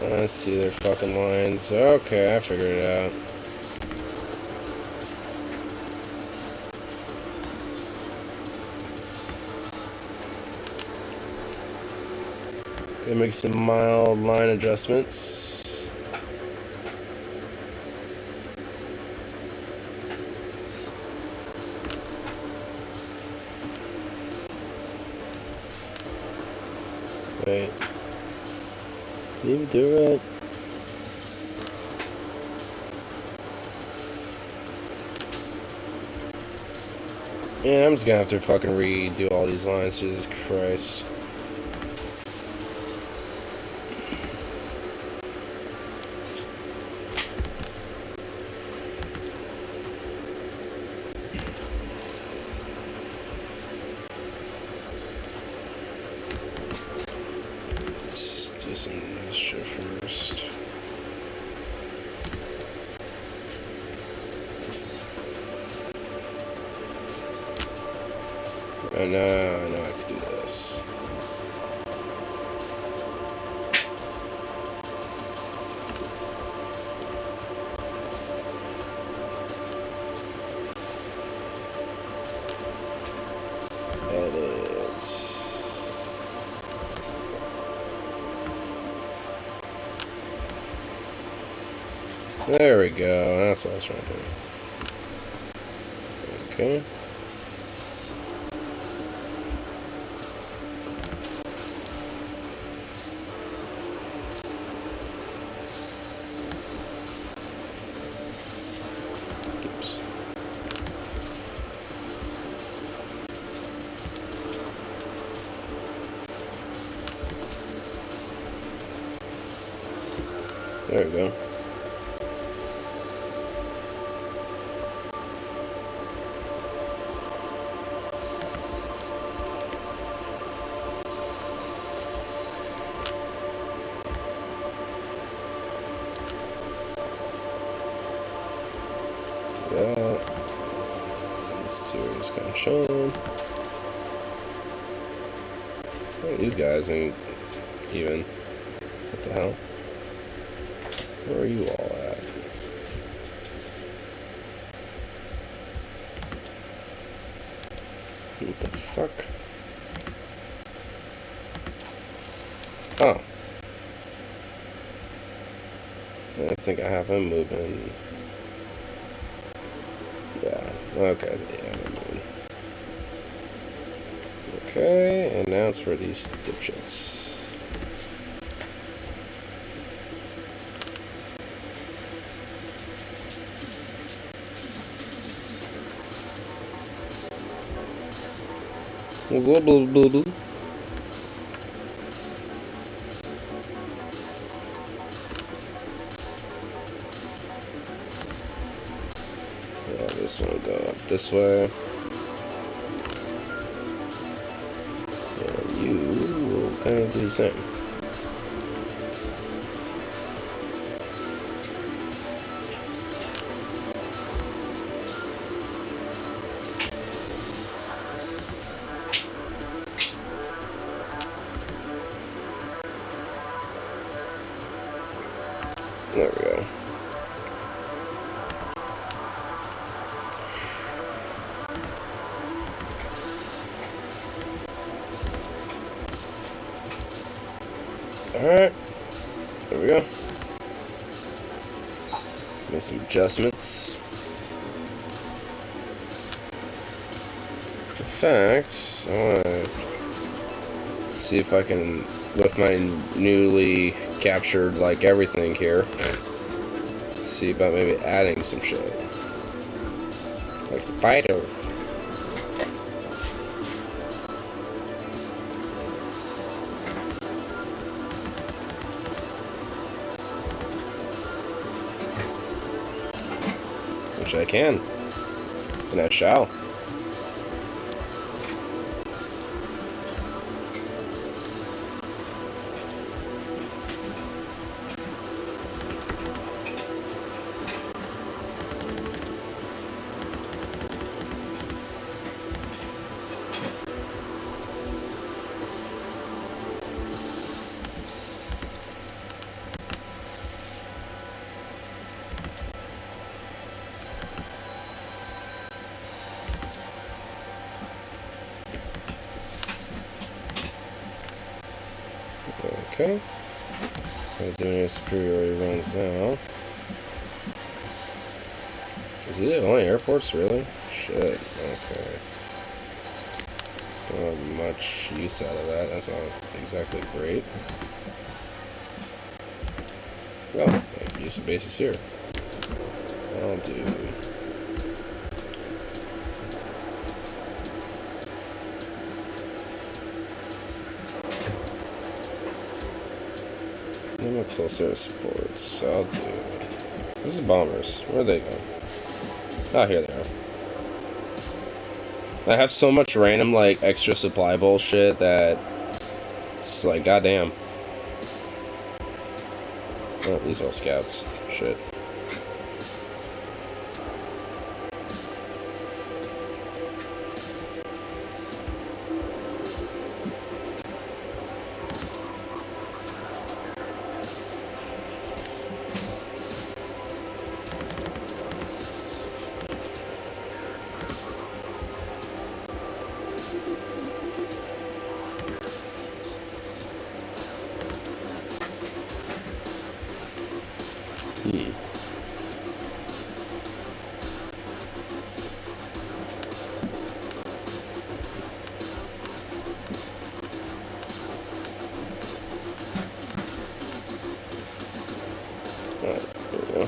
I see their fucking lines. Okay, I figured it out. Gonna make some mild line adjustments. Wait. Can you do it? Yeah, I'm just gonna have to fucking redo all these lines. Jesus Christ. Let's do some of this shit first. I know I can do this. Edit. There we go. That's what I was trying to do. Okay. Oops. There we go. That. These two are just kind of shown. Oh, these guys ain't even. What the hell? Where are you all at? What the fuck? Oh. I think I have him moving. Yeah, okay, yeah, I'm moving. Okay, and now it's for these dipshits. There's a little blah. Yeah, this one will go up this way. Yeah, you will kind of do the same. Alright. There we go. Make some adjustments. In fact, I want to see if I can, with my newly captured, like, everything here, see about maybe adding some shit. Like spiders. Which I can. And I shall. Okay. I'm doing any superiority runs now. Is he the only airports, really? Shit. Okay. Don't have much use out of that. That's not exactly great. Well, I can use some bases here. I'll do. I'm a closer supports, so I'll do. Where's the bombers? Where are they going? Oh, here they are. I have so much random, like, extra supply bullshit that it's like, goddamn. Oh, these are all scouts. Shit. Alright, there we go.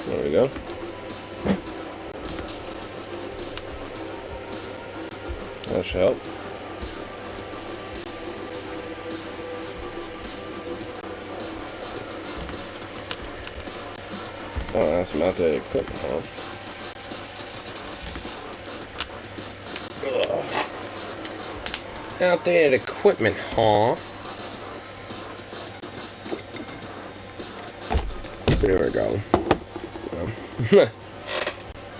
There we go. That should help. Oh, that's some outdated equipment, huh? Ugh. Outdated equipment, huh? There we go.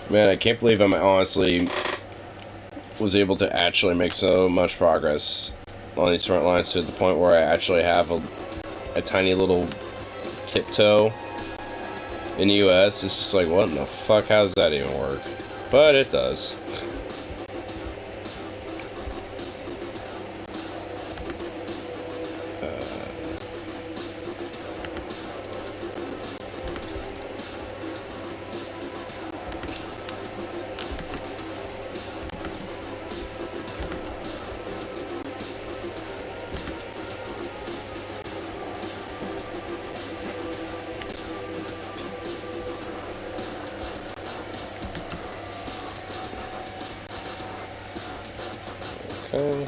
Man, I can't believe I'm honestly was able to actually make so much progress on these front lines to the point where I actually have a tiny little tiptoe in the US. It's just like, what in the fuck? How does that even work? But it does. Okay.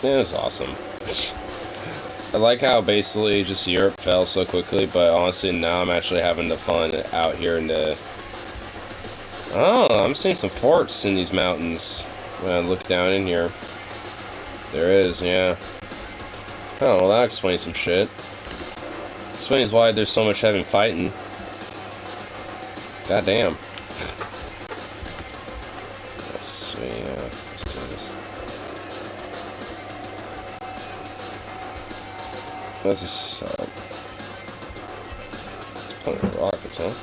Yeah, that's awesome. I like how basically just Europe fell so quickly, but honestly now I'm actually having the fun out here in the... Oh, I'm seeing some forts in these mountains when I look down in here. There is, yeah. Oh, well that explains some shit. Explains why there's so much heavy fighting. God damn. Let's do this. Let's just, plenty of rockets, huh?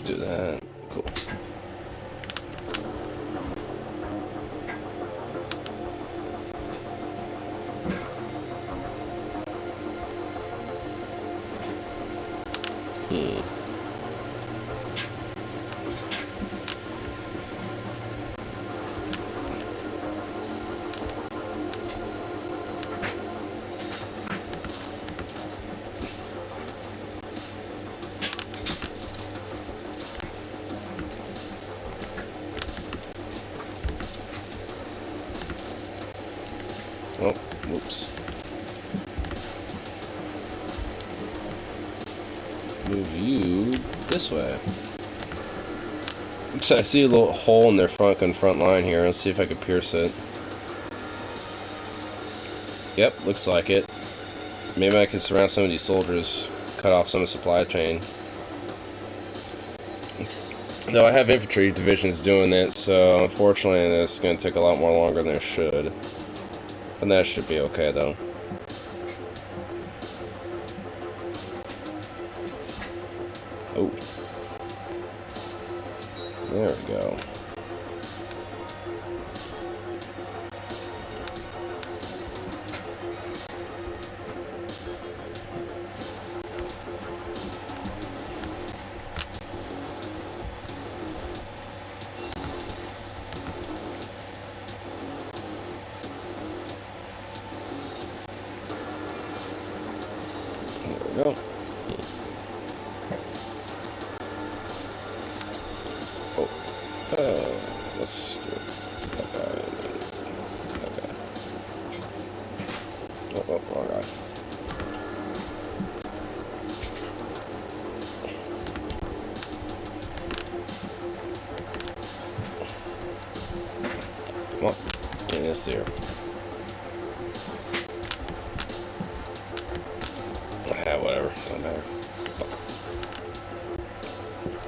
Do that. Cool. Oh, whoops. Move you this way. So I see a little hole in their front line here. Let's see if I can pierce it. Yep, looks like it. Maybe I can surround some of these soldiers, cut off some of the supply chain. Though I have infantry divisions doing it, so unfortunately it's going to take a lot more longer than it should. But that should be okay though. Oh. There we go. There we go. Let's do that guy. Okay. Oh, wrong guy. Come on. Get this here. Whatever. Doesn't matter. Fuck.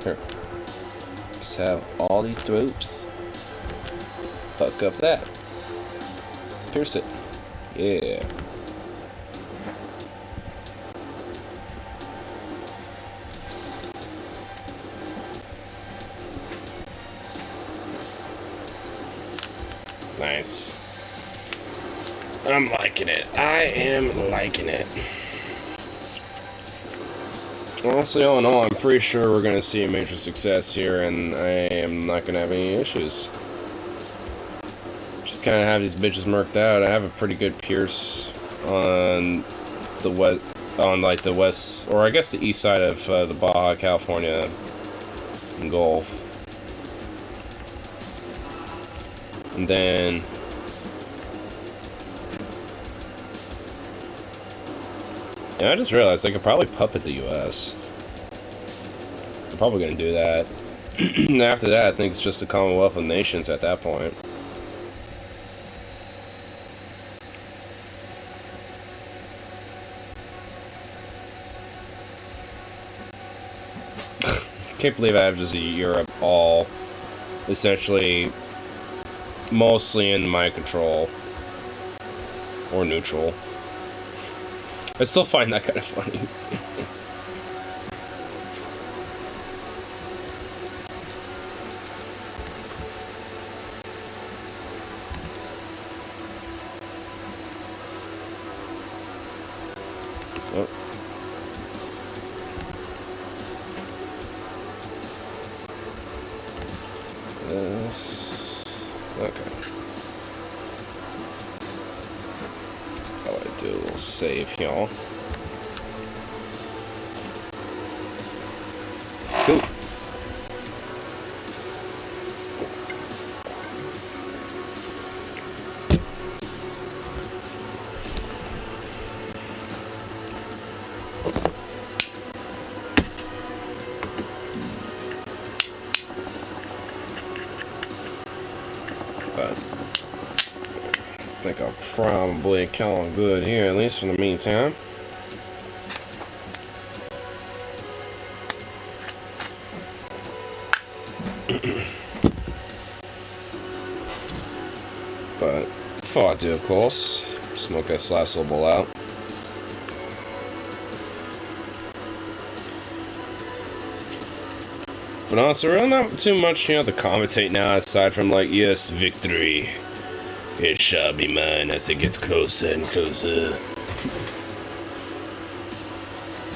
Here. Just have all these troops fuck up that. Pierce it. Yeah. Nice. I'm liking it. I am liking it. Honestly, all in all, I'm pretty sure we're going to see a major success here, and I am not going to have any issues. Just kind of have these bitches marked out. I have a pretty good pierce on the west, like the west, or I guess the east side of the Baja California Gulf. And then yeah, I just realized I could probably puppet the U.S. I'm probably going to do that. And after that, I think it's just the Commonwealth of Nations at that point. Can't believe I have just Europe all essentially mostly in my control or neutral. I still find that kind of funny. Oh. Do a little save here. Cool. But I think I'll probably call it good here, at least for the meantime. But before I do, of course, smoke this last little bowl out. But honestly, really not too much, to commentate now, aside from like, yes, victory. It shall be mine as it gets closer and closer.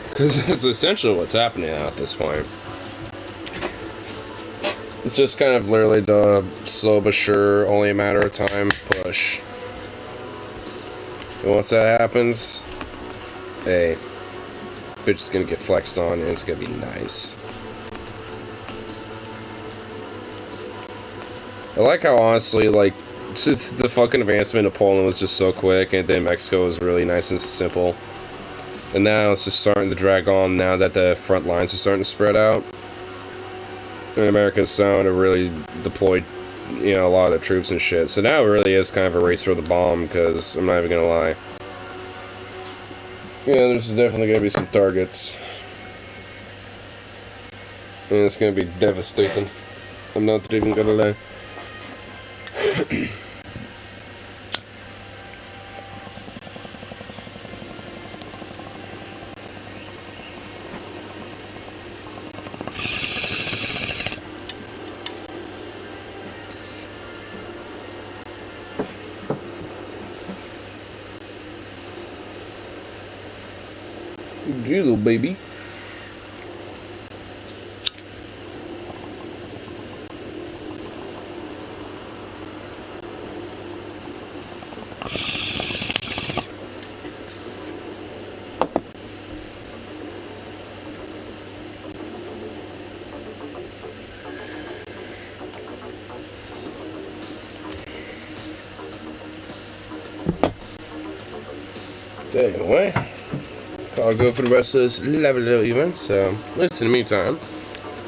Because that's essentially what's happening now at this point. It's just kind of literally the slow but sure, only a matter of time push. And once that happens, hey, bitch is gonna get flexed on and it's gonna be nice. I like how honestly, like, the fucking advancement of Poland was just so quick, and then Mexico was really nice and simple. And now it's just starting to drag on now that the front lines are starting to spread out. And America's starting to really deploy, a lot of their troops and shit. So now it really is kind of a race for the bomb, because I'm not even gonna lie. Yeah, there's definitely gonna be some targets. And it's gonna be devastating. I'm not even gonna lie. Little baby. Anyway, I'll go for the rest of this lovely little event. So, in the meantime,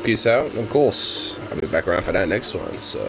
peace out. And of course, I'll be back around for that next one. So.